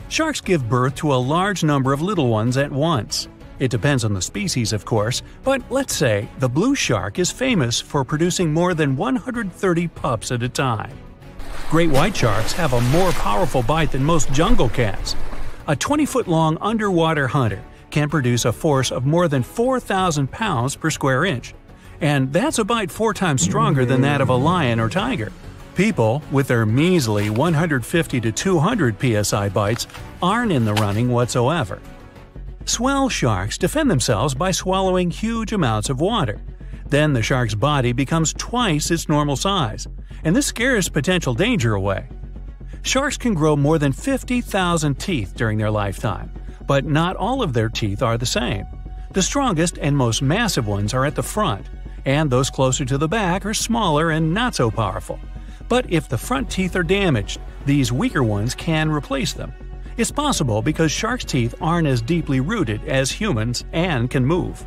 Sharks give birth to a large number of little ones at once. It depends on the species, of course, but let's say the blue shark is famous for producing more than 130 pups at a time. Great white sharks have a more powerful bite than most jungle cats. A 20-foot-long underwater hunter can produce a force of more than 4,000 pounds per square inch, and that's a bite 4 times stronger than that of a lion or tiger. People, with their measly 150 to 200 psi bites, aren't in the running whatsoever. Swell sharks defend themselves by swallowing huge amounts of water. Then the shark's body becomes twice its normal size, and this scares potential danger away. Sharks can grow more than 50,000 teeth during their lifetime, but not all of their teeth are the same. The strongest and most massive ones are at the front, and those closer to the back are smaller and not so powerful. But if the front teeth are damaged, these weaker ones can replace them. It's possible because sharks' teeth aren't as deeply rooted as humans and can move.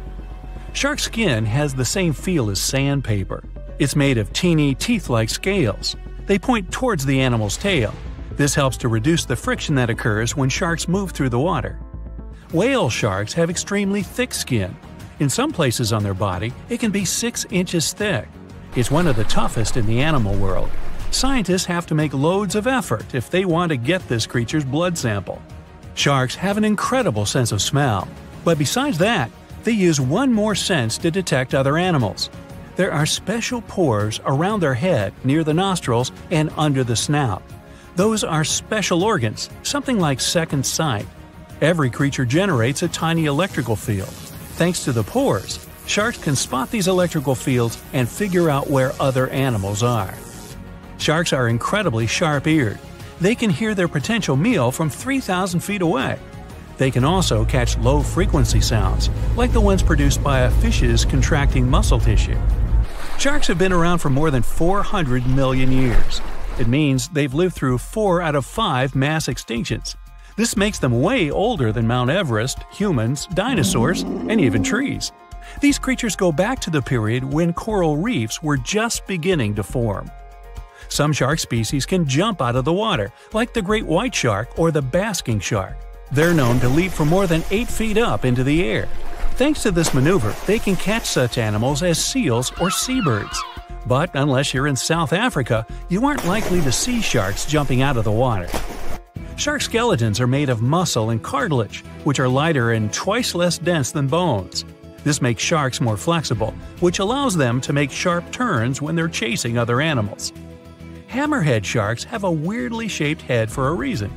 Shark skin has the same feel as sandpaper. It's made of teeny, teeth-like scales. They point towards the animal's tail. This helps to reduce the friction that occurs when sharks move through the water. Whale sharks have extremely thick skin. In some places on their body, it can be 6 inches thick. It's one of the toughest in the animal world. Scientists have to make loads of effort if they want to get this creature's blood sample. Sharks have an incredible sense of smell, but besides that, they use one more sense to detect other animals. There are special pores around their head, near the nostrils, and under the snout. Those are special organs, something like second sight. Every creature generates a tiny electrical field. Thanks to the pores, sharks can spot these electrical fields and figure out where other animals are. Sharks are incredibly sharp-eared. They can hear their potential meal from 3,000 feet away. They can also catch low-frequency sounds, like the ones produced by a fish's contracting muscle tissue. Sharks have been around for more than 400 million years. It means they've lived through 4 out of 5 mass extinctions. This makes them way older than Mount Everest, humans, dinosaurs, and even trees. These creatures go back to the period when coral reefs were just beginning to form. Some shark species can jump out of the water, like the great white shark or the basking shark. They're known to leap from more than 8 feet up into the air. Thanks to this maneuver, they can catch such animals as seals or seabirds. But unless you're in South Africa, you aren't likely to see sharks jumping out of the water. Shark skeletons are made of muscle and cartilage, which are lighter and twice less dense than bones. This makes sharks more flexible, which allows them to make sharp turns when they're chasing other animals. Hammerhead sharks have a weirdly shaped head for a reason.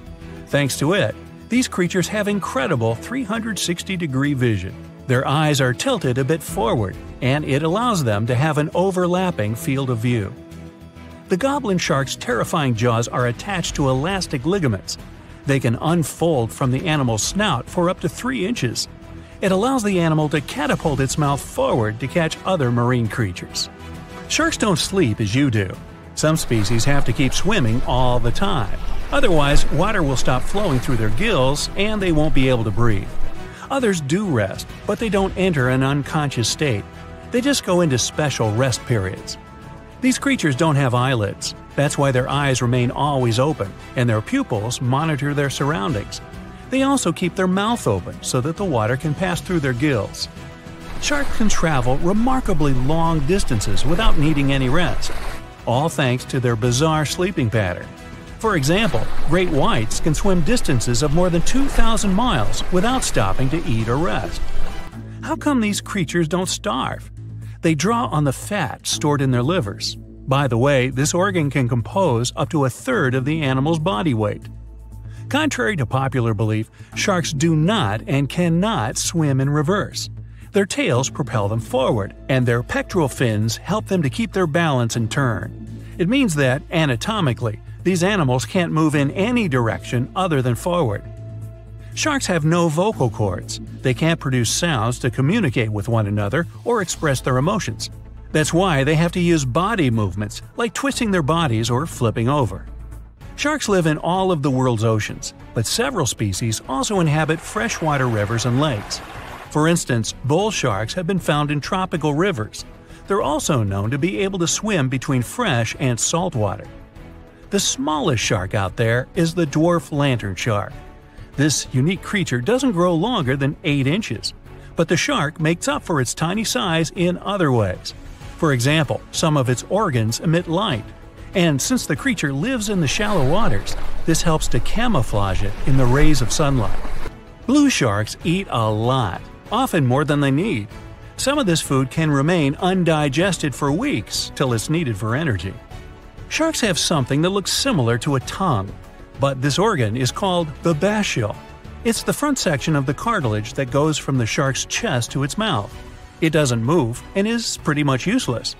Thanks to it, these creatures have incredible 360-degree vision. Their eyes are tilted a bit forward, and it allows them to have an overlapping field of view. The goblin shark's terrifying jaws are attached to elastic ligaments. They can unfold from the animal's snout for up to 3 inches. It allows the animal to catapult its mouth forward to catch other marine creatures. Sharks don't sleep as you do. Some species have to keep swimming all the time. Otherwise, water will stop flowing through their gills and they won't be able to breathe. Others do rest, but they don't enter an unconscious state. They just go into special rest periods. These creatures don't have eyelids. That's why their eyes remain always open, and their pupils monitor their surroundings. They also keep their mouth open so that the water can pass through their gills. Sharks can travel remarkably long distances without needing any rest, all thanks to their bizarre sleeping pattern. For example, great whites can swim distances of more than 2,000 miles without stopping to eat or rest. How come these creatures don't starve? They draw on the fat stored in their livers. By the way, this organ can compose up to 1/3 of the animal's body weight. Contrary to popular belief, sharks do not and cannot swim in reverse. Their tails propel them forward, and their pectoral fins help them to keep their balance and turn. It means that, anatomically, these animals can't move in any direction other than forward. Sharks have no vocal cords. They can't produce sounds to communicate with one another or express their emotions. That's why they have to use body movements, like twisting their bodies or flipping over. Sharks live in all of the world's oceans, but several species also inhabit freshwater rivers and lakes. For instance, bull sharks have been found in tropical rivers. They're also known to be able to swim between fresh and salt water. The smallest shark out there is the dwarf lantern shark. This unique creature doesn't grow longer than 8 inches, but the shark makes up for its tiny size in other ways. For example, some of its organs emit light, And since the creature lives in the shallow waters, this helps to camouflage it in the rays of sunlight. Blue sharks eat a lot, often more than they need. Some of this food can remain undigested for weeks till it's needed for energy. Sharks have something that looks similar to a tongue, but this organ is called the basial. It's the front section of the cartilage that goes from the shark's chest to its mouth. It doesn't move and is pretty much useless.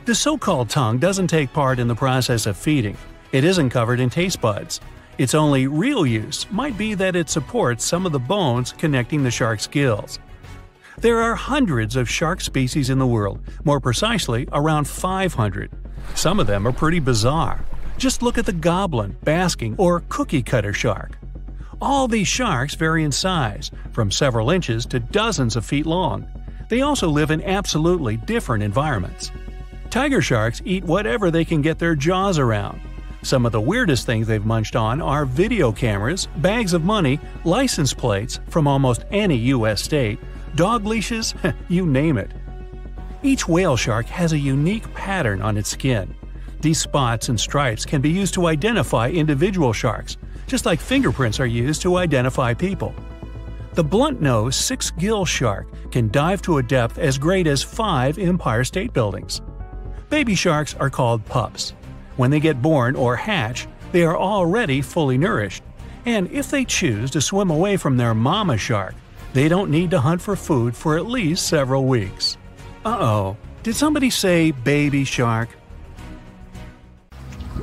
The so-called tongue doesn't take part in the process of feeding. It isn't covered in taste buds. Its only real use might be that it supports some of the bones connecting the shark's gills. There are hundreds of shark species in the world, more precisely around 500. Some of them are pretty bizarre. Just look at the goblin, basking, or cookie-cutter shark. All these sharks vary in size, from several inches to dozens of feet long. They also live in absolutely different environments. Tiger sharks eat whatever they can get their jaws around. Some of the weirdest things they've munched on are video cameras, bags of money, license plates from almost any U.S. state, dog leashes, you name it. Each whale shark has a unique pattern on its skin. These spots and stripes can be used to identify individual sharks, just like fingerprints are used to identify people. The blunt-nosed six-gill shark can dive to a depth as great as 5 Empire State Buildings. Baby sharks are called pups. When they get born or hatch, they are already fully nourished, and if they choose to swim away from their mama shark, they don't need to hunt for food for at least several weeks. Uh-oh, did somebody say baby shark?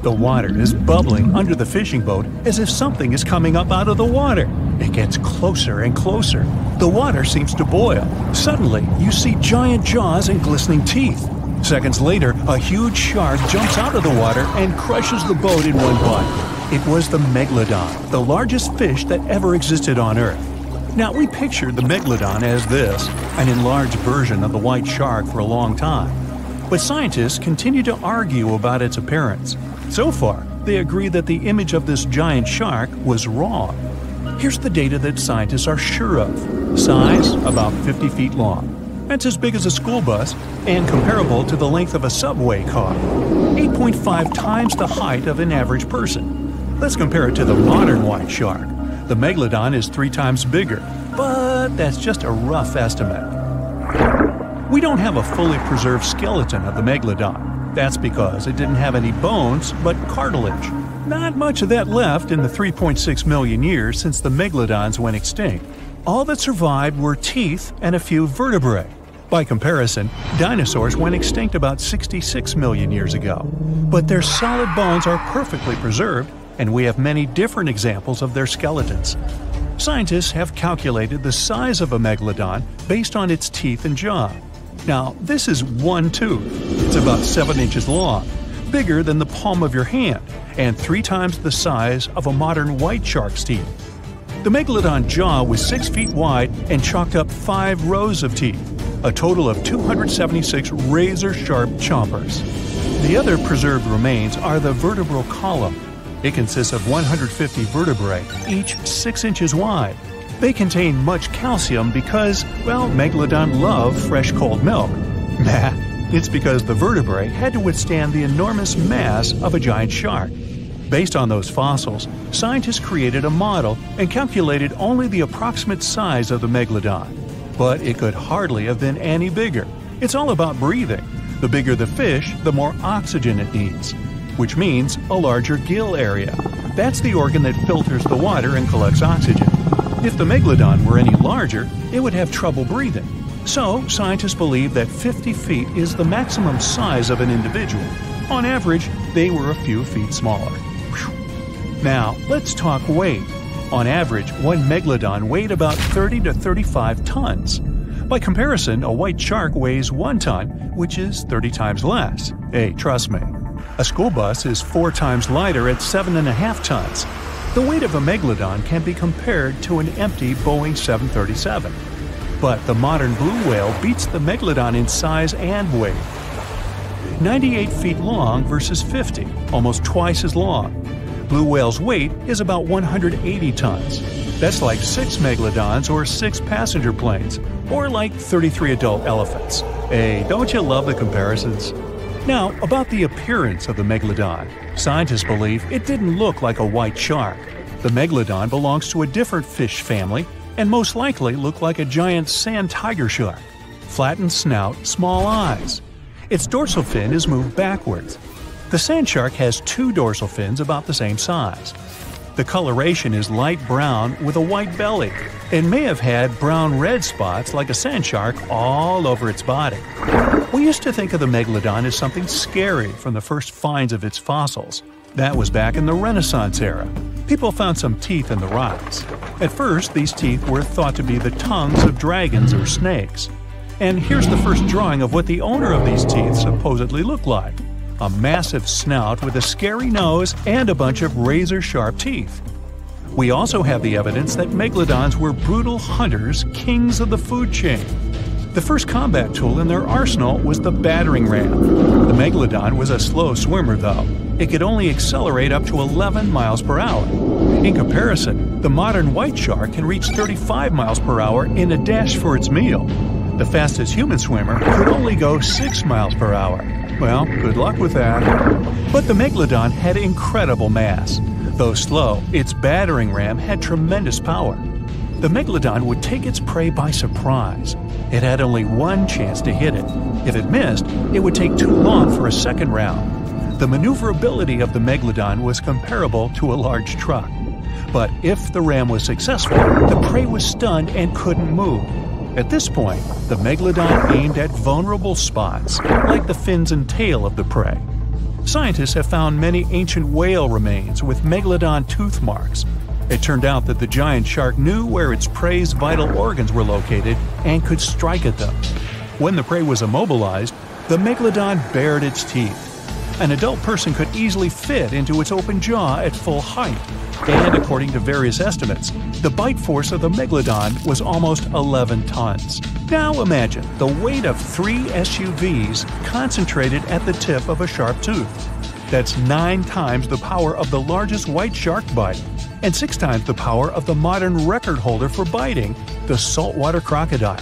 The water is bubbling under the fishing boat as if something is coming up out of the water. It gets closer and closer. The water seems to boil. Suddenly, you see giant jaws and glistening teeth. Seconds later, a huge shark jumps out of the water and crushes the boat in one bite. It was the megalodon, the largest fish that ever existed on Earth. Now, we pictured the megalodon as this, an enlarged version of the white shark for a long time. But scientists continue to argue about its appearance. So far, they agree that the image of this giant shark was wrong. Here's the data that scientists are sure of. Size, about 50 feet long. That's as big as a school bus and comparable to the length of a subway car. 8.5 times the height of an average person. Let's compare it to the modern white shark. The megalodon is 3 times bigger, but that's just a rough estimate. We don't have a fully preserved skeleton of the megalodon. That's because it didn't have any bones, but cartilage. Not much of that left in the 3.6 million years since the megalodons went extinct. All that survived were teeth and a few vertebrae. By comparison, dinosaurs went extinct about 66 million years ago. But their solid bones are perfectly preserved, and we have many different examples of their skeletons. Scientists have calculated the size of a megalodon based on its teeth and jaw. Now, this is one tooth. It's about 7 inches long, bigger than the palm of your hand, and 3 times the size of a modern white shark's teeth. The megalodon jaw was 6 feet wide and chalked up 5 rows of teeth, a total of 276 razor-sharp chompers. The other preserved remains are the vertebral column. It consists of 150 vertebrae, each 6 inches wide. They contain much calcium because, well, megalodon love fresh cold milk. Nah, it's because the vertebrae had to withstand the enormous mass of a giant shark. Based on those fossils, scientists created a model and calculated only the approximate size of the megalodon. But it could hardly have been any bigger. It's all about breathing. The bigger the fish, the more oxygen it needs, which means a larger gill area. That's the organ that filters the water and collects oxygen. If the megalodon were any larger, it would have trouble breathing. So, scientists believe that 50 feet is the maximum size of an individual. On average, they were a few feet smaller. Whew. Now, let's talk weight. On average, one megalodon weighed about 30 to 35 tons. By comparison, a white shark weighs 1 ton, which is 30 times less. Hey, trust me. A school bus is 4 times lighter at 7.5 tons. The weight of a megalodon can be compared to an empty Boeing 737. But the modern blue whale beats the megalodon in size and weight. 98 feet long versus 50, almost twice as long. Blue whale's weight is about 180 tons. That's like 6 megalodons or 6 passenger planes, or like 33 adult elephants. Hey, don't you love the comparisons? Now, about the appearance of the megalodon. Scientists believe it didn't look like a white shark. The megalodon belongs to a different fish family and most likely looked like a giant sand tiger shark. Flattened snout, small eyes. Its dorsal fin is moved backwards. The sand shark has two dorsal fins about the same size. The coloration is light brown with a white belly. It may have had brown-red spots like a sand shark all over its body. We used to think of the megalodon as something scary from the first finds of its fossils. That was back in the Renaissance era. People found some teeth in the rocks. At first, these teeth were thought to be the tongues of dragons or snakes. And here's the first drawing of what the owner of these teeth supposedly looked like. A massive snout with a scary nose and a bunch of razor-sharp teeth. We also have the evidence that megalodons were brutal hunters, kings of the food chain. The first combat tool in their arsenal was the battering ram. The megalodon was a slow swimmer, though. It could only accelerate up to 11 miles per hour. In comparison, the modern white shark can reach 35 miles per hour in a dash for its meal. The fastest human swimmer could only go 6 miles per hour. Well, good luck with that. But the megalodon had incredible mass. Though slow, its battering ram had tremendous power. The megalodon would take its prey by surprise. It had only one chance to hit it. If it missed, it would take too long for a second round. The maneuverability of the megalodon was comparable to a large truck. But if the ram was successful, the prey was stunned and couldn't move. At this point, the megalodon aimed at vulnerable spots, like the fins and tail of the prey. Scientists have found many ancient whale remains with megalodon tooth marks. It turned out that the giant shark knew where its prey's vital organs were located and could strike at them. When the prey was immobilized, the megalodon bared its teeth. An adult person could easily fit into its open jaw at full height. And according to various estimates, the bite force of the megalodon was almost 11 tons. Now imagine the weight of 3 SUVs concentrated at the tip of a sharp tooth. That's 9 times the power of the largest white shark bite, and 6 times the power of the modern record holder for biting, the saltwater crocodile.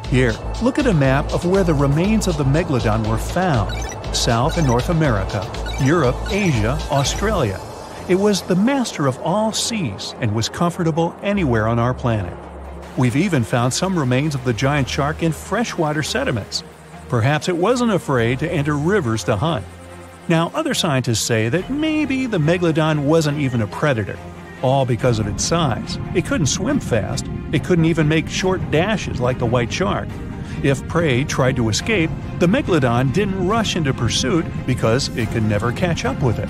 Here, look at a map of where the remains of the megalodon were found. South and North America, Europe, Asia, Australia. It was the master of all seas and was comfortable anywhere on our planet. We've even found some remains of the giant shark in freshwater sediments. Perhaps it wasn't afraid to enter rivers to hunt. Now, other scientists say that maybe the megalodon wasn't even a predator, all because of its size. It couldn't swim fast. It couldn't even make short dashes like the white shark. If prey tried to escape, the megalodon didn't rush into pursuit because it could never catch up with it.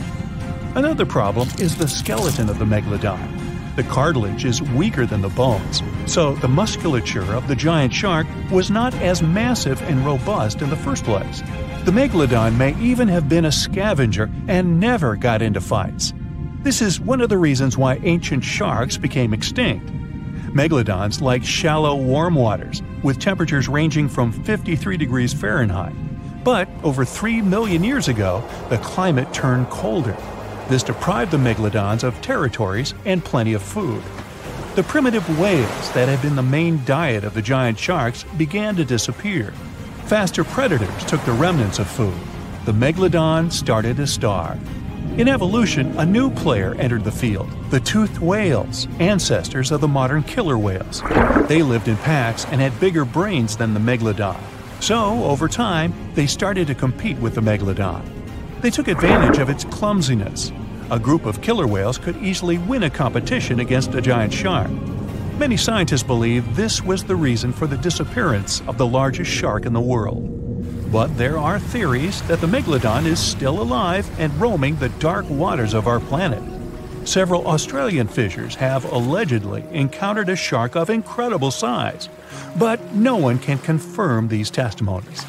Another problem is the skeleton of the megalodon. The cartilage is weaker than the bones, so the musculature of the giant shark was not as massive and robust in the first place. The megalodon may even have been a scavenger and never got into fights. This is one of the reasons why ancient sharks became extinct. Megalodons like shallow, warm waters, with temperatures ranging from 53 degrees Fahrenheit. But over 3 million years ago, the climate turned colder. This deprived the megalodons of territories and plenty of food. The primitive whales that had been the main diet of the giant sharks began to disappear. Faster predators took the remnants of food. The megalodon started to starve. In evolution, a new player entered the field, the toothed whales, ancestors of the modern killer whales. They lived in packs and had bigger brains than the megalodon. So, over time, they started to compete with the megalodon. They took advantage of its clumsiness. A group of killer whales could easily win a competition against a giant shark. Many scientists believe this was the reason for the disappearance of the largest shark in the world. But there are theories that the megalodon is still alive and roaming the dark waters of our planet. Several Australian fishers have allegedly encountered a shark of incredible size, but no one can confirm these testimonies.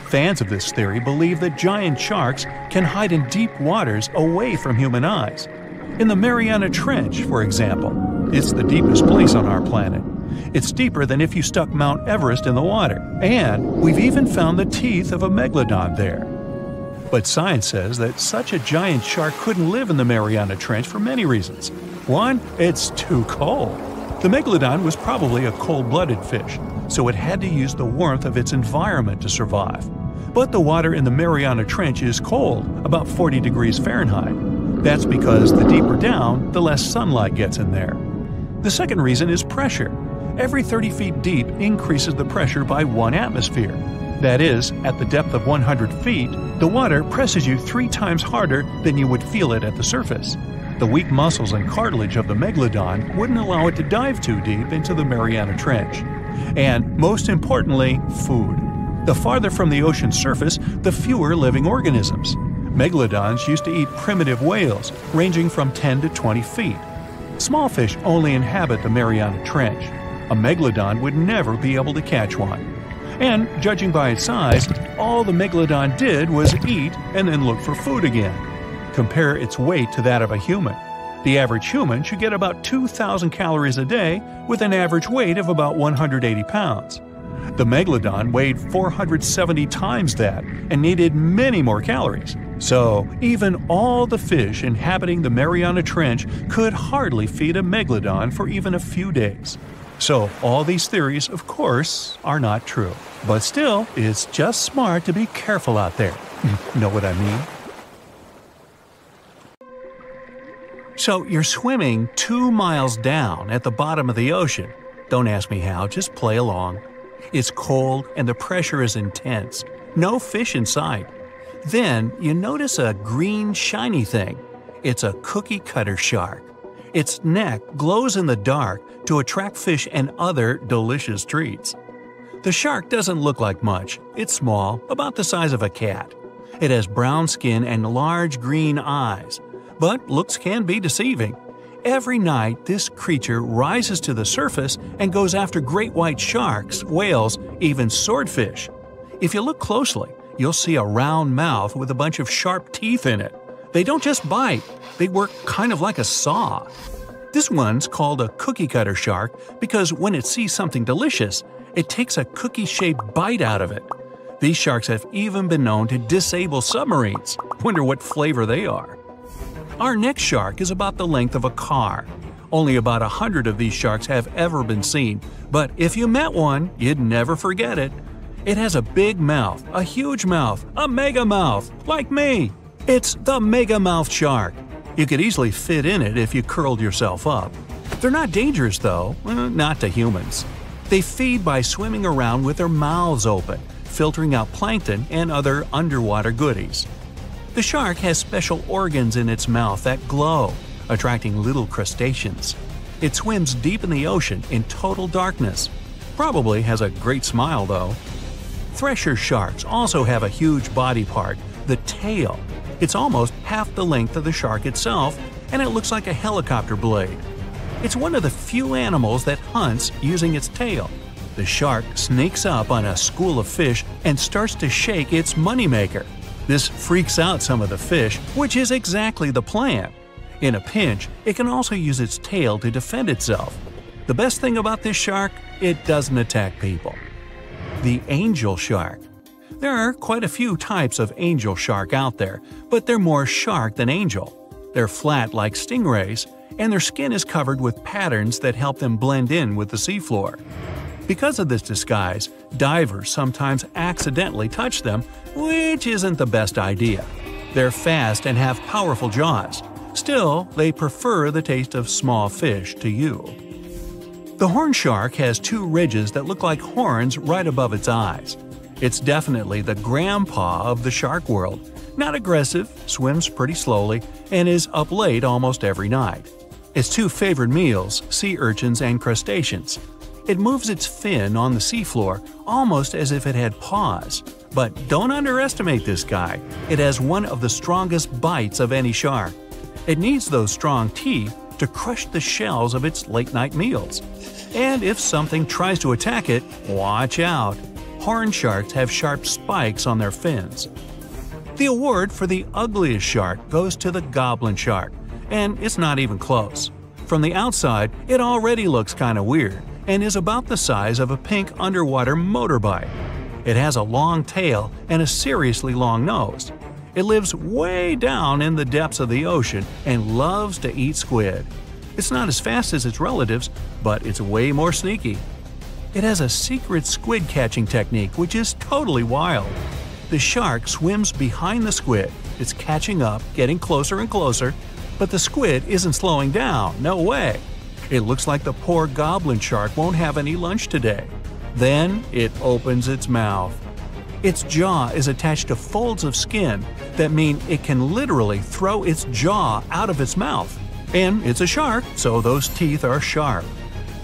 Fans of this theory believe that giant sharks can hide in deep waters away from human eyes. In the Mariana Trench, for example, it's the deepest place on our planet. It's deeper than if you stuck Mount Everest in the water, and we've even found the teeth of a megalodon there. But science says that such a giant shark couldn't live in the Mariana Trench for many reasons. One, it's too cold. The megalodon was probably a cold-blooded fish, so it had to use the warmth of its environment to survive. But the water in the Mariana Trench is cold, about 40 degrees Fahrenheit. That's because the deeper down, the less sunlight gets in there. The second reason is pressure. Every 30 feet deep increases the pressure by 1 atmosphere. That is, at the depth of 100 feet, the water presses you 3 times harder than you would feel it at the surface. The weak muscles and cartilage of the megalodon wouldn't allow it to dive too deep into the Mariana Trench. And, most importantly, food. The farther from the ocean's surface, the fewer living organisms. Megalodons used to eat primitive whales, ranging from 10 to 20 feet. Small fish only inhabit the Mariana Trench. A megalodon would never be able to catch one. And, judging by its size, all the megalodon did was eat and then look for food again. Compare its weight to that of a human. The average human should get about 2,000 calories a day with an average weight of about 180 pounds. The megalodon weighed 470 times that and needed many more calories. So, even all the fish inhabiting the Mariana Trench could hardly feed a megalodon for even a few days. So, all these theories, of course, are not true. But still, it's just smart to be careful out there. Know what I mean? So, you're swimming 2 miles down at the bottom of the ocean. Don't ask me how, just play along. It's cold and the pressure is intense. No fish in sight. Then you notice a green shiny thing. It's a cookie cutter shark. Its neck glows in the dark to attract fish and other delicious treats. The shark doesn't look like much. It's small, about the size of a cat. It has brown skin and large green eyes. But looks can be deceiving. Every night, this creature rises to the surface and goes after great white sharks, whales, even swordfish. If you look closely, you'll see a round mouth with a bunch of sharp teeth in it. They don't just bite, they work kind of like a saw. This one's called a cookie cutter shark because when it sees something delicious, it takes a cookie-shaped bite out of it. These sharks have even been known to disable submarines. Wonder what flavor they are. Our next shark is about the length of a car. Only about 100 of these sharks have ever been seen, but if you met one, you'd never forget it. It has a big mouth, a huge mouth, a mega mouth, like me. It's the mega mouth shark. You could easily fit in it if you curled yourself up. They're not dangerous though, not to humans. They feed by swimming around with their mouths open, filtering out plankton and other underwater goodies. The shark has special organs in its mouth that glow, attracting little crustaceans. It swims deep in the ocean in total darkness. Probably has a great smile though. Thresher sharks also have a huge body part, the tail. It's almost half the length of the shark itself, and it looks like a helicopter blade. It's one of the few animals that hunts using its tail. The shark sneaks up on a school of fish and starts to shake its moneymaker. This freaks out some of the fish, which is exactly the plan. In a pinch, it can also use its tail to defend itself. The best thing about this shark, it doesn't attack people. The angel shark. There are quite a few types of angel shark out there, but they're more shark than angel. They're flat like stingrays, and their skin is covered with patterns that help them blend in with the seafloor. Because of this disguise, divers sometimes accidentally touch them, which isn't the best idea. They're fast and have powerful jaws. Still, they prefer the taste of small fish to you. The horn shark has 2 ridges that look like horns right above its eyes. It's definitely the grandpa of the shark world. Not aggressive, swims pretty slowly, and is up late almost every night. Its 2 favorite meals, sea urchins and crustaceans. It moves its fin on the seafloor almost as if it had paws. But don't underestimate this guy. It has one of the strongest bites of any shark. It needs those strong teeth to crush the shells of its late-night meals. And if something tries to attack it, watch out. Horn sharks have sharp spikes on their fins. The award for the ugliest shark goes to the goblin shark, and it's not even close. From the outside, it already looks kinda weird and is about the size of a pink underwater motorbike. It has a long tail and a seriously long nose. It lives way down in the depths of the ocean and loves to eat squid. It's not as fast as its relatives, but it's way more sneaky. It has a secret squid catching technique which is totally wild. The shark swims behind the squid. It's catching up, getting closer and closer, but the squid isn't slowing down, no way. It looks like the poor goblin shark won't have any lunch today. Then it opens its mouth. Its jaw is attached to folds of skin that mean it can literally throw its jaw out of its mouth. And it's a shark, so those teeth are sharp.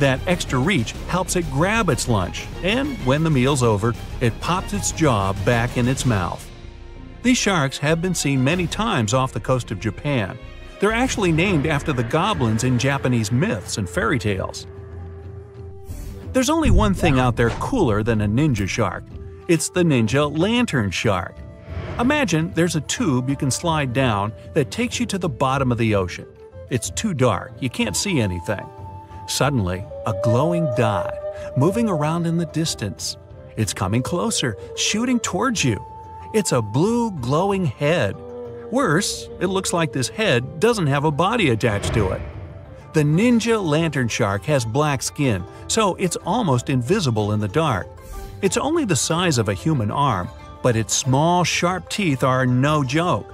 That extra reach helps it grab its lunch, and when the meal's over, it pops its jaw back in its mouth. These sharks have been seen many times off the coast of Japan. They're actually named after the goblins in Japanese myths and fairy tales. There's only one thing out there cooler than a ninja shark. It's the ninja lantern shark. Imagine there's a tube you can slide down that takes you to the bottom of the ocean. It's too dark, you can't see anything. Suddenly, a glowing dot, moving around in the distance. It's coming closer, shooting towards you. It's a blue glowing head. Worse, it looks like this head doesn't have a body attached to it. The ninja lantern shark has black skin, so it's almost invisible in the dark. It's only the size of a human arm, but its small, sharp teeth are no joke.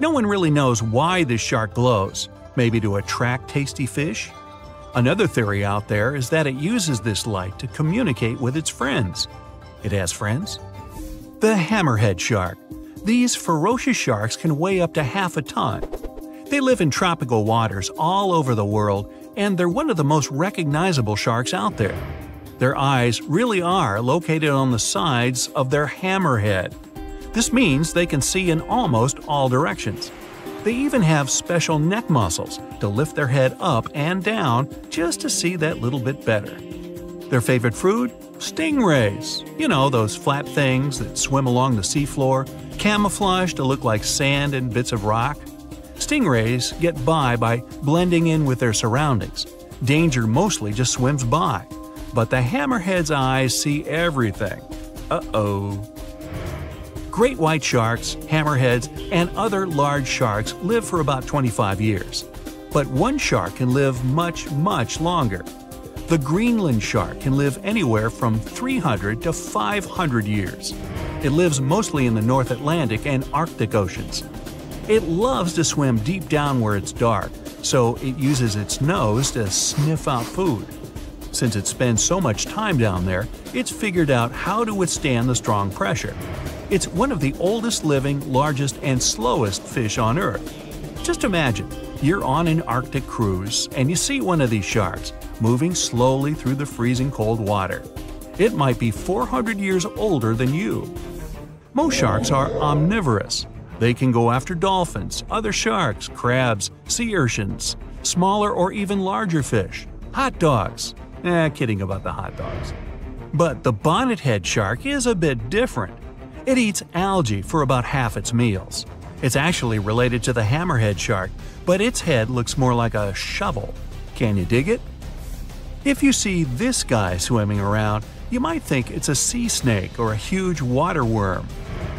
No one really knows why this shark glows. Maybe to attract tasty fish? Another theory out there is that it uses this light to communicate with its friends. It has friends? The hammerhead shark. These ferocious sharks can weigh up to half a ton. They live in tropical waters all over the world, and they're one of the most recognizable sharks out there. Their eyes really are located on the sides of their hammerhead. This means they can see in almost all directions. They even have special neck muscles to lift their head up and down just to see that little bit better. Their favorite food? Stingrays. You know, those flat things that swim along the seafloor, camouflaged to look like sand and bits of rock. Stingrays get by blending in with their surroundings. Danger mostly just swims by. But the hammerhead's eyes see everything. Uh-oh. Great white sharks, hammerheads, and other large sharks live for about 25 years. But one shark can live much, much longer. The Greenland shark can live anywhere from 300 to 500 years. It lives mostly in the North Atlantic and Arctic oceans. It loves to swim deep down where it's dark, so it uses its nose to sniff out food. Since it spends so much time down there, it's figured out how to withstand the strong pressure. It's one of the oldest living, largest, and slowest fish on Earth. Just imagine, you're on an Arctic cruise and you see one of these sharks moving slowly through the freezing cold water. It might be 400 years older than you. Most sharks are omnivorous. They can go after dolphins, other sharks, crabs, sea urchins, smaller or even larger fish, hot dogs. Kidding about the hot dogs. But the bonnethead shark is a bit different. It eats algae for about half its meals. It's actually related to the hammerhead shark, but its head looks more like a shovel. Can you dig it? If you see this guy swimming around, you might think it's a sea snake or a huge water worm.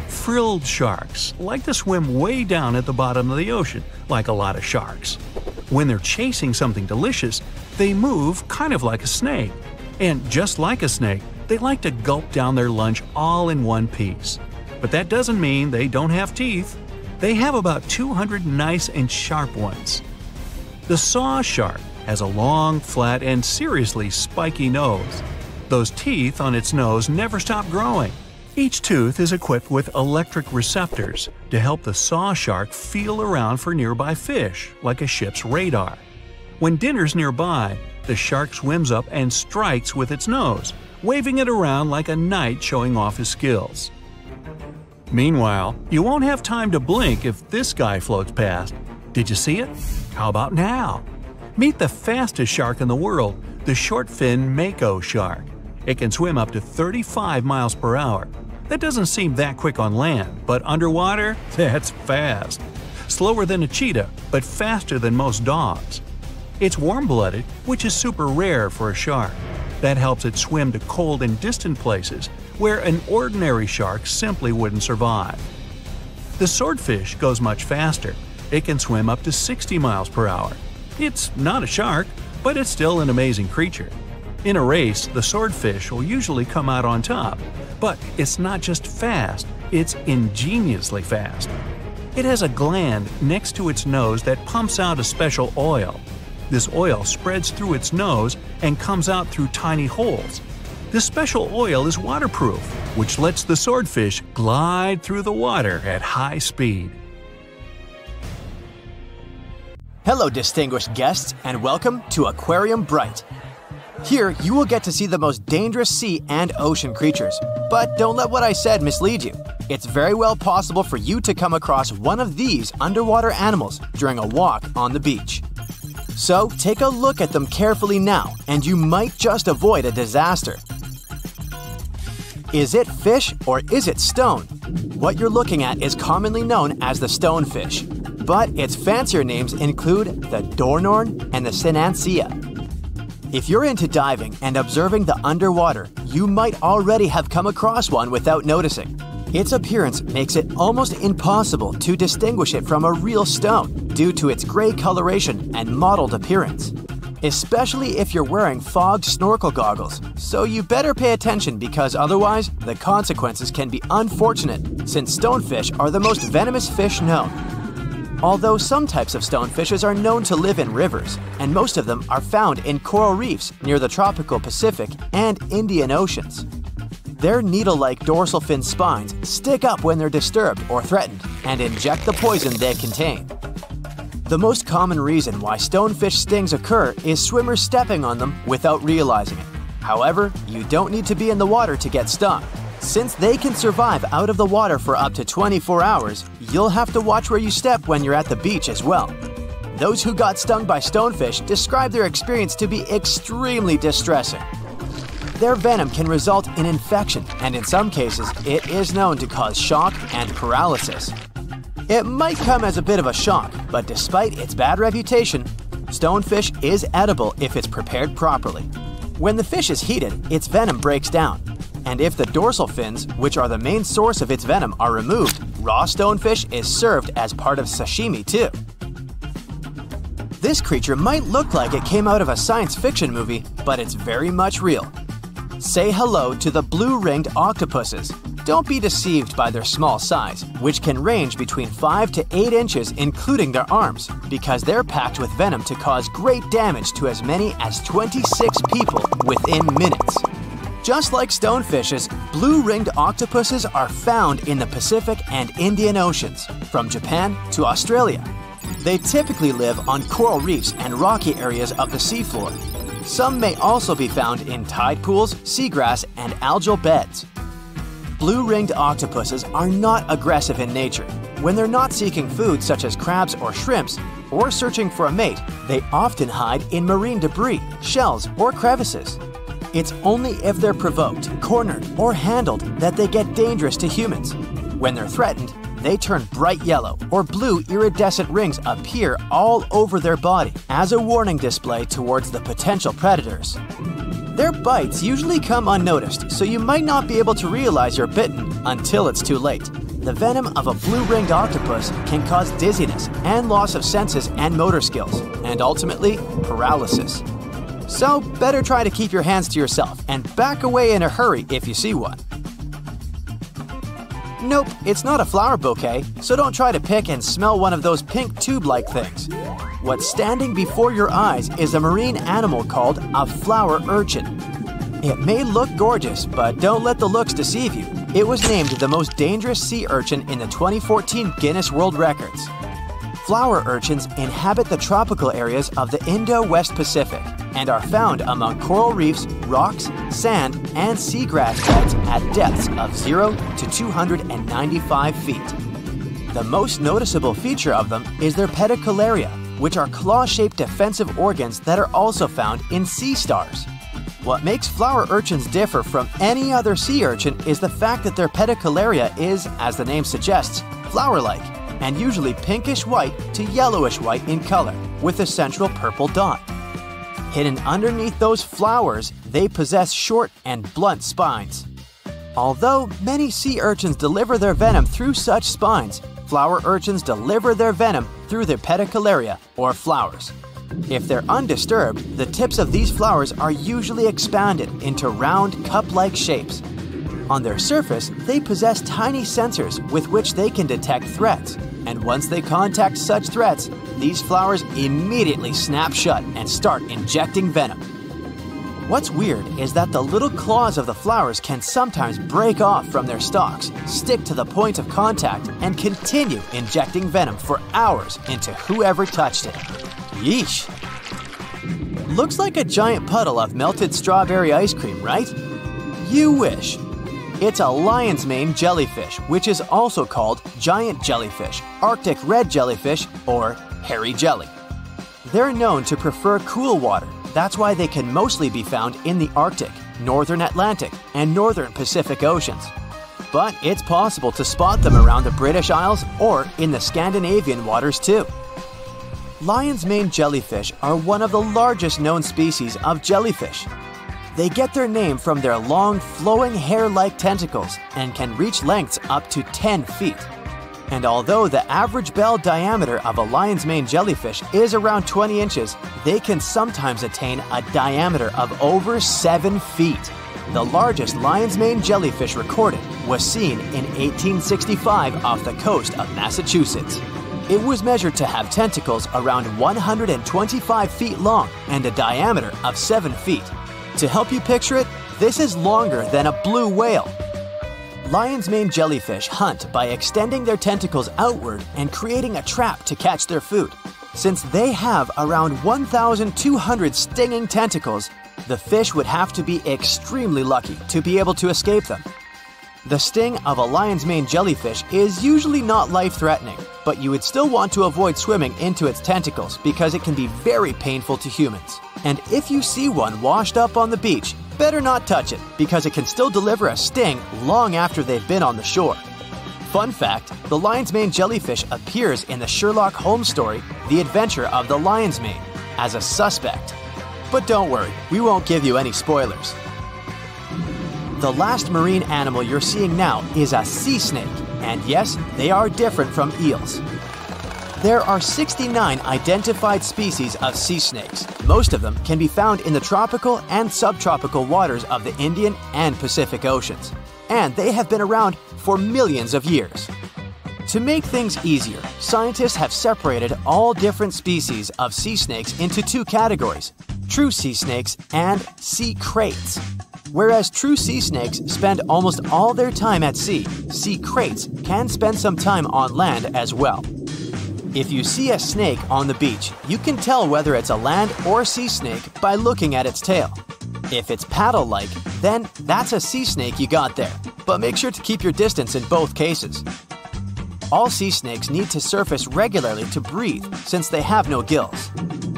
Frilled sharks like to swim way down at the bottom of the ocean, like a lot of sharks. When they're chasing something delicious, they move kind of like a snake. And just like a snake, they like to gulp down their lunch all in one piece. But that doesn't mean they don't have teeth. They have about 200 nice and sharp ones. The saw shark has a long, flat, and seriously spiky nose. Those teeth on its nose never stop growing. Each tooth is equipped with electric receptors to help the saw shark feel around for nearby fish, like a ship's radar. When dinner's nearby, the shark swims up and strikes with its nose, waving it around like a knight showing off his skills. Meanwhile, you won't have time to blink if this guy floats past. Did you see it? How about now? Meet the fastest shark in the world, the short-fin mako shark. It can swim up to 35 miles per hour. That doesn't seem that quick on land, but underwater, that's fast. Slower than a cheetah, but faster than most dogs. It's warm-blooded, which is super rare for a shark. That helps it swim to cold and distant places where an ordinary shark simply wouldn't survive. The swordfish goes much faster. It can swim up to 60 miles per hour. It's not a shark, but it's still an amazing creature. In a race, the swordfish will usually come out on top, but it's not just fast, It's ingeniously fast. It has a gland next to its nose that pumps out a special oil. This oil spreads through its nose and comes out through tiny holes. This special oil is waterproof, which lets the swordfish glide through the water at high speed. Hello, distinguished guests, and welcome to Aquarium Bright. Here, you will get to see the most dangerous sea and ocean creatures. But don't let what I said mislead you. It's very well possible for you to come across one of these underwater animals during a walk on the beach. So, take a look at them carefully now, and you might just avoid a disaster. Is it fish or is it stone? What you're looking at is commonly known as the stonefish, but its fancier names include the Dornorn and the Sinancia. If you're into diving and observing the underwater, you might already have come across one without noticing. Its appearance makes it almost impossible to distinguish it from a real stone due to its gray coloration and mottled appearance, especially if you're wearing fogged snorkel goggles, so you better pay attention because otherwise the consequences can be unfortunate since stonefish are the most venomous fish known. Although some types of stonefishes are known to live in rivers, and most of them are found in coral reefs near the tropical Pacific and Indian Oceans. Their needle-like dorsal fin spines stick up when they're disturbed or threatened and inject the poison they contain. The most common reason why stonefish stings occur is swimmers stepping on them without realizing it. However, you don't need to be in the water to get stung. Since they can survive out of the water for up to 24 hours, you'll have to watch where you step when you're at the beach as well. Those who got stung by stonefish describe their experience to be extremely distressing. Their venom can result in infection, and in some cases, it is known to cause shock and paralysis. It might come as a bit of a shock, but despite its bad reputation, stonefish is edible if it's prepared properly. When the fish is heated, its venom breaks down. And if the dorsal fins, which are the main source of its venom, are removed, raw stonefish is served as part of sashimi too. This creature might look like it came out of a science fiction movie, but it's very much real. Say hello to the blue-ringed octopuses. Don't be deceived by their small size, which can range between 5 to 8 inches including their arms, because they're packed with venom to cause great damage to as many as 26 people within minutes. Just like stonefishes, blue-ringed octopuses are found in the Pacific and Indian Oceans, from Japan to Australia. They typically live on coral reefs and rocky areas of the seafloor. Some may also be found in tide pools, seagrass, and algal beds. Blue-ringed octopuses are not aggressive in nature. When they're not seeking food such as crabs or shrimps, or searching for a mate, they often hide in marine debris, shells, or crevices. It's only if they're provoked, cornered, or handled that they get dangerous to humans. When they're threatened, they turn bright yellow or blue iridescent rings appear all over their body as a warning display towards the potential predators. Their bites usually come unnoticed, so you might not be able to realize you're bitten until it's too late. The venom of a blue-ringed octopus can cause dizziness and loss of senses and motor skills, and ultimately, paralysis. So, better try to keep your hands to yourself and back away in a hurry if you see one. Nope, it's not a flower bouquet, so don't try to pick and smell one of those pink tube-like things. What's standing before your eyes is a marine animal called a flower urchin. It may look gorgeous, but don't let the looks deceive you. It was named the most dangerous sea urchin in the 2014 Guinness World Records. Flower urchins inhabit the tropical areas of the Indo-West Pacific and are found among coral reefs, rocks, sand, and seagrass beds at depths of 0 to 295 feet. The most noticeable feature of them is their pedicularia, which are claw-shaped defensive organs that are also found in sea stars. What makes flower urchins differ from any other sea urchin is the fact that their pedicularia is, as the name suggests, flower-like, and usually pinkish-white to yellowish-white in color, with a central purple dot. Hidden underneath those flowers, they possess short and blunt spines. Although many sea urchins deliver their venom through such spines, flower urchins deliver their venom through their pedicularia, or flowers. If they're undisturbed, the tips of these flowers are usually expanded into round, cup-like shapes. On their surface, they possess tiny sensors with which they can detect threats, and once they contact such threats, these flowers immediately snap shut and start injecting venom. What's weird is that the little claws of the flowers can sometimes break off from their stalks, stick to the point of contact, and continue injecting venom for hours into whoever touched it. Yeesh! Looks like a giant puddle of melted strawberry ice cream, right? You wish. It's a lion's mane jellyfish, which is also called giant jellyfish, Arctic red jellyfish, or hairy jelly. They're known to prefer cool water. That's why they can mostly be found in the Arctic, northern Atlantic, and northern Pacific Oceans. But it's possible to spot them around the British Isles or in the Scandinavian waters too. Lion's mane jellyfish are one of the largest known species of jellyfish. They get their name from their long, flowing hair-like tentacles and can reach lengths up to 10 feet. And although the average bell diameter of a lion's mane jellyfish is around 20 inches, they can sometimes attain a diameter of over 7 feet. The largest lion's mane jellyfish recorded was seen in 1865 off the coast of Massachusetts. It was measured to have tentacles around 125 feet long and a diameter of 7 feet. To help you picture it, this is longer than a blue whale. Lion's mane jellyfish hunt by extending their tentacles outward and creating a trap to catch their food. Since they have around 1,200 stinging tentacles, the fish would have to be extremely lucky to be able to escape them. The sting of a lion's mane jellyfish is usually not life-threatening, but you would still want to avoid swimming into its tentacles because it can be very painful to humans. And if you see one washed up on the beach, better not touch it because it can still deliver a sting long after they've been on the shore. Fun fact, the lion's mane jellyfish appears in the Sherlock Holmes story, The Adventure of the Lion's Mane, as a suspect. But don't worry, we won't give you any spoilers. The last marine animal you're seeing now is a sea snake, and yes, they are different from eels. There are 69 identified species of sea snakes. Most of them can be found in the tropical and subtropical waters of the Indian and Pacific Oceans, and they have been around for millions of years. To make things easier, scientists have separated all different species of sea snakes into two categories: true sea snakes and sea kraits. Whereas true sea snakes spend almost all their time at sea, sea kraits can spend some time on land as well. If you see a snake on the beach, you can tell whether it's a land or sea snake by looking at its tail. If it's paddle-like, then that's a sea snake you got there, but make sure to keep your distance in both cases. All sea snakes need to surface regularly to breathe since they have no gills.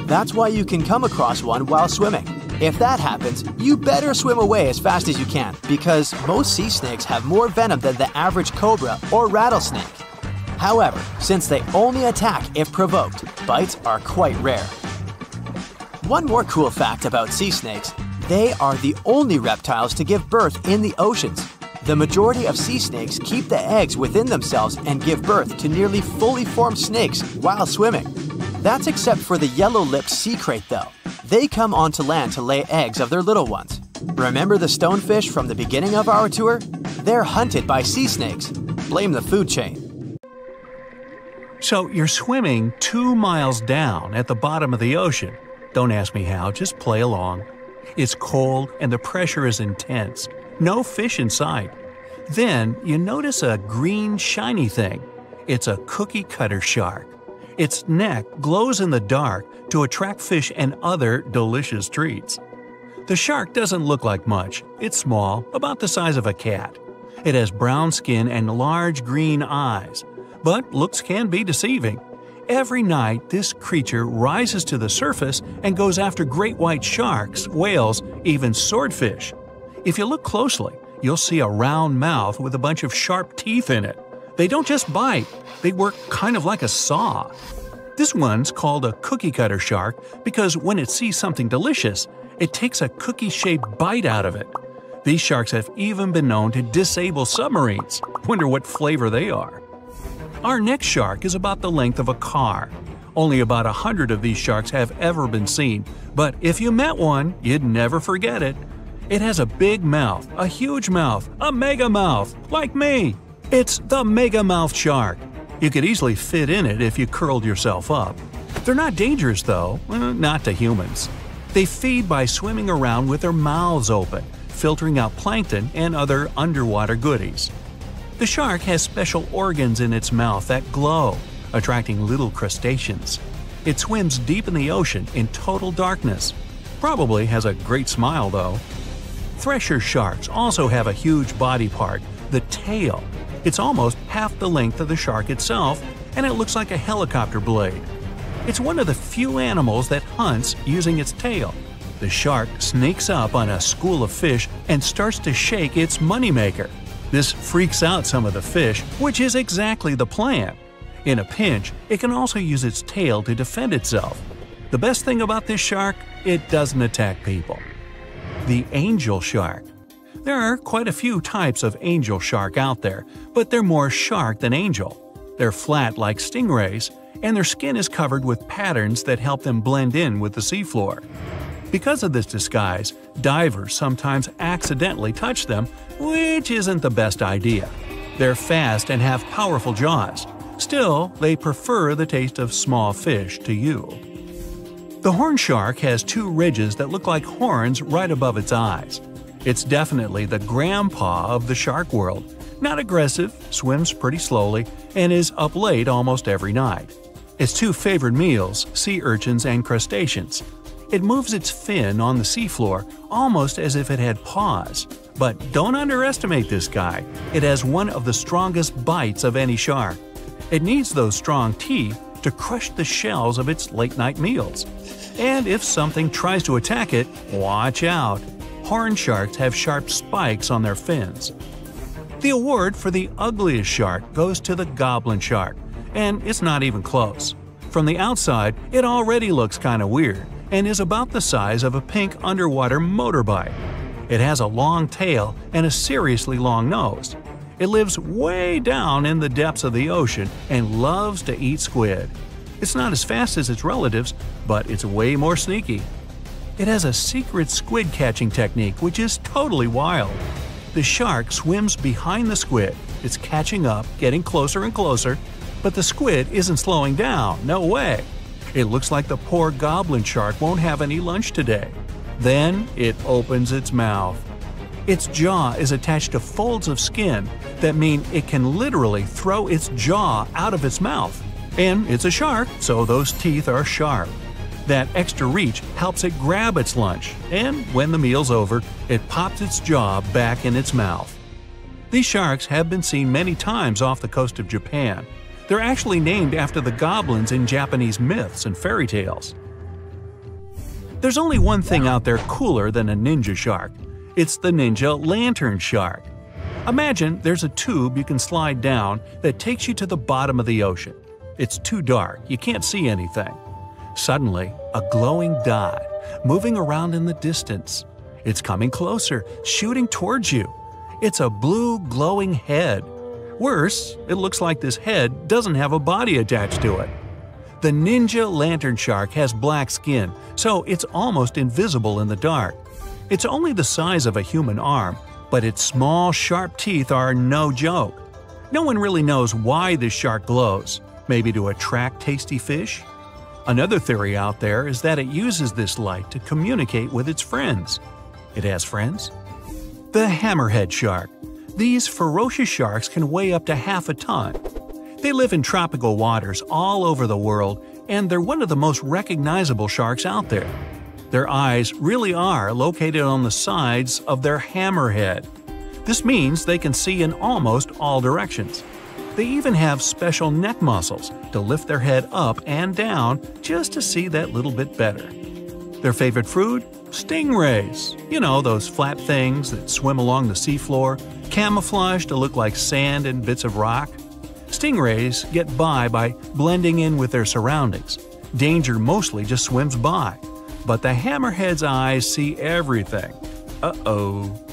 That's why you can come across one while swimming. If that happens, you better swim away as fast as you can because most sea snakes have more venom than the average cobra or rattlesnake. However, since they only attack if provoked, bites are quite rare. One more cool fact about sea snakes: they are the only reptiles to give birth in the oceans. The majority of sea snakes keep the eggs within themselves and give birth to nearly fully formed snakes while swimming. That's except for the yellow-lipped sea krait though. They come onto land to lay eggs of their little ones. Remember the stonefish from the beginning of our tour? They're hunted by sea snakes. Blame the food chain. So you're swimming 2 miles down at the bottom of the ocean. Don't ask me how, just play along. It's cold and the pressure is intense. No fish in sight. Then you notice a green shiny thing. It's a cookie cutter shark. Its neck glows in the dark to attract fish and other delicious treats. The shark doesn't look like much. It's small, about the size of a cat. It has brown skin and large green eyes. But looks can be deceiving. Every night, this creature rises to the surface and goes after great white sharks, whales, even swordfish. If you look closely, you'll see a round mouth with a bunch of sharp teeth in it. They don't just bite, they work kind of like a saw. This one's called a cookie cutter shark because when it sees something delicious, it takes a cookie-shaped bite out of it. These sharks have even been known to disable submarines. Wonder what flavor they are. Our next shark is about the length of a car. Only about 100 of these sharks have ever been seen, but if you met one, you'd never forget it. It has a big mouth, a huge mouth, a mega mouth, like me. It's the mega-mouthed shark. You could easily fit in it if you curled yourself up. They're not dangerous though, not to humans. They feed by swimming around with their mouths open, filtering out plankton and other underwater goodies. The shark has special organs in its mouth that glow, attracting little crustaceans. It swims deep in the ocean in total darkness. Probably has a great smile though. Thresher sharks also have a huge body part, the tail. It's almost half the length of the shark itself, and it looks like a helicopter blade. It's one of the few animals that hunts using its tail. The shark sneaks up on a school of fish and starts to shake its moneymaker. This freaks out some of the fish, which is exactly the plan. In a pinch, it can also use its tail to defend itself. The best thing about this shark, it doesn't attack people. The angel shark. There are quite a few types of angel shark out there, but they're more shark than angel. They're flat like stingrays, and their skin is covered with patterns that help them blend in with the seafloor. Because of this disguise, divers sometimes accidentally touch them, which isn't the best idea. They're fast and have powerful jaws. Still, they prefer the taste of small fish to you. The horn shark has two ridges that look like horns right above its eyes. It's definitely the grandpa of the shark world. Not aggressive, swims pretty slowly, and is up late almost every night. Its two favorite meals, sea urchins and crustaceans. It moves its fin on the seafloor almost as if it had paws. But don't underestimate this guy. It has one of the strongest bites of any shark. It needs those strong teeth to crush the shells of its late-night meals. And if something tries to attack it, watch out. Horn sharks have sharp spikes on their fins. The award for the ugliest shark goes to the goblin shark, and it's not even close. From the outside, it already looks kinda weird, and is about the size of a pink underwater motorbike. It has a long tail and a seriously long nose. It lives way down in the depths of the ocean and loves to eat squid. It's not as fast as its relatives, but it's way more sneaky. It has a secret squid catching technique which is totally wild. The shark swims behind the squid. It's catching up, getting closer and closer, but the squid isn't slowing down, no way. It looks like the poor goblin shark won't have any lunch today. Then it opens its mouth. Its jaw is attached to folds of skin that mean it can literally throw its jaw out of its mouth. And it's a shark, so those teeth are sharp. That extra reach helps it grab its lunch, and when the meal's over, it pops its jaw back in its mouth. These sharks have been seen many times off the coast of Japan. They're actually named after the goblins in Japanese myths and fairy tales. There's only one thing out there cooler than a ninja shark. It's the ninja lantern shark. Imagine there's a tube you can slide down that takes you to the bottom of the ocean. It's too dark, you can't see anything. Suddenly, a glowing dot, moving around in the distance. It's coming closer, shooting towards you. It's a blue glowing head. Worse, it looks like this head doesn't have a body attached to it. The ninja lantern shark has black skin, so it's almost invisible in the dark. It's only the size of a human arm, but its small, sharp teeth are no joke. No one really knows why this shark glows. Maybe to attract tasty fish? Another theory out there is that it uses this light to communicate with its friends. It has friends? The hammerhead shark. These ferocious sharks can weigh up to half a ton. They live in tropical waters all over the world, and they're one of the most recognizable sharks out there. Their eyes really are located on the sides of their hammerhead. This means they can see in almost all directions. They even have special neck muscles to lift their head up and down just to see that little bit better. Their favorite food? Stingrays. You know, those flat things that swim along the seafloor, camouflaged to look like sand and bits of rock. Stingrays get by blending in with their surroundings. Danger mostly just swims by. But the hammerhead's eyes see everything. Uh-oh.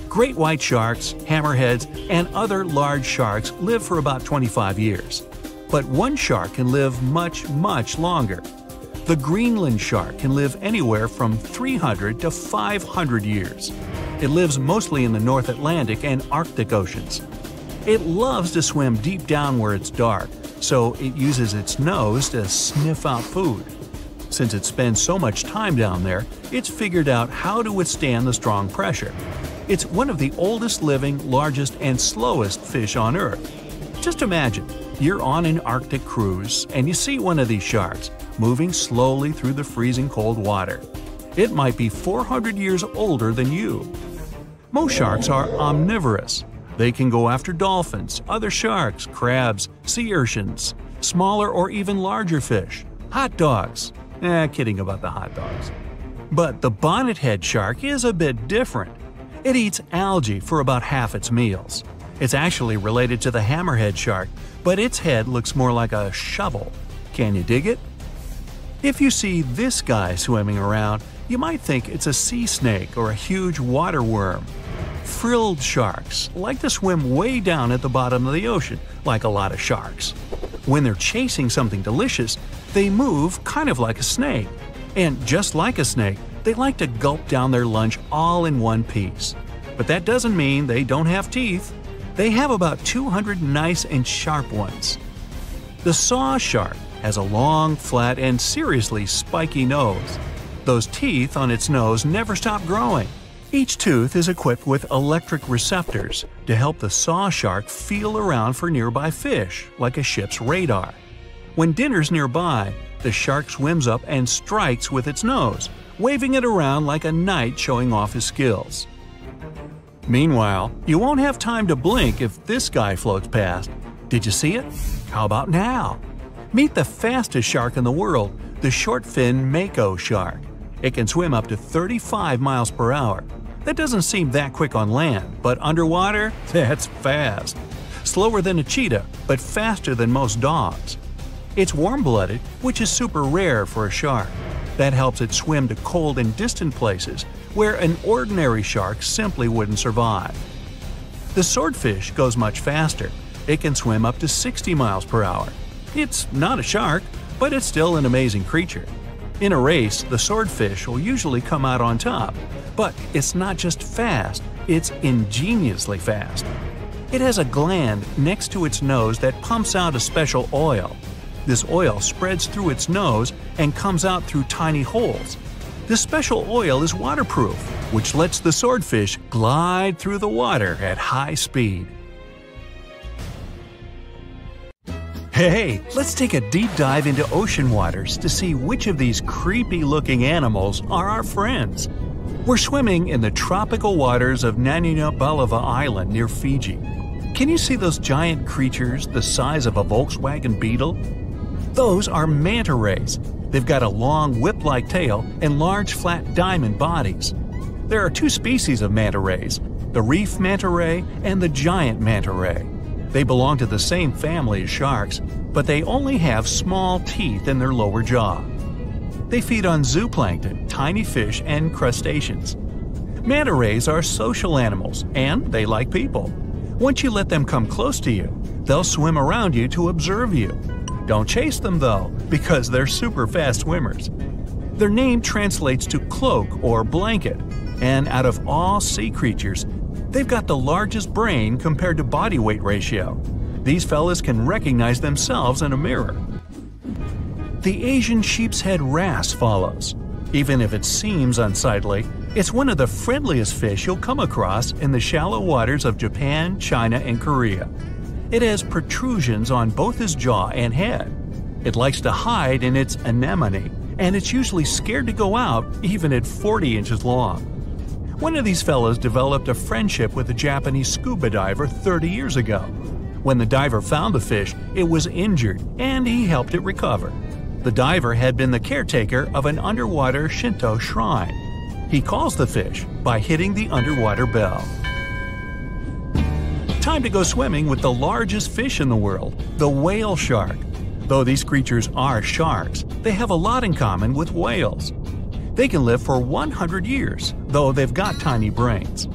Great white sharks, hammerheads, and other large sharks live for about 25 years. But one shark can live much, much longer. The Greenland shark can live anywhere from 300 to 500 years. It lives mostly in the North Atlantic and Arctic oceans. It loves to swim deep down where it's dark, so it uses its nose to sniff out food. Since it spends so much time down there, it's figured out how to withstand the strong pressure. It's one of the oldest living, largest, and slowest fish on Earth. Just imagine, you're on an Arctic cruise and you see one of these sharks moving slowly through the freezing cold water. It might be 400 years older than you. Most sharks are omnivorous. They can go after dolphins, other sharks, crabs, sea urchins, smaller or even larger fish, hot dogs. Kidding about the hot dogs. But the bonnethead shark is a bit different. It eats algae for about half its meals. It's actually related to the hammerhead shark, but its head looks more like a shovel. Can you dig it? If you see this guy swimming around, you might think it's a sea snake or a huge water worm. Frilled sharks like to swim way down at the bottom of the ocean, like a lot of sharks. When they're chasing something delicious, they move kind of like a snake. And just like a snake, they like to gulp down their lunch all in one piece. But that doesn't mean they don't have teeth. They have about 200 nice and sharp ones. The saw shark has a long, flat, and seriously spiky nose. Those teeth on its nose never stop growing. Each tooth is equipped with electric receptors to help the saw shark feel around for nearby fish, like a ship's radar. When dinner's nearby, the shark swims up and strikes with its nose, waving it around like a knight showing off his skills. Meanwhile, you won't have time to blink if this guy floats past. Did you see it? How about now? Meet the fastest shark in the world, the short-fin mako shark. It can swim up to 35 miles per hour. That doesn't seem that quick on land, but underwater, that's fast. Slower than a cheetah, but faster than most dogs. It's warm-blooded, which is super rare for a shark. That helps it swim to cold and distant places where an ordinary shark simply wouldn't survive. The swordfish goes much faster. It can swim up to 60 miles per hour. It's not a shark, but it's still an amazing creature. In a race, the swordfish will usually come out on top, but it's not just fast, it's ingeniously fast. It has a gland next to its nose that pumps out a special oil. This oil spreads through its nose and comes out through tiny holes. This special oil is waterproof, which lets the swordfish glide through the water at high speed. Hey, let's take a deep dive into ocean waters to see which of these creepy-looking animals are our friends. We're swimming in the tropical waters of Naninabalava Island near Fiji. Can you see those giant creatures the size of a Volkswagen Beetle? Those are manta rays. They've got a long whip-like tail and large flat diamond bodies. There are two species of manta rays, the reef manta ray and the giant manta ray. They belong to the same family as sharks, but they only have small teeth in their lower jaw. They feed on zooplankton, tiny fish, and crustaceans. Manta rays are social animals, and they like people. Once you let them come close to you, they'll swim around you to observe you. Don't chase them though, because they're super fast swimmers. Their name translates to cloak or blanket, and out of all sea creatures, they've got the largest brain compared to body weight ratio. These fellas can recognize themselves in a mirror. The Asian sheepshead wrasse follows. Even if it seems unsightly, it's one of the friendliest fish you'll come across in the shallow waters of Japan, China, and Korea. It has protrusions on both its jaw and head. It likes to hide in its anemone, and it's usually scared to go out even at 40 inches long. One of these fellows developed a friendship with a Japanese scuba diver 30 years ago. When the diver found the fish, it was injured, and he helped it recover. The diver had been the caretaker of an underwater Shinto shrine. He calls the fish by hitting the underwater bell. Time to go swimming with the largest fish in the world, the whale shark. Though these creatures are sharks, they have a lot in common with whales. They can live for 100 years, though they've got tiny brains.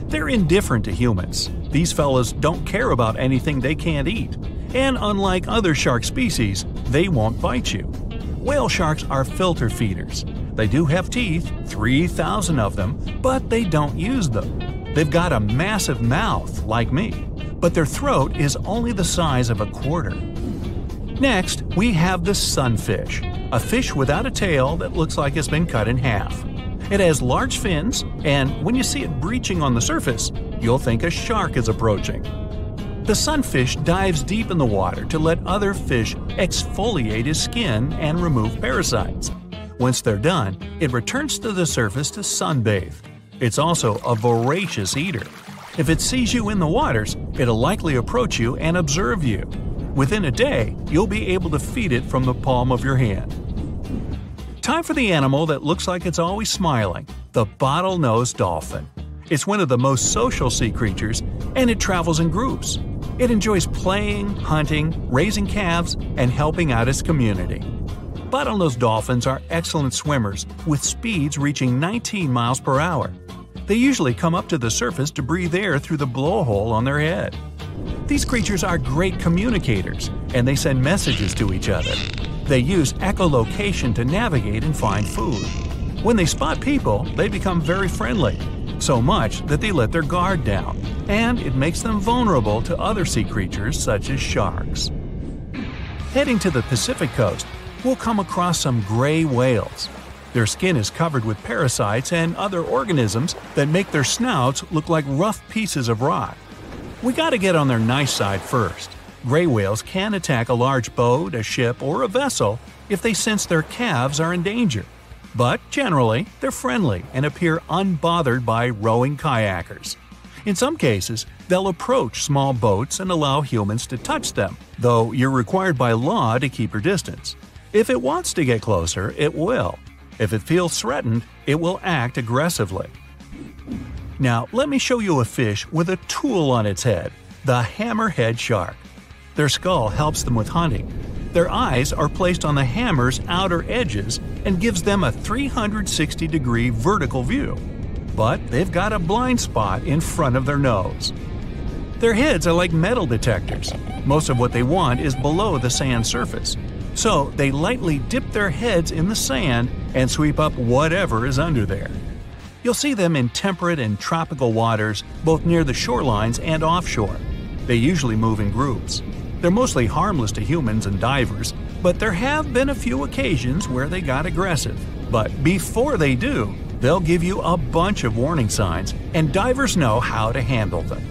They're indifferent to humans. These fellas don't care about anything they can't eat. And unlike other shark species, they won't bite you. Whale sharks are filter feeders. They do have teeth, 3,000 of them, but they don't use them. They've got a massive mouth, like me, but their throat is only the size of a quarter. Next, we have the sunfish, a fish without a tail that looks like it's been cut in half. It has large fins, and when you see it breaching on the surface, you'll think a shark is approaching. The sunfish dives deep in the water to let other fish exfoliate his skin and remove parasites. Once they're done, it returns to the surface to sunbathe. It's also a voracious eater. If it sees you in the waters, it'll likely approach you and observe you. Within a day, you'll be able to feed it from the palm of your hand. Time for the animal that looks like it's always smiling, the bottlenose dolphin. It's one of the most social sea creatures, and it travels in groups. It enjoys playing, hunting, raising calves, and helping out its community. Bottlenose dolphins are excellent swimmers, with speeds reaching 19 miles per hour. They usually come up to the surface to breathe air through the blowhole on their head. These creatures are great communicators, and they send messages to each other. They use echolocation to navigate and find food. When they spot people, they become very friendly, so much that they let their guard down, and it makes them vulnerable to other sea creatures such as sharks. Heading to the Pacific coast, we'll come across some gray whales. Their skin is covered with parasites and other organisms that make their snouts look like rough pieces of rock. We gotta get on their nice side first. Gray whales can attack a large boat, a ship, or a vessel if they sense their calves are in danger. But generally, they're friendly and appear unbothered by rowing kayakers. In some cases, they'll approach small boats and allow humans to touch them, though you're required by law to keep your distance. If it wants to get closer, it will. If it feels threatened, it will act aggressively. Now, let me show you a fish with a tool on its head, the hammerhead shark. Their skull helps them with hunting. Their eyes are placed on the hammer's outer edges and gives them a 360-degree vertical view. But they've got a blind spot in front of their nose. Their heads are like metal detectors. Most of what they want is below the sand surface. So they lightly dip their heads in the sand and sweep up whatever is under there. You'll see them in temperate and tropical waters, both near the shorelines and offshore. They usually move in groups. They're mostly harmless to humans and divers, but there have been a few occasions where they got aggressive. But before they do, they'll give you a bunch of warning signs, and divers know how to handle them.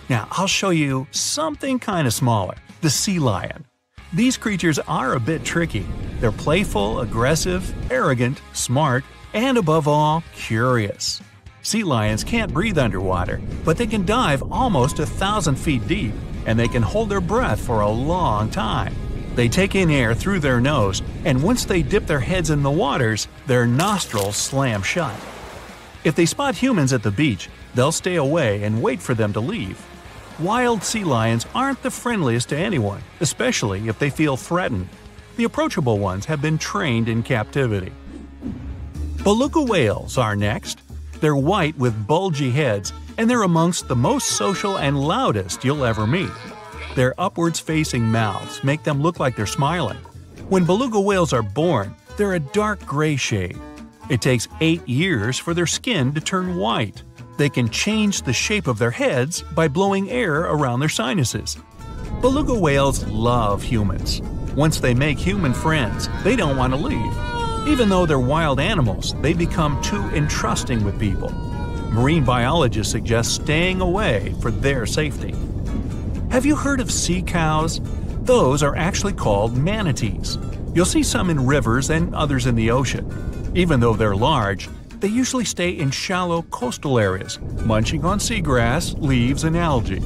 Now, I'll show you something kind of smaller, the sea lion. These creatures are a bit tricky. They're playful, aggressive, arrogant, smart, and above all, curious. Sea lions can't breathe underwater, but they can dive almost 1,000 feet deep, and they can hold their breath for a long time. They take in air through their nose, and once they dip their heads in the waters, their nostrils slam shut. If they spot humans at the beach, they'll stay away and wait for them to leave. Wild sea lions aren't the friendliest to anyone, especially if they feel threatened. The approachable ones have been trained in captivity. Beluga whales are next. They're white with bulgy heads, and they're amongst the most social and loudest you'll ever meet. Their upwards-facing mouths make them look like they're smiling. When beluga whales are born, they're a dark gray shade. It takes 8 years for their skin to turn white. They can change the shape of their heads by blowing air around their sinuses. Beluga whales love humans. Once they make human friends, they don't want to leave. Even though they're wild animals, they become too entrusting with people. Marine biologists suggest staying away for their safety. Have you heard of sea cows? Those are actually called manatees. You'll see some in rivers and others in the ocean. Even though they're large, they usually stay in shallow coastal areas, munching on seagrass, leaves, and algae.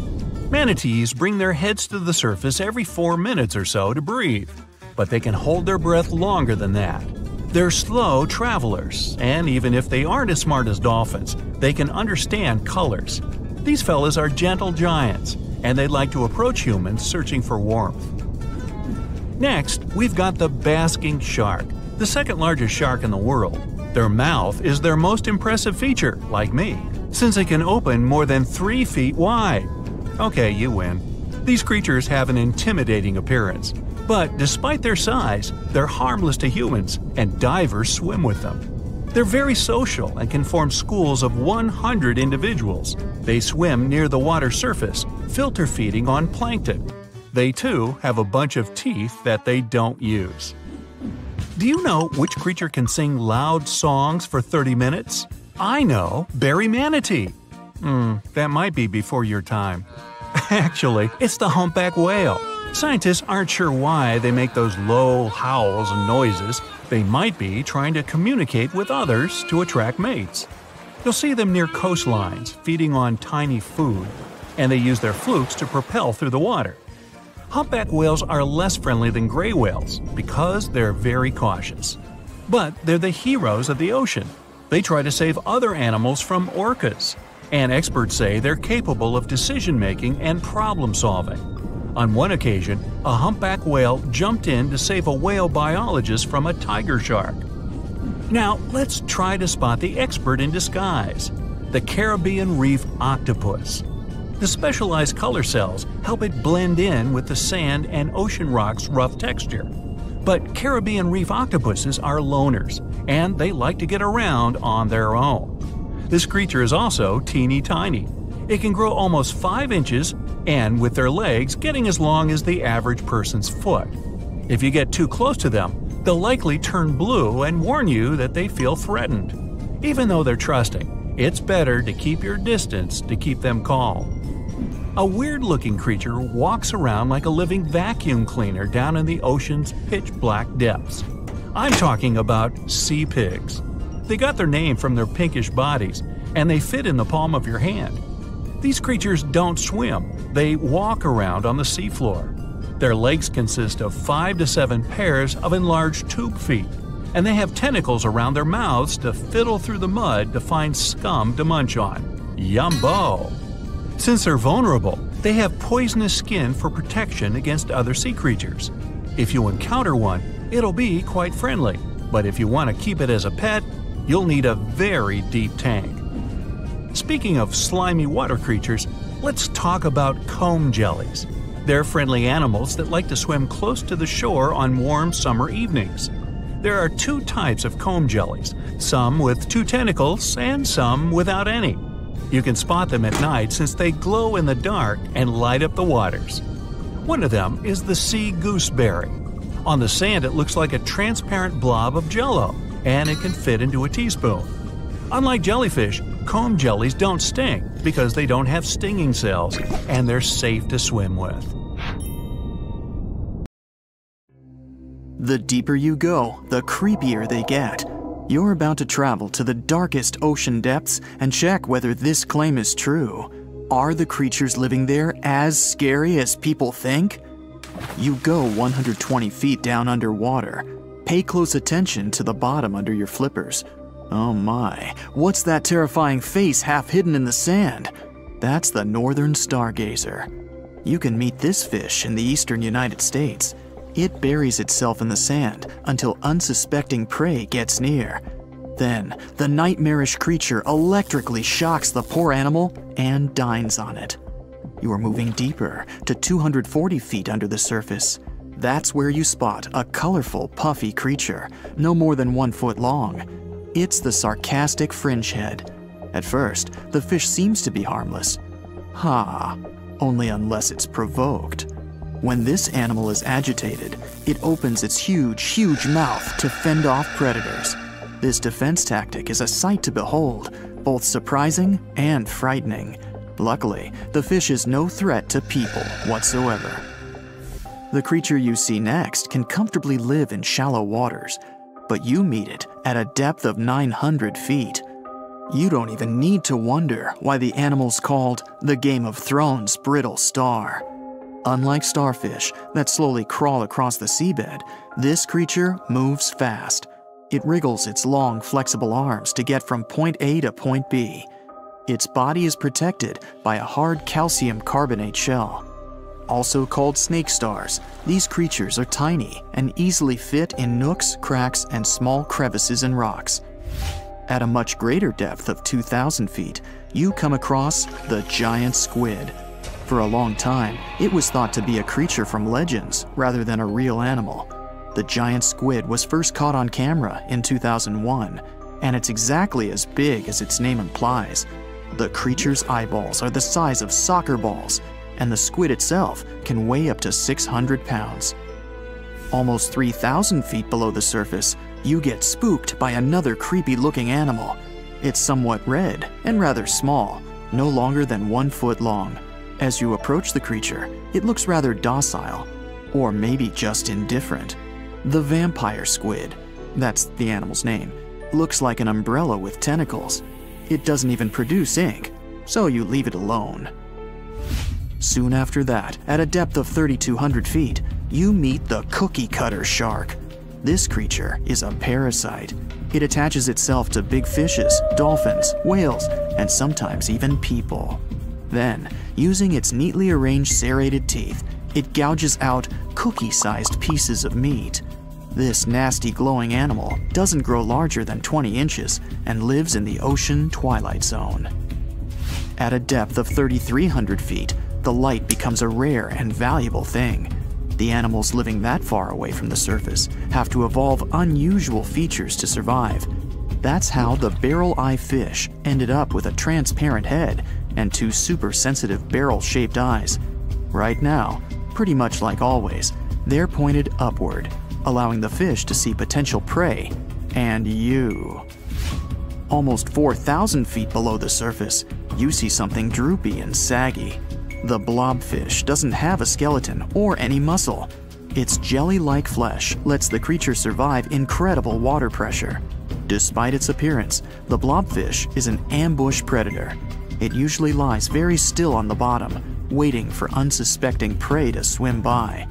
Manatees bring their heads to the surface every 4 minutes or so to breathe, but they can hold their breath longer than that. They're slow travelers, and even if they aren't as smart as dolphins, they can understand colors. These fellas are gentle giants, and they like to approach humans searching for warmth. Next, we've got the basking shark, the second largest shark in the world. Their mouth is their most impressive feature, like me, since it can open more than 3 feet wide. Okay, you win. These creatures have an intimidating appearance. But despite their size, they're harmless to humans, and divers swim with them. They're very social and can form schools of 100 individuals. They swim near the water surface, filter feeding on plankton. They too have a bunch of teeth that they don't use. Do you know which creature can sing loud songs for 30 minutes? I know, berry manatee. That might be before your time. Actually, it's the humpback whale. Scientists aren't sure why they make those low howls and noises. They might be trying to communicate with others to attract mates. You'll see them near coastlines, feeding on tiny food, and they use their flukes to propel through the water. Humpback whales are less friendly than gray whales because they're very cautious. But they're the heroes of the ocean. They try to save other animals from orcas, and experts say they're capable of decision-making and problem-solving. On one occasion, a humpback whale jumped in to save a whale biologist from a tiger shark. Now, let's try to spot the expert in disguise, the Caribbean reef octopus. The specialized color cells help it blend in with the sand and ocean rock's rough texture. But Caribbean reef octopuses are loners, and they like to get around on their own. This creature is also teeny tiny. It can grow almost 5 inches, and with their legs getting as long as the average person's foot. If you get too close to them, they'll likely turn blue and warn you that they feel threatened. Even though they're trusting, it's better to keep your distance to keep them calm. A weird-looking creature walks around like a living vacuum cleaner down in the ocean's pitch-black depths. I'm talking about sea pigs. They got their name from their pinkish bodies, and they fit in the palm of your hand. These creatures don't swim, they walk around on the seafloor. Their legs consist of 5 to 7 pairs of enlarged tube feet, and they have tentacles around their mouths to fiddle through the mud to find scum to munch on. Yumbo! Since they're vulnerable, they have poisonous skin for protection against other sea creatures. If you encounter one, it'll be quite friendly, but if you want to keep it as a pet, you'll need a very deep tank. Speaking of slimy water creatures, let's talk about comb jellies. They're friendly animals that like to swim close to the shore on warm summer evenings. There are 2 types of comb jellies, some with 2 tentacles and some without any. You can spot them at night since they glow in the dark and light up the waters. One of them is the sea gooseberry. On the sand it looks like a transparent blob of jello, and it can fit into a teaspoon. Unlike jellyfish, comb jellies don't sting because they don't have stinging cells, and they're safe to swim with. The deeper you go, the creepier they get. You're about to travel to the darkest ocean depths and check whether this claim is true. Are the creatures living there as scary as people think? You go 120 feet down underwater. Pay close attention to the bottom under your flippers. Oh my, what's that terrifying face half hidden in the sand? That's the northern stargazer. You can meet this fish in the eastern United States. It buries itself in the sand until unsuspecting prey gets near. Then, the nightmarish creature electrically shocks the poor animal and dines on it. You are moving deeper to 240 feet under the surface. That's where you spot a colorful, puffy creature, no more than 1 foot long. It's the sarcastic fringehead. At first, the fish seems to be harmless. Only unless it's provoked. When this animal is agitated, it opens its huge mouth to fend off predators. This defense tactic is a sight to behold, both surprising and frightening. Luckily, the fish is no threat to people whatsoever. The creature you see next can comfortably live in shallow waters, but you meet it at a depth of 900 feet. You don't even need to wonder why the animal's called the Game of Thrones brittle star. Unlike starfish that slowly crawl across the seabed, this creature moves fast. It wriggles its long, flexible arms to get from point A to point B. Its body is protected by a hard calcium carbonate shell. Also called snake stars, these creatures are tiny and easily fit in nooks, cracks, and small crevices in rocks. At a much greater depth of 2,000 feet, you come across the giant squid. For a long time, it was thought to be a creature from legends rather than a real animal. The giant squid was first caught on camera in 2001, and it's exactly as big as its name implies. The creature's eyeballs are the size of soccer balls, and the squid itself can weigh up to 600 pounds. Almost 3,000 feet below the surface, you get spooked by another creepy-looking animal. It's somewhat red and rather small, no longer than 1 foot long. As you approach the creature, it looks rather docile, or maybe just indifferent. The vampire squid, that's the animal's name, looks like an umbrella with tentacles. It doesn't even produce ink, so you leave it alone. Soon after that, at a depth of 3,200 feet, you meet the cookie cutter shark. This creature is a parasite. It attaches itself to big fishes, dolphins, whales, and sometimes even people. Then, using its neatly arranged serrated teeth, it gouges out cookie-sized pieces of meat. This nasty glowing animal doesn't grow larger than 20 inches and lives in the ocean twilight zone. At a depth of 3,300 feet, the light becomes a rare and valuable thing. The animals living that far away from the surface have to evolve unusual features to survive. That's how the barrel-eye fish ended up with a transparent head and 2 super-sensitive barrel-shaped eyes. Right now, pretty much like always, they're pointed upward, allowing the fish to see potential prey and you. Almost 4,000 feet below the surface, you see something droopy and saggy. The blobfish doesn't have a skeleton or any muscle. Its jelly-like flesh lets the creature survive incredible water pressure. Despite its appearance, the blobfish is an ambush predator. It usually lies very still on the bottom, waiting for unsuspecting prey to swim by.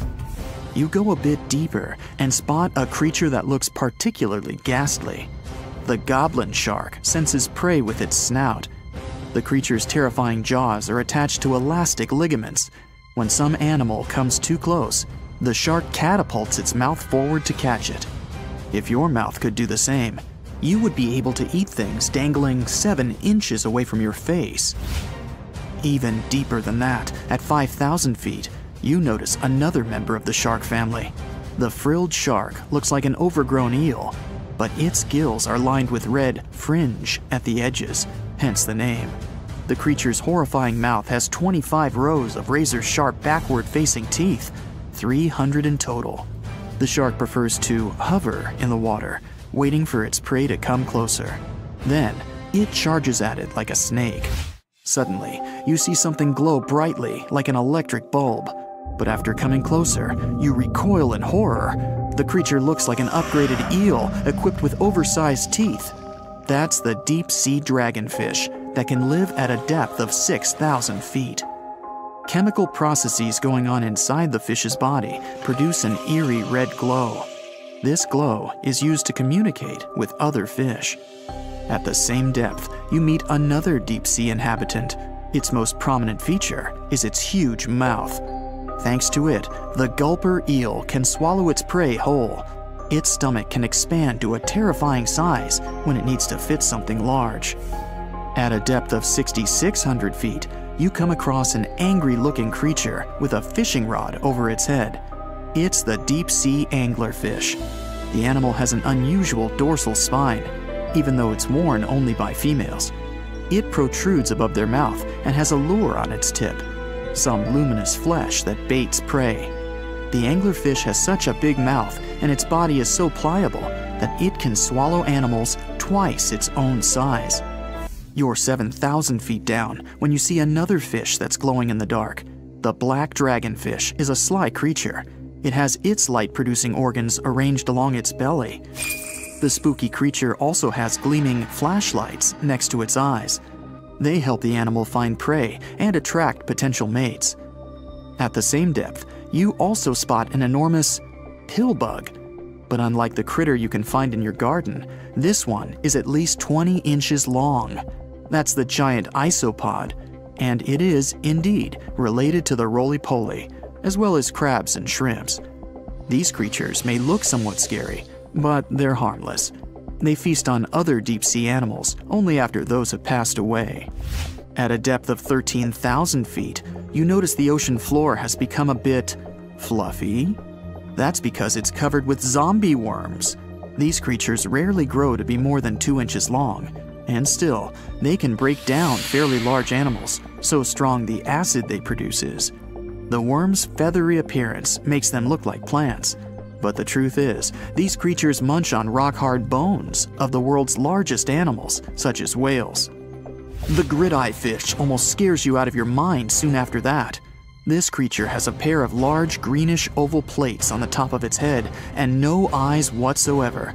You go a bit deeper and spot a creature that looks particularly ghastly. The goblin shark senses prey with its snout. The creature's terrifying jaws are attached to elastic ligaments. When some animal comes too close, the shark catapults its mouth forward to catch it. If your mouth could do the same, you would be able to eat things dangling 7 inches away from your face. Even deeper than that, at 5,000 feet, you notice another member of the shark family. The frilled shark looks like an overgrown eel, but its gills are lined with red fringe at the edges, hence the name. The creature's horrifying mouth has 25 rows of razor-sharp backward-facing teeth, 300 in total. The shark prefers to hover in the water, waiting for its prey to come closer. Then, it charges at it like a snake. Suddenly, you see something glow brightly like an electric bulb. But after coming closer, you recoil in horror. The creature looks like an upgraded eel equipped with oversized teeth. That's the deep-sea dragonfish that can live at a depth of 6,000 feet. Chemical processes going on inside the fish's body produce an eerie red glow. This glow is used to communicate with other fish. At the same depth, you meet another deep-sea inhabitant. Its most prominent feature is its huge mouth. Thanks to it, the gulper eel can swallow its prey whole. Its stomach can expand to a terrifying size when it needs to fit something large. At a depth of 6,600 feet, you come across an angry-looking creature with a fishing rod over its head. It's the deep-sea anglerfish. The animal has an unusual dorsal spine, even though it's worn only by females. It protrudes above their mouth and has a lure on its tip, some luminous flesh that baits prey. The anglerfish has such a big mouth and its body is so pliable that it can swallow animals twice its own size. You're 7,000 feet down when you see another fish that's glowing in the dark. The black dragonfish is a sly creature. It has its light-producing organs arranged along its belly. The spooky creature also has gleaming flashlights next to its eyes. They help the animal find prey and attract potential mates. At the same depth, you also spot an enormous pill bug. But unlike the critter you can find in your garden, this one is at least 20 inches long. That's the giant isopod, and it is, indeed, related to the roly-poly, as well as crabs and shrimps. These creatures may look somewhat scary, but they're harmless. They feast on other deep-sea animals only after those have passed away. At a depth of 13,000 feet, you notice the ocean floor has become a bit fluffy. That's because it's covered with zombie worms. These creatures rarely grow to be more than 2 inches long, and still, they can break down fairly large animals, so strong the acid they produce is. The worms' feathery appearance makes them look like plants, but the truth is, these creatures munch on rock-hard bones of the world's largest animals, such as whales. The grid-eye fish almost scares you out of your mind soon after that. This creature has a pair of large greenish oval plates on the top of its head and no eyes whatsoever.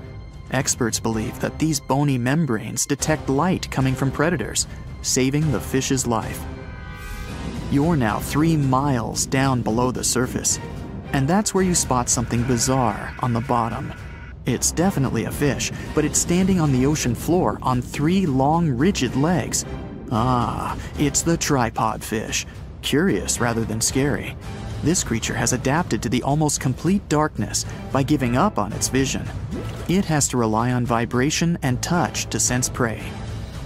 Experts believe that these bony membranes detect light coming from predators, saving the fish's life. You're now 3 miles down below the surface, and that's where you spot something bizarre on the bottom. It's definitely a fish, but it's standing on the ocean floor on 3 long, rigid legs. Ah, it's the tripod fish. Curious rather than scary. This creature has adapted to the almost complete darkness by giving up on its vision. It has to rely on vibration and touch to sense prey.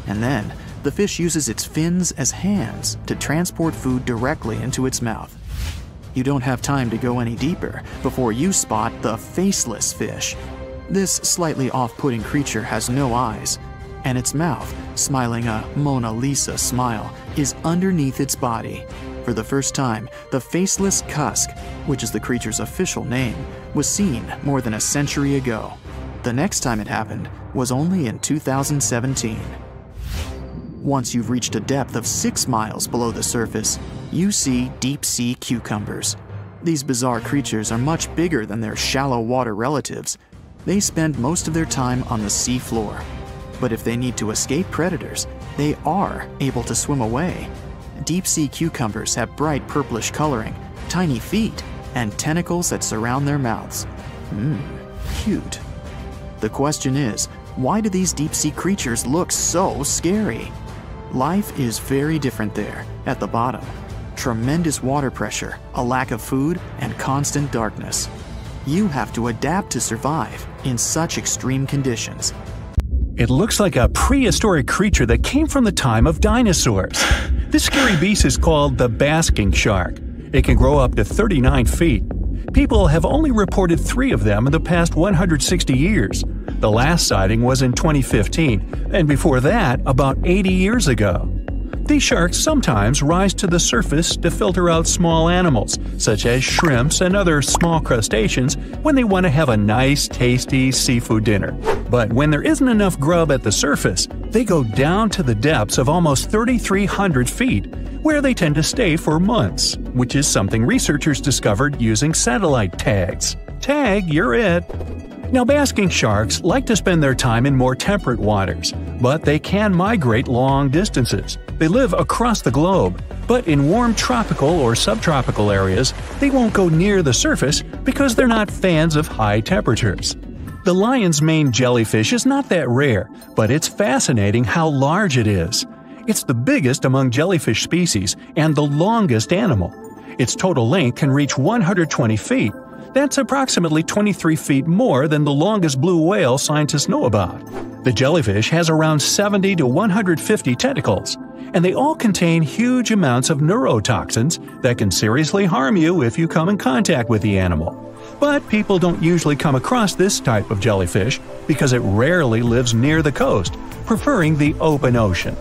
And then, the fish uses its fins as hands to transport food directly into its mouth. You don't have time to go any deeper before you spot the faceless fish. This slightly off-putting creature has no eyes, and its mouth, smiling a Mona Lisa smile, is underneath its body. For the first time, the faceless cusk, which is the creature's official name, was seen more than a century ago. The next time it happened was only in 2017. Once you've reached a depth of 6 miles below the surface, you see deep-sea cucumbers. These bizarre creatures are much bigger than their shallow water relatives. They spend most of their time on the sea floor. But if they need to escape predators, they are able to swim away. Deep-sea cucumbers have bright purplish coloring, tiny feet, and tentacles that surround their mouths. Cute. The question is, why do these deep-sea creatures look so scary? Life is very different there, at the bottom. Tremendous water pressure, a lack of food, and constant darkness. You have to adapt to survive in such extreme conditions. It looks like a prehistoric creature that came from the time of dinosaurs. This scary beast is called the basking shark. It can grow up to 39 feet. People have only reported 3 of them in the past 160 years. The last sighting was in 2015, and before that, about 80 years ago. These sharks sometimes rise to the surface to filter out small animals, such as shrimps and other small crustaceans, when they want to have a nice, tasty seafood dinner. But when there isn't enough grub at the surface, they go down to the depths of almost 3,300 feet, where they tend to stay for months, which is something researchers discovered using satellite tags. Tag, you're it! Now, basking sharks like to spend their time in more temperate waters, but they can migrate long distances. They live across the globe, but in warm tropical or subtropical areas, they won't go near the surface because they're not fans of high temperatures. The lion's mane jellyfish is not that rare, but it's fascinating how large it is. It's the biggest among jellyfish species and the longest animal. Its total length can reach 120 feet. That's approximately 23 feet more than the longest blue whale scientists know about. The jellyfish has around 70 to 150 tentacles, and they all contain huge amounts of neurotoxins that can seriously harm you if you come in contact with the animal. But people don't usually come across this type of jellyfish because it rarely lives near the coast, preferring the open ocean.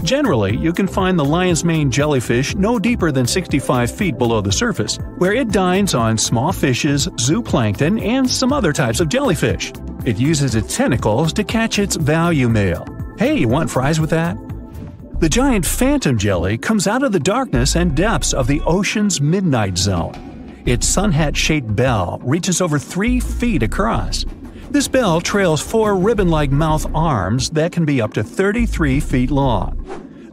Generally, you can find the lion's mane jellyfish no deeper than 65 feet below the surface, where it dines on small fishes, zooplankton, and some other types of jellyfish. It uses its tentacles to catch its value meal. Hey, you want fries with that? The giant phantom jelly comes out of the darkness and depths of the ocean's midnight zone. Its sun hat-shaped bell reaches over 3 feet across. This bell trails 4 ribbon-like mouth arms that can be up to 33 feet long.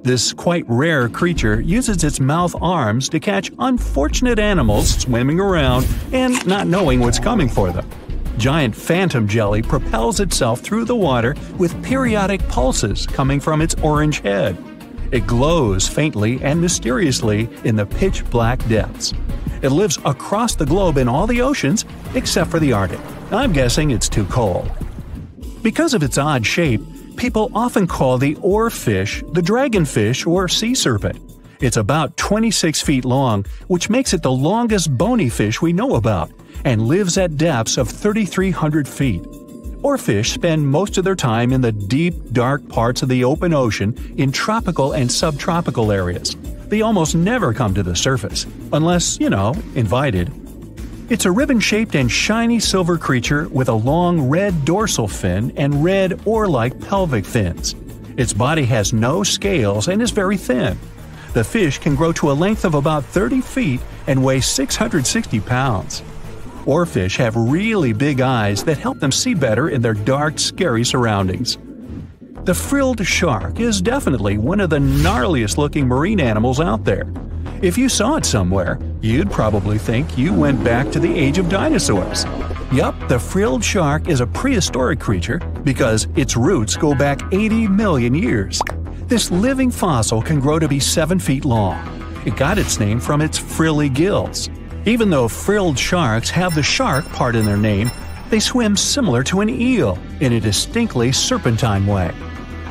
This quite rare creature uses its mouth arms to catch unfortunate animals swimming around and not knowing what's coming for them. Giant phantom jelly propels itself through the water with periodic pulses coming from its orange head. It glows faintly and mysteriously in the pitch-black depths. It lives across the globe in all the oceans except for the Arctic. I'm guessing it's too cold. Because of its odd shape, people often call the oarfish the dragonfish or sea serpent. It's about 26 feet long, which makes it the longest bony fish we know about, and lives at depths of 3,300 feet. Oarfish spend most of their time in the deep, dark parts of the open ocean in tropical and subtropical areas. They almost never come to the surface, unless, invited. It's a ribbon-shaped and shiny silver creature with a long red dorsal fin and red oar-like pelvic fins. Its body has no scales and is very thin. The fish can grow to a length of about 30 feet and weigh 660 pounds. Oarfish have really big eyes that help them see better in their dark, scary surroundings. The frilled shark is definitely one of the gnarliest-looking marine animals out there. If you saw it somewhere, you'd probably think you went back to the age of dinosaurs. Yup, the frilled shark is a prehistoric creature because its roots go back 80 million years. This living fossil can grow to be 7 feet long. It got its name from its frilly gills. Even though frilled sharks have the shark part in their name, they swim similar to an eel in a distinctly serpentine way.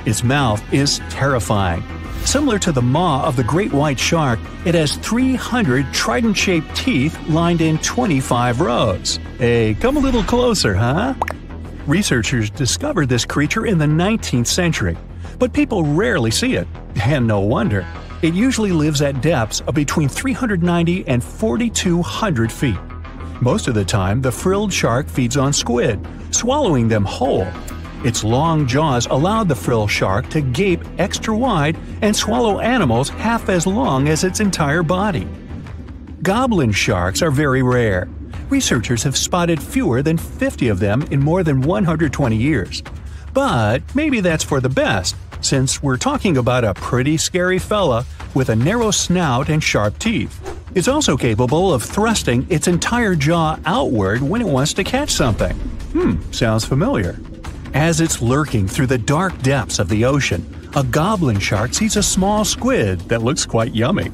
Its mouth is terrifying. Similar to the maw of the great white shark, it has 300 trident-shaped teeth lined in 25 rows. Hey, come a little closer, huh? Researchers discovered this creature in the 19th century, but people rarely see it, and no wonder. It usually lives at depths of between 390 and 4,200 feet. Most of the time, the frilled shark feeds on squid, swallowing them whole. Its long jaws allowed the frilled shark to gape extra wide and swallow animals half as long as its entire body. Goblin sharks are very rare. Researchers have spotted fewer than 50 of them in more than 120 years. But maybe that's for the best, since we're talking about a pretty scary fella with a narrow snout and sharp teeth. It's also capable of thrusting its entire jaw outward when it wants to catch something. Sounds familiar. As it's lurking through the dark depths of the ocean, a goblin shark sees a small squid that looks quite yummy.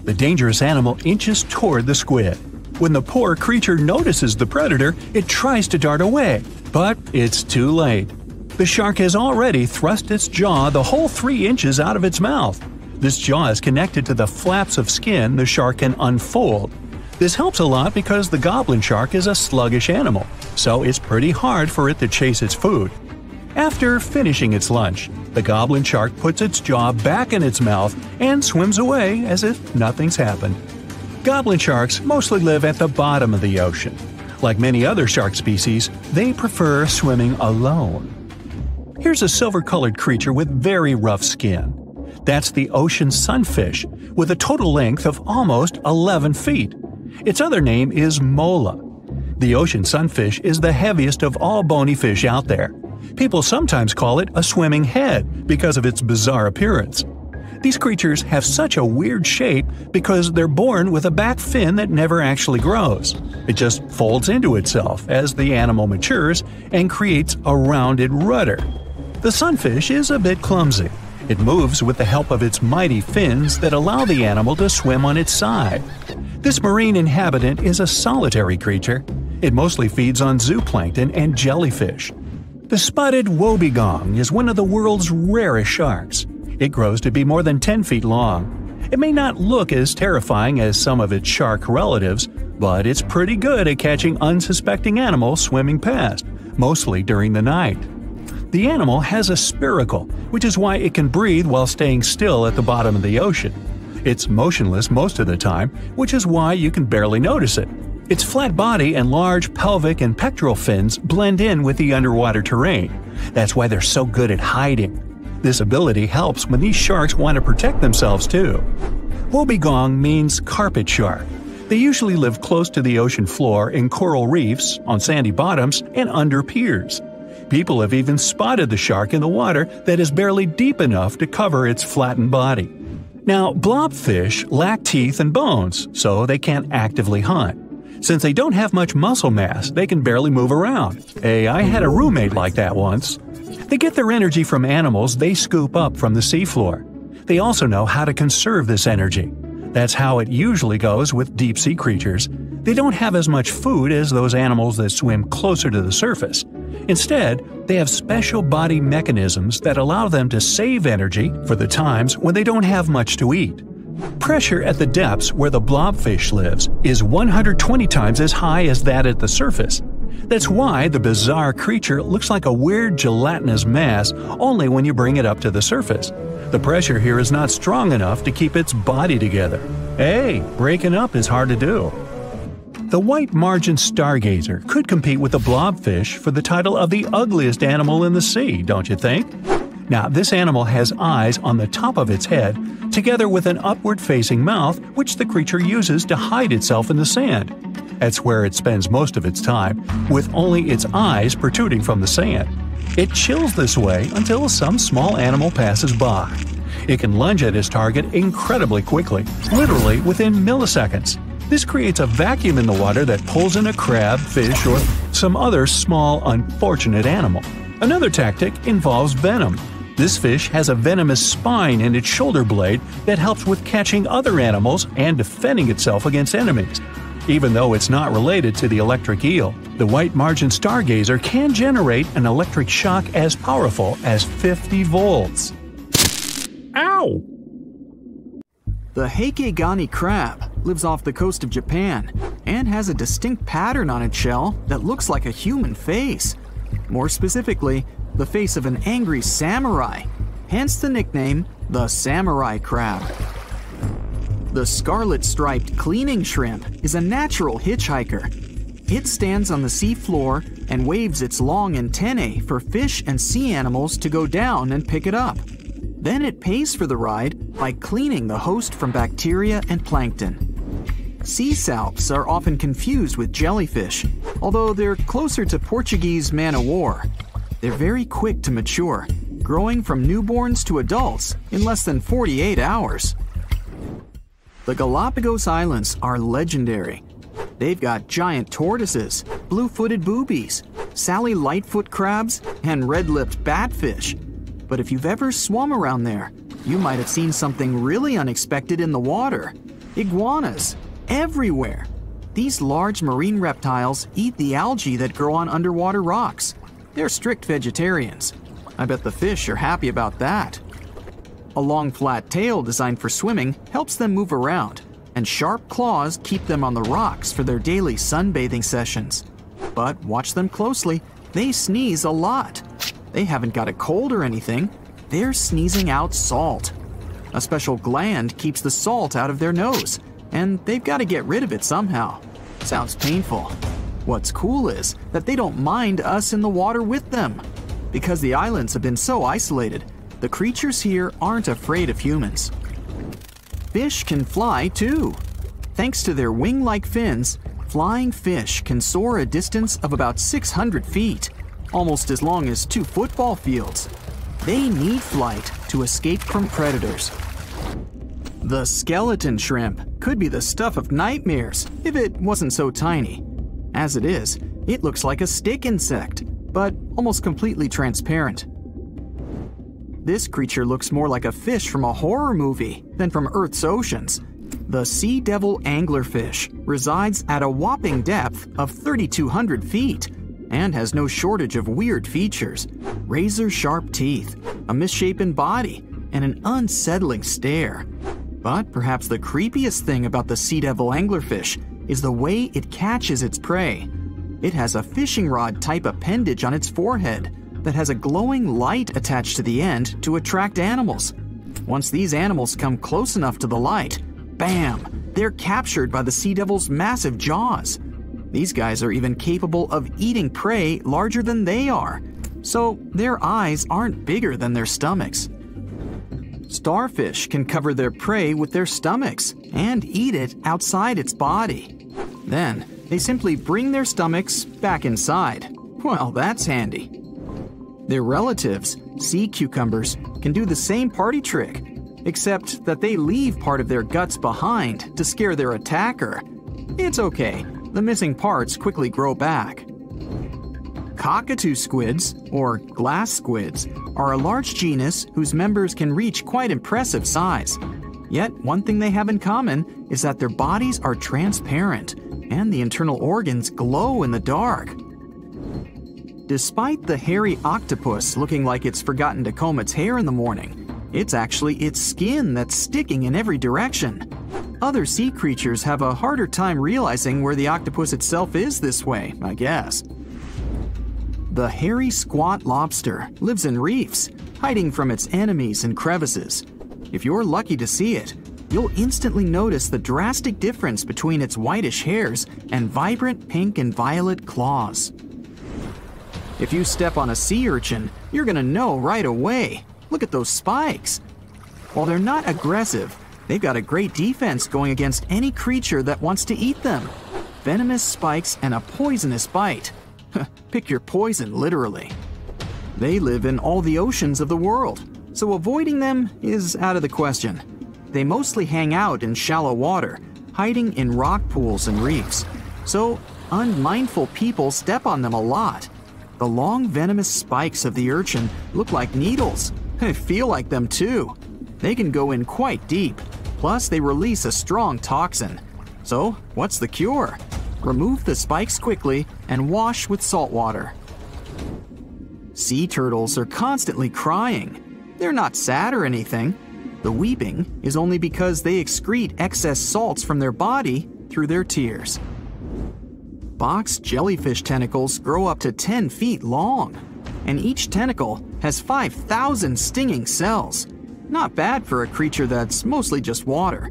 The dangerous animal inches toward the squid. When the poor creature notices the predator, it tries to dart away, but it's too late. The shark has already thrust its jaw the whole 3 inches out of its mouth. This jaw is connected to the flaps of skin the shark can unfold. This helps a lot because the goblin shark is a sluggish animal, so it's pretty hard for it to chase its food. After finishing its lunch, the goblin shark puts its jaw back in its mouth and swims away as if nothing's happened. Goblin sharks mostly live at the bottom of the ocean. Like many other shark species, they prefer swimming alone. Here's a silver-colored creature with very rough skin. That's the ocean sunfish, with a total length of almost 11 feet. Its other name is mola. The ocean sunfish is the heaviest of all bony fish out there. People sometimes call it a swimming head because of its bizarre appearance. These creatures have such a weird shape because they're born with a back fin that never actually grows. It just folds into itself as the animal matures and creates a rounded rudder. The sunfish is a bit clumsy. It moves with the help of its mighty fins that allow the animal to swim on its side. This marine inhabitant is a solitary creature. It mostly feeds on zooplankton and jellyfish. The spotted wobbegong is one of the world's rarest sharks. It grows to be more than 10 feet long. It may not look as terrifying as some of its shark relatives, but it's pretty good at catching unsuspecting animals swimming past, mostly during the night. The animal has a spiracle, which is why it can breathe while staying still at the bottom of the ocean. It's motionless most of the time, which is why you can barely notice it. Its flat body and large pelvic and pectoral fins blend in with the underwater terrain. That's why they're so good at hiding. This ability helps when these sharks want to protect themselves too. Wobbegong means carpet shark. They usually live close to the ocean floor in coral reefs, on sandy bottoms, and under piers. People have even spotted the shark in the water that is barely deep enough to cover its flattened body. Now, blobfish lack teeth and bones, so they can't actively hunt. Since they don't have much muscle mass, they can barely move around. Hey, I had a roommate like that once. They get their energy from animals they scoop up from the seafloor. They also know how to conserve this energy. That's how it usually goes with deep-sea creatures. They don't have as much food as those animals that swim closer to the surface. Instead, they have special body mechanisms that allow them to save energy for the times when they don't have much to eat. Pressure at the depths where the blobfish lives is 120 times as high as that at the surface. That's why the bizarre creature looks like a weird gelatinous mass only when you bring it up to the surface. The pressure here is not strong enough to keep its body together. Hey, breaking up is hard to do. The white margin stargazer could compete with the blobfish for the title of the ugliest animal in the sea, don't you think? Now, this animal has eyes on the top of its head, together with an upward-facing mouth which the creature uses to hide itself in the sand. That's where it spends most of its time, with only its eyes protruding from the sand. It chills this way until some small animal passes by. It can lunge at its target incredibly quickly, literally within milliseconds. This creates a vacuum in the water that pulls in a crab, fish, or some other small, unfortunate animal. Another tactic involves venom. This fish has a venomous spine in its shoulder blade that helps with catching other animals and defending itself against enemies. Even though it's not related to the electric eel, the white margin stargazer can generate an electric shock as powerful as 50 volts. Ow! The Heikegani crab lives off the coast of Japan and has a distinct pattern on its shell that looks like a human face. More specifically, the face of an angry samurai, hence the nickname the samurai crab. The scarlet-striped cleaning shrimp is a natural hitchhiker. It stands on the sea floor and waves its long antennae for fish and sea animals to go down and pick it up. Then it pays for the ride by cleaning the host from bacteria and plankton. Sea salps are often confused with jellyfish, although they're closer to Portuguese man-o'-war. They're very quick to mature, growing from newborns to adults in less than 48 hours. The Galapagos Islands are legendary. They've got giant tortoises, blue-footed boobies, Sally Lightfoot crabs, and red-lipped batfish. But if you've ever swum around there, you might have seen something really unexpected in the water. Iguanas, everywhere. These large marine reptiles eat the algae that grow on underwater rocks. They're strict vegetarians. I bet the fish are happy about that. A long flat tail designed for swimming helps them move around, and sharp claws keep them on the rocks for their daily sunbathing sessions. But watch them closely, they sneeze a lot. They haven't got a cold or anything, they're sneezing out salt. A special gland keeps the salt out of their nose, and they've got to get rid of it somehow. Sounds painful. What's cool is that they don't mind us in the water with them. Because the islands have been so isolated, the creatures here aren't afraid of humans. Fish can fly too. Thanks to their wing-like fins, flying fish can soar a distance of about 600 feet, almost as long as 2 football fields. They need flight to escape from predators. The skeleton shrimp could be the stuff of nightmares if it wasn't so tiny. As it is, it looks like a stick insect, but almost completely transparent. This creature looks more like a fish from a horror movie than from Earth's oceans. The sea devil anglerfish resides at a whopping depth of 3,200 feet and has no shortage of weird features: razor-sharp teeth, a misshapen body, and an unsettling stare. But perhaps the creepiest thing about the sea devil anglerfish is the way it catches its prey. It has a fishing rod-type appendage on its forehead that has a glowing light attached to the end to attract animals. Once these animals come close enough to the light, bam! They're captured by the sea devil's massive jaws. These guys are even capable of eating prey larger than they are, so their eyes aren't bigger than their stomachs. Starfish can cover their prey with their stomachs and eat it outside its body. Then, they simply bring their stomachs back inside. Well, that's handy. Their relatives, sea cucumbers, can do the same party trick, except that they leave part of their guts behind to scare their attacker. It's okay, the missing parts quickly grow back. Cockatoo squids, or glass squids, are a large genus whose members can reach quite impressive size. Yet, one thing they have in common is that their bodies are transparent, and the internal organs glow in the dark. Despite the hairy octopus looking like it's forgotten to comb its hair in the morning, it's actually its skin that's sticking in every direction. Other sea creatures have a harder time realizing where the octopus itself is this way, I guess. The hairy squat lobster lives in reefs, hiding from its enemies in crevices. If you're lucky to see it, you'll instantly notice the drastic difference between its whitish hairs and vibrant pink and violet claws. If you step on a sea urchin, you're gonna know right away. Look at those spikes. While they're not aggressive, they've got a great defense going against any creature that wants to eat them. Venomous spikes and a poisonous bite. Pick your poison, literally. They live in all the oceans of the world, so avoiding them is out of the question. They mostly hang out in shallow water, hiding in rock pools and reefs, so unmindful people step on them a lot. The long venomous spikes of the urchin look like needles. They feel like them too. They can go in quite deep, plus they release a strong toxin. So, what's the cure? Remove the spikes quickly and wash with salt water. Sea turtles are constantly crying. They're not sad or anything. The weeping is only because they excrete excess salts from their body through their tears. Box jellyfish tentacles grow up to 10 feet long, and each tentacle has 5,000 stinging cells. Not bad for a creature that's mostly just water.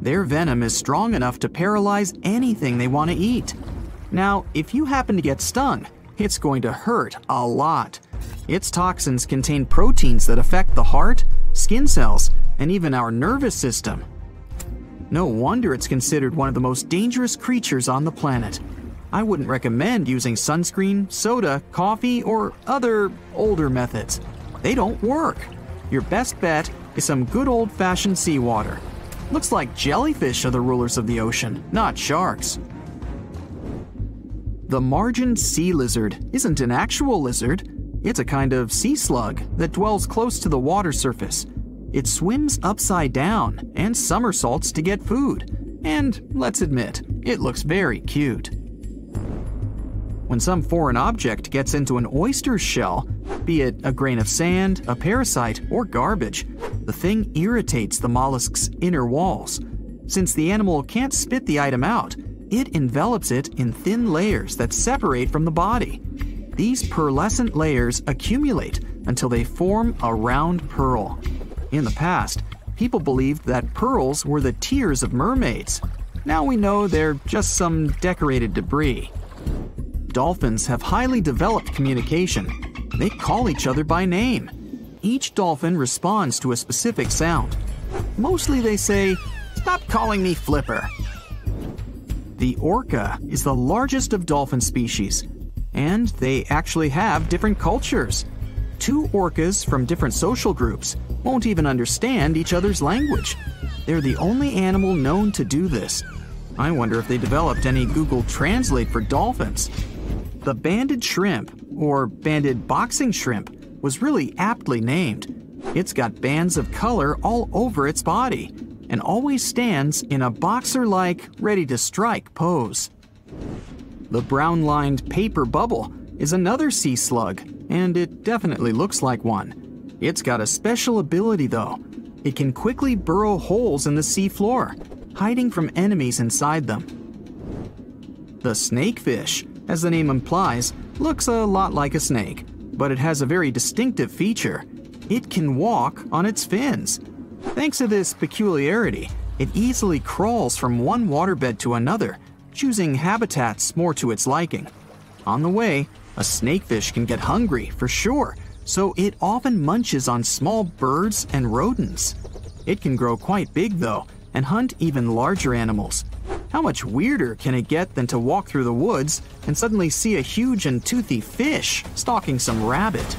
Their venom is strong enough to paralyze anything they want to eat. Now, if you happen to get stung, it's going to hurt a lot. Its toxins contain proteins that affect the heart, skin cells, and even our nervous system. No wonder it's considered one of the most dangerous creatures on the planet. I wouldn't recommend using sunscreen, soda, coffee, or other older methods. They don't work. Your best bet is some good old-fashioned seawater. Looks like jellyfish are the rulers of the ocean, not sharks. The margined sea lizard isn't an actual lizard. It's a kind of sea slug that dwells close to the water surface. It swims upside down and somersaults to get food. And let's admit, it looks very cute. When some foreign object gets into an oyster's shell, be it a grain of sand, a parasite, or garbage, the thing irritates the mollusk's inner walls. Since the animal can't spit the item out, it envelops it in thin layers that separate from the body. These pearlescent layers accumulate until they form a round pearl. In the past, people believed that pearls were the tears of mermaids. Now we know they're just some decorated debris. Dolphins have highly developed communication. They call each other by name. Each dolphin responds to a specific sound. Mostly they say, "Stop calling me Flipper." The orca is the largest of dolphin species, and they actually have different cultures. Two orcas from different social groups won't even understand each other's language. They're the only animal known to do this. I wonder if they developed any Google Translate for dolphins. The banded shrimp, or banded boxing shrimp, was really aptly named. It's got bands of color all over its body and always stands in a boxer-like, ready-to-strike pose. The brown-lined paper bubble is another sea slug, and it definitely looks like one. It's got a special ability, though. It can quickly burrow holes in the sea floor, hiding from enemies inside them. The snakefish, as the name implies, looks a lot like a snake, but it has a very distinctive feature. It can walk on its fins. Thanks to this peculiarity, it easily crawls from one waterbed to another, choosing habitats more to its liking. On the way, a snakefish can get hungry, for sure, so it often munches on small birds and rodents. It can grow quite big, though, and hunt even larger animals. How much weirder can it get than to walk through the woods and suddenly see a huge and toothy fish stalking some rabbit?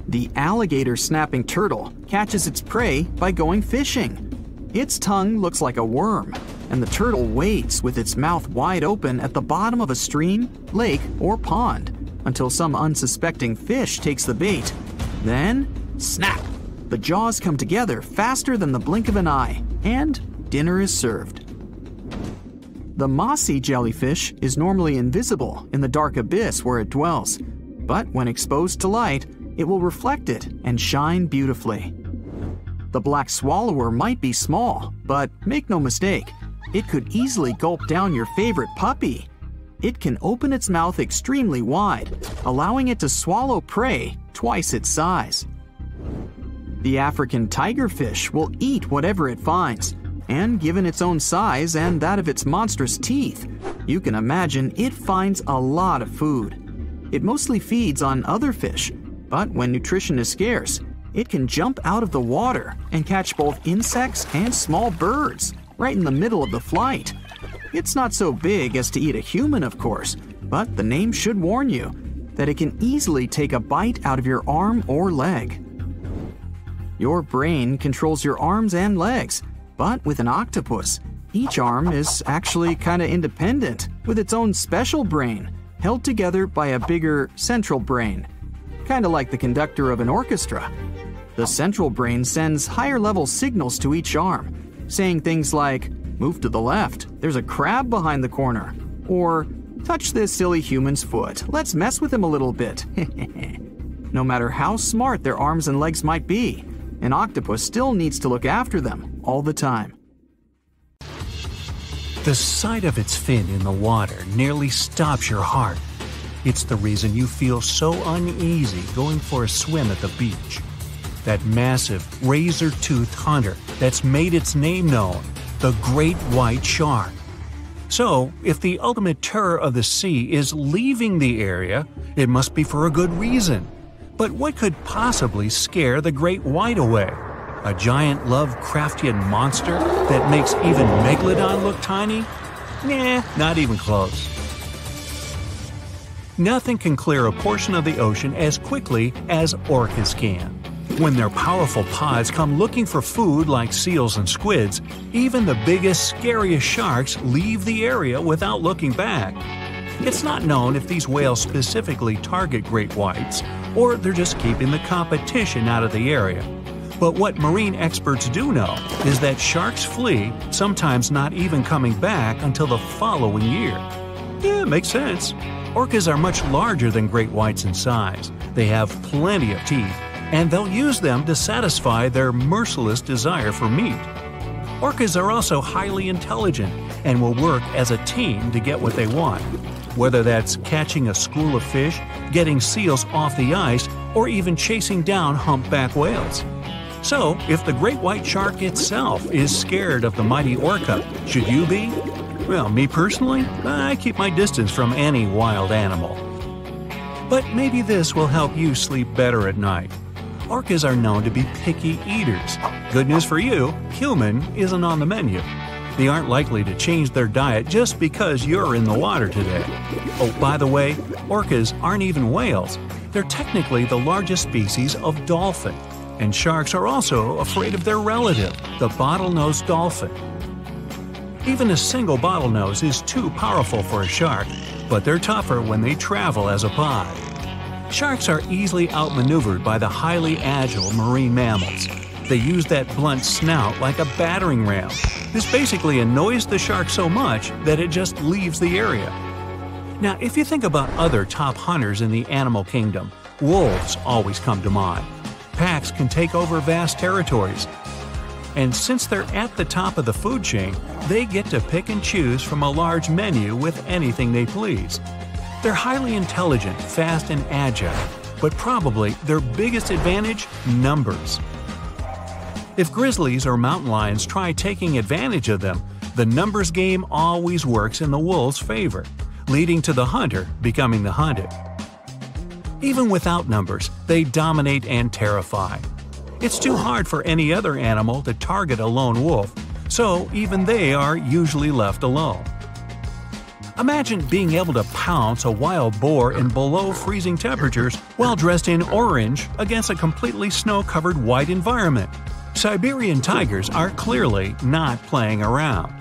The alligator snapping turtle catches its prey by going fishing. Its tongue looks like a worm, and the turtle waits with its mouth wide open at the bottom of a stream, lake, or pond until some unsuspecting fish takes the bait. Then, snap! The jaws come together faster than the blink of an eye, and dinner is served. The mossy jellyfish is normally invisible in the dark abyss where it dwells, but when exposed to light, it will reflect it and shine beautifully. The black swallower might be small, but make no mistake, it could easily gulp down your favorite puppy. It can open its mouth extremely wide, allowing it to swallow prey twice its size. The African tigerfish will eat whatever it finds, and given its own size and that of its monstrous teeth, you can imagine it finds a lot of food. It mostly feeds on other fish, but when nutrition is scarce, it can jump out of the water and catch both insects and small birds right in the middle of the flight. It's not so big as to eat a human, of course, but the name should warn you that it can easily take a bite out of your arm or leg. Your brain controls your arms and legs, but with an octopus, each arm is actually kinda independent, with its own special brain, held together by a bigger central brain, kinda like the conductor of an orchestra. The central brain sends higher-level signals to each arm, saying things like, "Move to the left, there's a crab behind the corner," or "Touch this silly human's foot, let's mess with him a little bit." No matter how smart their arms and legs might be, an octopus still needs to look after them all the time. The sight of its fin in the water nearly stops your heart. It's the reason you feel so uneasy going for a swim at the beach. That massive, razor-toothed hunter that's made its name known, the great white shark. So, if the ultimate terror of the sea is leaving the area, it must be for a good reason. But what could possibly scare the great white away? A giant Lovecraftian monster that makes even Megalodon look tiny? Nah, not even close. Nothing can clear a portion of the ocean as quickly as orcas can. When their powerful pods come looking for food like seals and squids, even the biggest, scariest sharks leave the area without looking back. It's not known if these whales specifically target great whites, or they're just keeping the competition out of the area. But what marine experts do know is that sharks flee, sometimes not even coming back until the following year. Yeah, makes sense. Orcas are much larger than great whites in size. They have plenty of teeth, and they'll use them to satisfy their merciless desire for meat. Orcas are also highly intelligent and will work as a team to get what they want, whether that's catching a school of fish, getting seals off the ice, or even chasing down humpback whales. So, if the great white shark itself is scared of the mighty orca, should you be? Well, me personally, I keep my distance from any wild animal. But maybe this will help you sleep better at night. Orcas are known to be picky eaters. Good news for you, human isn't on the menu. They aren't likely to change their diet just because you're in the water today. Oh, by the way, orcas aren't even whales. They're technically the largest species of dolphin. And sharks are also afraid of their relative, the bottlenose dolphin. Even a single bottlenose is too powerful for a shark, but they're tougher when they travel as a pod. Sharks are easily outmaneuvered by the highly agile marine mammals. They use that blunt snout like a battering ram. This basically annoys the shark so much that it just leaves the area. Now, if you think about other top hunters in the animal kingdom, wolves always come to mind. Packs can take over vast territories. And since they're at the top of the food chain, they get to pick and choose from a large menu with anything they please. They're highly intelligent, fast, and agile, but probably their biggest advantage? Numbers. If grizzlies or mountain lions try taking advantage of them, the numbers game always works in the wolves' favor, leading to the hunter becoming the hunted. Even without numbers, they dominate and terrify. It's too hard for any other animal to target a lone wolf, so even they are usually left alone. Imagine being able to pounce a wild boar in below freezing temperatures while dressed in orange against a completely snow-covered white environment. Siberian tigers are clearly not playing around.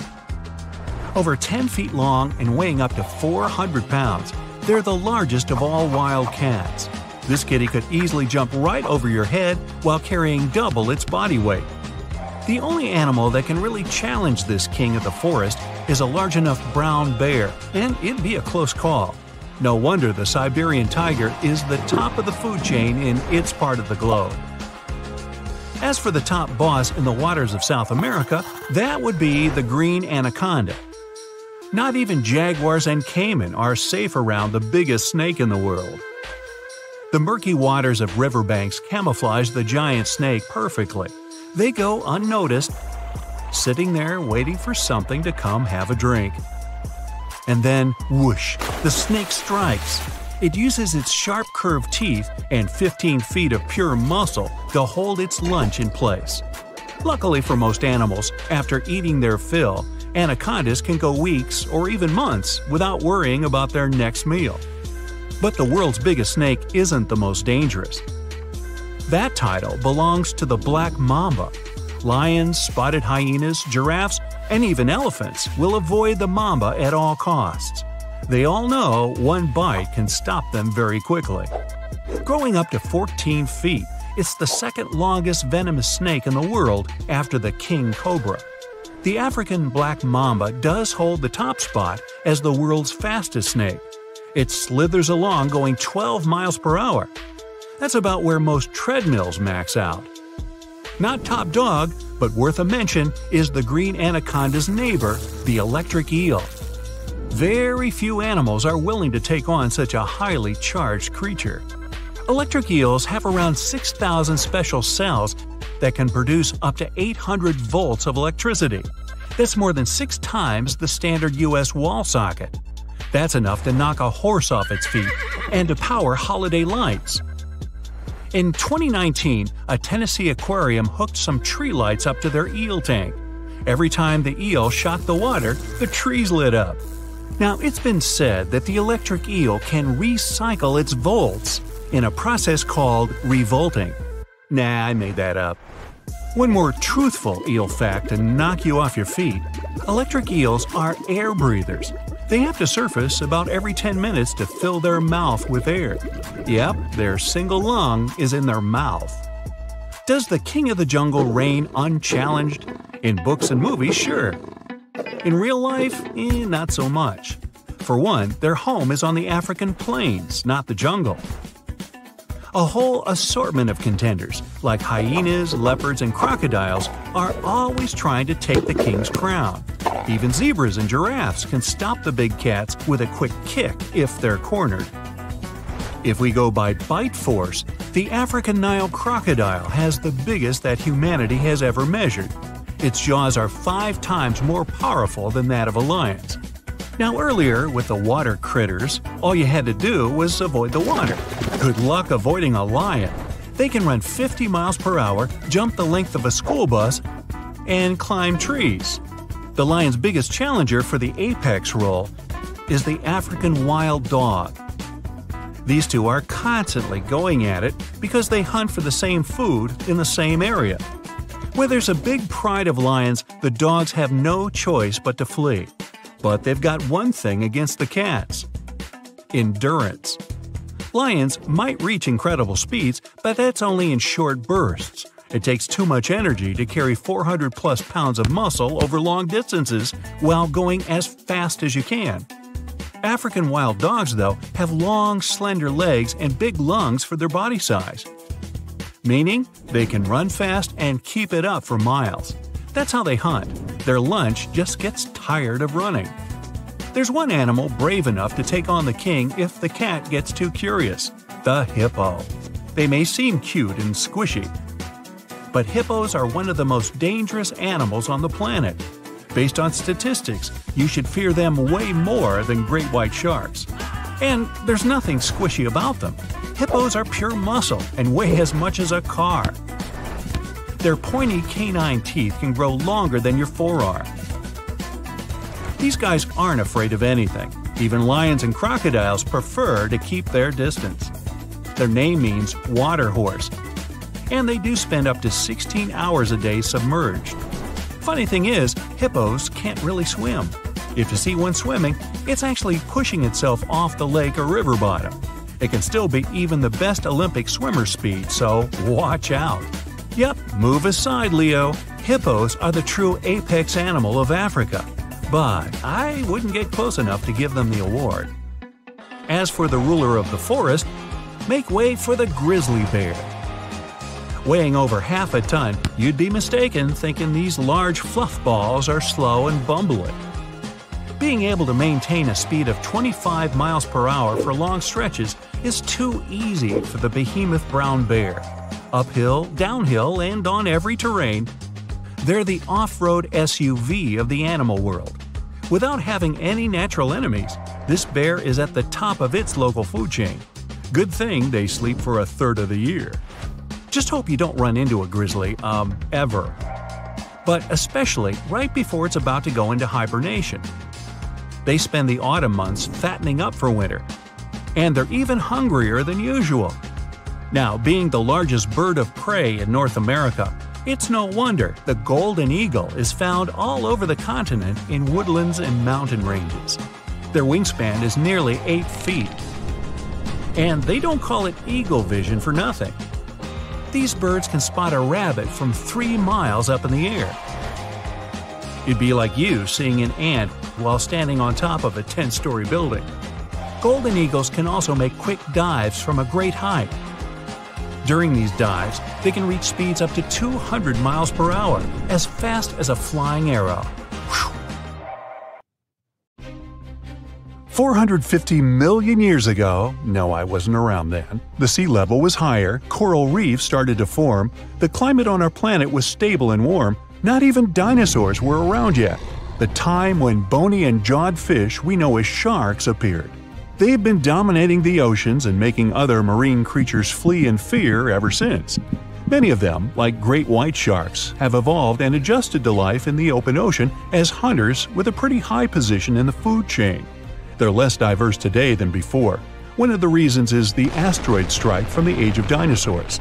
Over 10 feet long and weighing up to 400 pounds, they're the largest of all wild cats. This kitty could easily jump right over your head while carrying double its body weight. The only animal that can really challenge this king of the forest is a large enough brown bear, and it'd be a close call. No wonder the Siberian tiger is the top of the food chain in its part of the globe. As for the top boss in the waters of South America, that would be the green anaconda. Not even jaguars and caiman are safe around the biggest snake in the world. The murky waters of riverbanks camouflage the giant snake perfectly. They go unnoticed, sitting there waiting for something to come have a drink. And then, whoosh, the snake strikes. It uses its sharp curved teeth and 15 feet of pure muscle to hold its lunch in place. Luckily for most animals, after eating their fill, anacondas can go weeks or even months without worrying about their next meal. But the world's biggest snake isn't the most dangerous. That title belongs to the black mamba. Lions, spotted hyenas, giraffes, and even elephants will avoid the mamba at all costs. They all know one bite can stop them very quickly. Growing up to 14 feet, it's the second longest venomous snake in the world after the king cobra. The African black mamba does hold the top spot as the world's fastest snake. It slithers along going 12 miles per hour. That's about where most treadmills max out. Not top dog, but worth a mention is the green anaconda's neighbor, the electric eel. Very few animals are willing to take on such a highly charged creature. Electric eels have around 6,000 special cells that can produce up to 800 volts of electricity. That's more than 6 times the standard US wall socket. That's enough to knock a horse off its feet and to power holiday lights. In 2019, a Tennessee aquarium hooked some tree lights up to their eel tank. Every time the eel shot the water, the trees lit up. Now, it's been said that the electric eel can recycle its volts in a process called revolting. Nah, I made that up. One more truthful eel fact to knock you off your feet: electric eels are air breathers. They have to surface about every 10 minutes to fill their mouth with air. Yep, their single lung is in their mouth. Does the king of the jungle reign unchallenged? In books and movies, sure. In real life, not so much. For one, their home is on the African plains, not the jungle. A whole assortment of contenders, like hyenas, leopards, and crocodiles, are always trying to take the king's crown. Even zebras and giraffes can stop the big cats with a quick kick if they're cornered. If we go by bite force, the African Nile crocodile has the biggest that humanity has ever measured. Its jaws are 5 times more powerful than that of a lion's. Now earlier, with the water critters, all you had to do was avoid the water. Good luck avoiding a lion. They can run 50 miles per hour, jump the length of a school bus, and climb trees. The lion's biggest challenger for the apex role is the African wild dog. These two are constantly going at it because they hunt for the same food in the same area. Where there's a big pride of lions, the dogs have no choice but to flee. But they've got one thing against the cats: endurance. Lions might reach incredible speeds, but that's only in short bursts. It takes too much energy to carry 400-plus pounds of muscle over long distances while going as fast as you can. African wild dogs, though, have long, slender legs and big lungs for their body size. Meaning, they can run fast and keep it up for miles. That's how they hunt. Their lunch just gets tired of running. There's one animal brave enough to take on the king if the cat gets too curious: the hippo. They may seem cute and squishy, but hippos are one of the most dangerous animals on the planet. Based on statistics, you should fear them way more than great white sharks. And there's nothing squishy about them. Hippos are pure muscle and weigh as much as a car. Their pointy canine teeth can grow longer than your forearm. These guys aren't afraid of anything. Even lions and crocodiles prefer to keep their distance. Their name means water horse, and they do spend up to 16 hours a day submerged. Funny thing is, hippos can't really swim. If you see one swimming, it's actually pushing itself off the lake or river bottom. It can still beat even the best Olympic swimmer speed, so watch out. Yep, move aside, Leo. Hippos are the true apex animal of Africa, but I wouldn't get close enough to give them the award. As for the ruler of the forest, make way for the grizzly bear. Weighing over half a ton, you'd be mistaken thinking these large fluff balls are slow and bumbling. Being able to maintain a speed of 25 miles per hour for long stretches is too easy for the behemoth brown bear. Uphill, downhill, and on every terrain, they're the off-road SUV of the animal world. Without having any natural enemies, this bear is at the top of its local food chain. Good thing they sleep for a third of the year. Just hope you don't run into a grizzly, ever. But especially right before it's about to go into hibernation. They spend the autumn months fattening up for winter. And they're even hungrier than usual. Now, being the largest bird of prey in North America, it's no wonder the golden eagle is found all over the continent in woodlands and mountain ranges. Their wingspan is nearly 8 feet. And they don't call it eagle vision for nothing. These birds can spot a rabbit from 3 miles up in the air. It'd be like you seeing an ant while standing on top of a 10-story building. Golden eagles can also make quick dives from a great height. During these dives, they can reach speeds up to 200 miles per hour, as fast as a flying arrow. 450 million years ago, no, I wasn't around then, the sea level was higher, coral reefs started to form, the climate on our planet was stable and warm, not even dinosaurs were around yet. The time when bony and jawed fish we know as sharks appeared. They've been dominating the oceans and making other marine creatures flee in fear ever since. Many of them, like great white sharks, have evolved and adjusted to life in the open ocean as hunters with a pretty high position in the food chain. They're less diverse today than before. One of the reasons is the asteroid strike from the age of dinosaurs.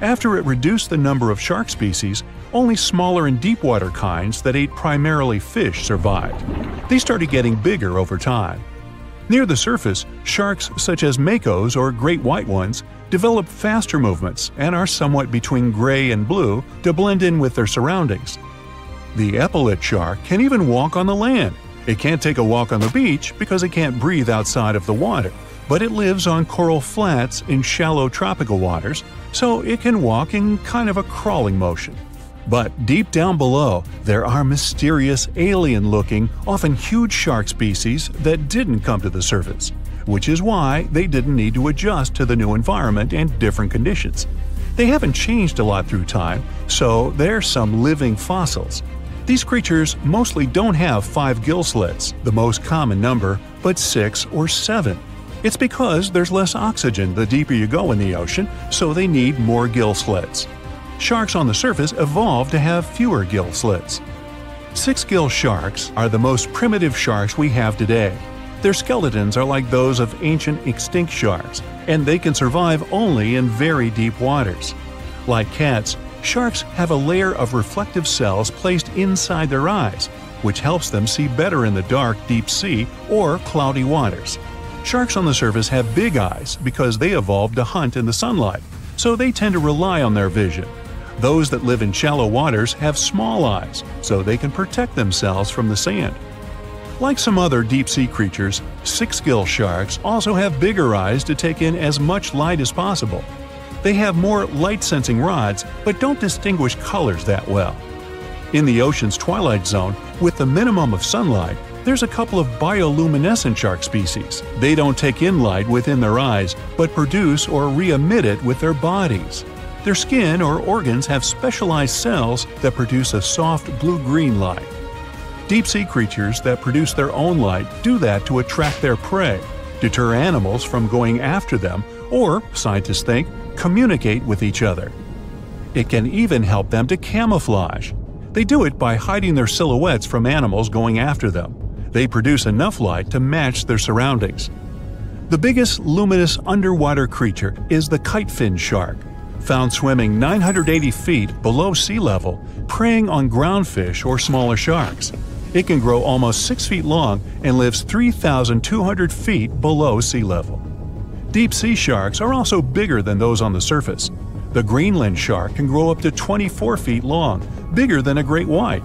After it reduced the number of shark species, only smaller and deep-water kinds that ate primarily fish survived. They started getting bigger over time. Near the surface, sharks such as makos or great white ones develop faster movements and are somewhat between gray and blue to blend in with their surroundings. The epaulet shark can even walk on the land. It can't take a walk on the beach because it can't breathe outside of the water, but it lives on coral flats in shallow tropical waters, so it can walk in kind of a crawling motion. But deep down below, there are mysterious, alien-looking, often huge shark species that didn't come to the surface, which is why they didn't need to adjust to the new environment and different conditions. They haven't changed a lot through time, so they're some living fossils. These creatures mostly don't have 5 gill slits, the most common number, but 6 or 7. It's because there's less oxygen the deeper you go in the ocean, so they need more gill slits. Sharks on the surface evolved to have fewer gill slits. 6-gill sharks are the most primitive sharks we have today. Their skeletons are like those of ancient extinct sharks, and they can survive only in very deep waters. Like cats, sharks have a layer of reflective cells placed inside their eyes, which helps them see better in the dark, deep sea or cloudy waters. Sharks on the surface have big eyes because they evolved to hunt in the sunlight, so they tend to rely on their vision. Those that live in shallow waters have small eyes, so they can protect themselves from the sand. Like some other deep-sea creatures, 6-gill sharks also have bigger eyes to take in as much light as possible. They have more light-sensing rods, but don't distinguish colors that well. In the ocean's twilight zone, with the minimum of sunlight, there's a couple of bioluminescent shark species. They don't take in light within their eyes, but produce or re-emit it with their bodies. Their skin or organs have specialized cells that produce a soft blue-green light. Deep-sea creatures that produce their own light do that to attract their prey, deter animals from going after them, or, scientists think, communicate with each other. It can even help them to camouflage. They do it by hiding their silhouettes from animals going after them. They produce enough light to match their surroundings. The biggest luminous underwater creature is the kitefin shark, found swimming 980 feet below sea level, preying on groundfish or smaller sharks. It can grow almost 6 feet long and lives 3,200 feet below sea level. Deep-sea sharks are also bigger than those on the surface. The Greenland shark can grow up to 24 feet long, bigger than a great white.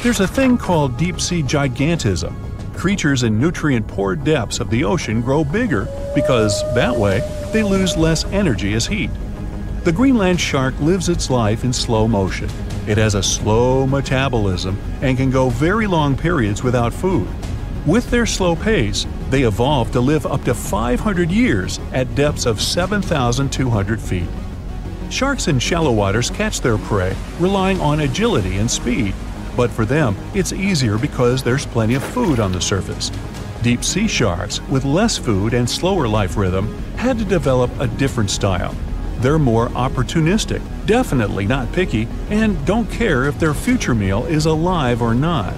There's a thing called deep-sea gigantism. Creatures in nutrient-poor depths of the ocean grow bigger because, that way, they lose less energy as heat. The Greenland shark lives its life in slow motion. It has a slow metabolism and can go very long periods without food. With their slow pace, they evolved to live up to 500 years at depths of 7,200 feet. Sharks in shallow waters catch their prey relying on agility and speed, but for them it's easier because there's plenty of food on the surface. Deep-sea sharks, with less food and slower life rhythm, had to develop a different style. They're more opportunistic, definitely not picky, and don't care if their future meal is alive or not.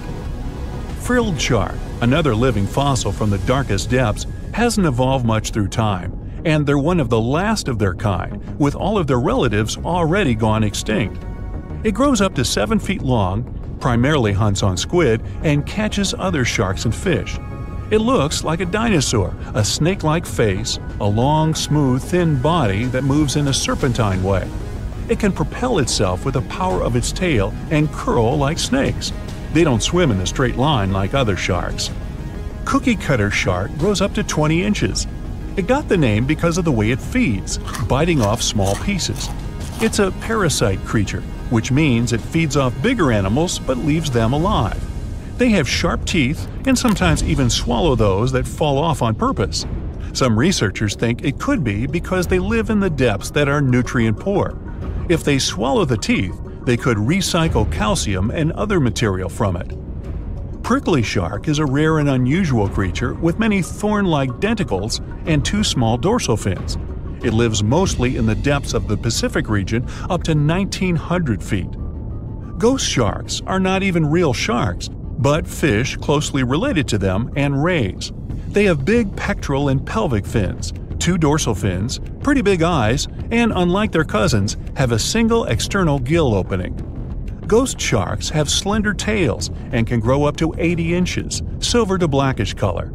Frilled shark, another living fossil from the darkest depths, hasn't evolved much through time, and they're one of the last of their kind, with all of their relatives already gone extinct. It grows up to 7 feet long, primarily hunts on squid, and catches other sharks and fish. It looks like a dinosaur, a snake-like face, a long, smooth, thin body that moves in a serpentine way. It can propel itself with the power of its tail and curl like snakes. They don't swim in a straight line like other sharks. Cookie cutter shark grows up to 20 inches. It got the name because of the way it feeds, biting off small pieces. It's a parasite creature, which means it feeds off bigger animals but leaves them alive. They have sharp teeth and sometimes even swallow those that fall off on purpose. Some researchers think it could be because they live in the depths that are nutrient poor. If they swallow the teeth, they could recycle calcium and other material from it. Prickly shark is a rare and unusual creature with many thorn-like denticles and 2 small dorsal fins. It lives mostly in the depths of the Pacific region up to 1,900 feet. Ghost sharks are not even real sharks, but fish closely related to them and rays. They have big pectoral and pelvic fins, 2 dorsal fins, pretty big eyes, and unlike their cousins, have a single external gill opening. Ghost sharks have slender tails and can grow up to 80 inches, silver to blackish color.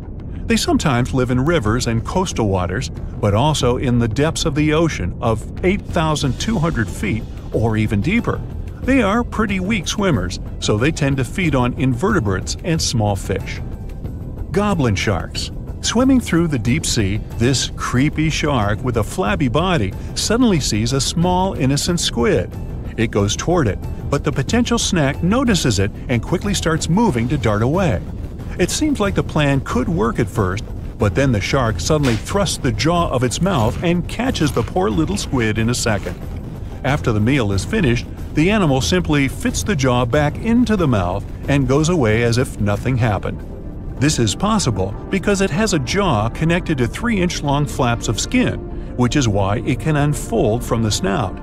They sometimes live in rivers and coastal waters, but also in the depths of the ocean of 8,200 feet or even deeper. They are pretty weak swimmers, so they tend to feed on invertebrates and small fish. Goblin sharks. Swimming through the deep sea, this creepy shark with a flabby body suddenly sees a small, innocent squid. It goes toward it, but the potential snack notices it and quickly starts moving to dart away. It seems like the plan could work at first, but then the shark suddenly thrusts the jaw of its mouth and catches the poor little squid in a second. After the meal is finished, the animal simply fits the jaw back into the mouth and goes away as if nothing happened. This is possible because it has a jaw connected to 3-inch-long flaps of skin, which is why it can unfold from the snout.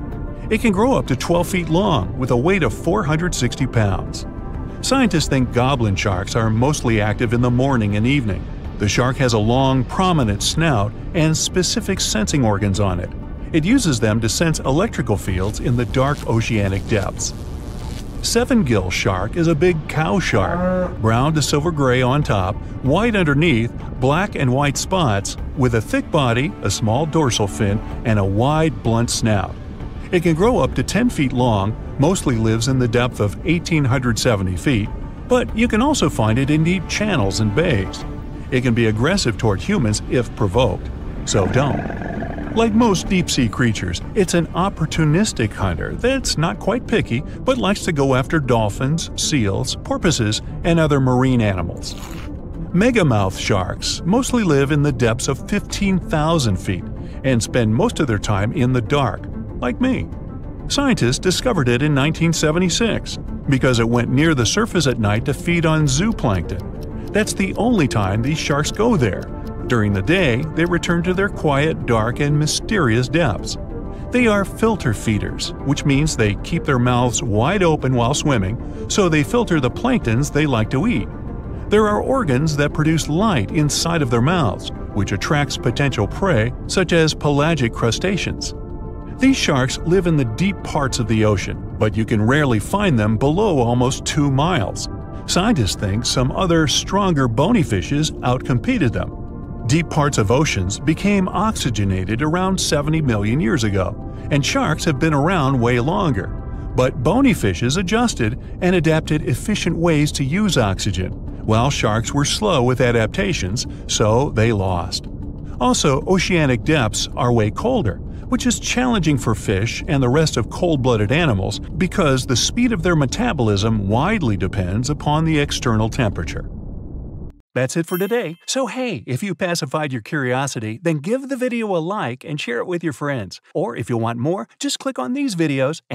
It can grow up to 12 feet long with a weight of 460 pounds. Scientists think goblin sharks are mostly active in the morning and evening. The shark has a long, prominent snout and specific sensing organs on it. It uses them to sense electrical fields in the dark oceanic depths. Seven-gill shark is a big cow shark, brown to silver-gray on top, white underneath, black and white spots, with a thick body, a small dorsal fin, and a wide, blunt snout. It can grow up to 10 feet long, mostly lives in the depth of 1,870 feet, but you can also find it in deep channels and bays. It can be aggressive toward humans if provoked, so don't. Like most deep-sea creatures, it's an opportunistic hunter that's not quite picky but likes to go after dolphins, seals, porpoises, and other marine animals. Megamouth sharks mostly live in the depths of 15,000 feet and spend most of their time in the dark, like me. Scientists discovered it in 1976 because it went near the surface at night to feed on zooplankton. That's the only time these sharks go there. During the day, they return to their quiet, dark, and mysterious depths. They are filter feeders, which means they keep their mouths wide open while swimming, so they filter the planktons they like to eat. There are organs that produce light inside of their mouths, which attracts potential prey, such as pelagic crustaceans. These sharks live in the deep parts of the ocean, but you can rarely find them below almost 2 miles. Scientists think some other, stronger bony fishes outcompeted them. Deep parts of oceans became oxygenated around 70 million years ago, and sharks have been around way longer. But bony fishes adjusted and adapted efficient ways to use oxygen, while sharks were slow with adaptations, so they lost. Also, oceanic depths are way colder, which is challenging for fish and the rest of cold-blooded animals because the speed of their metabolism widely depends upon the external temperature. That's it for today. So hey, if you pacified your curiosity, then give the video a like and share it with your friends. Or if you want more, just click on these videos and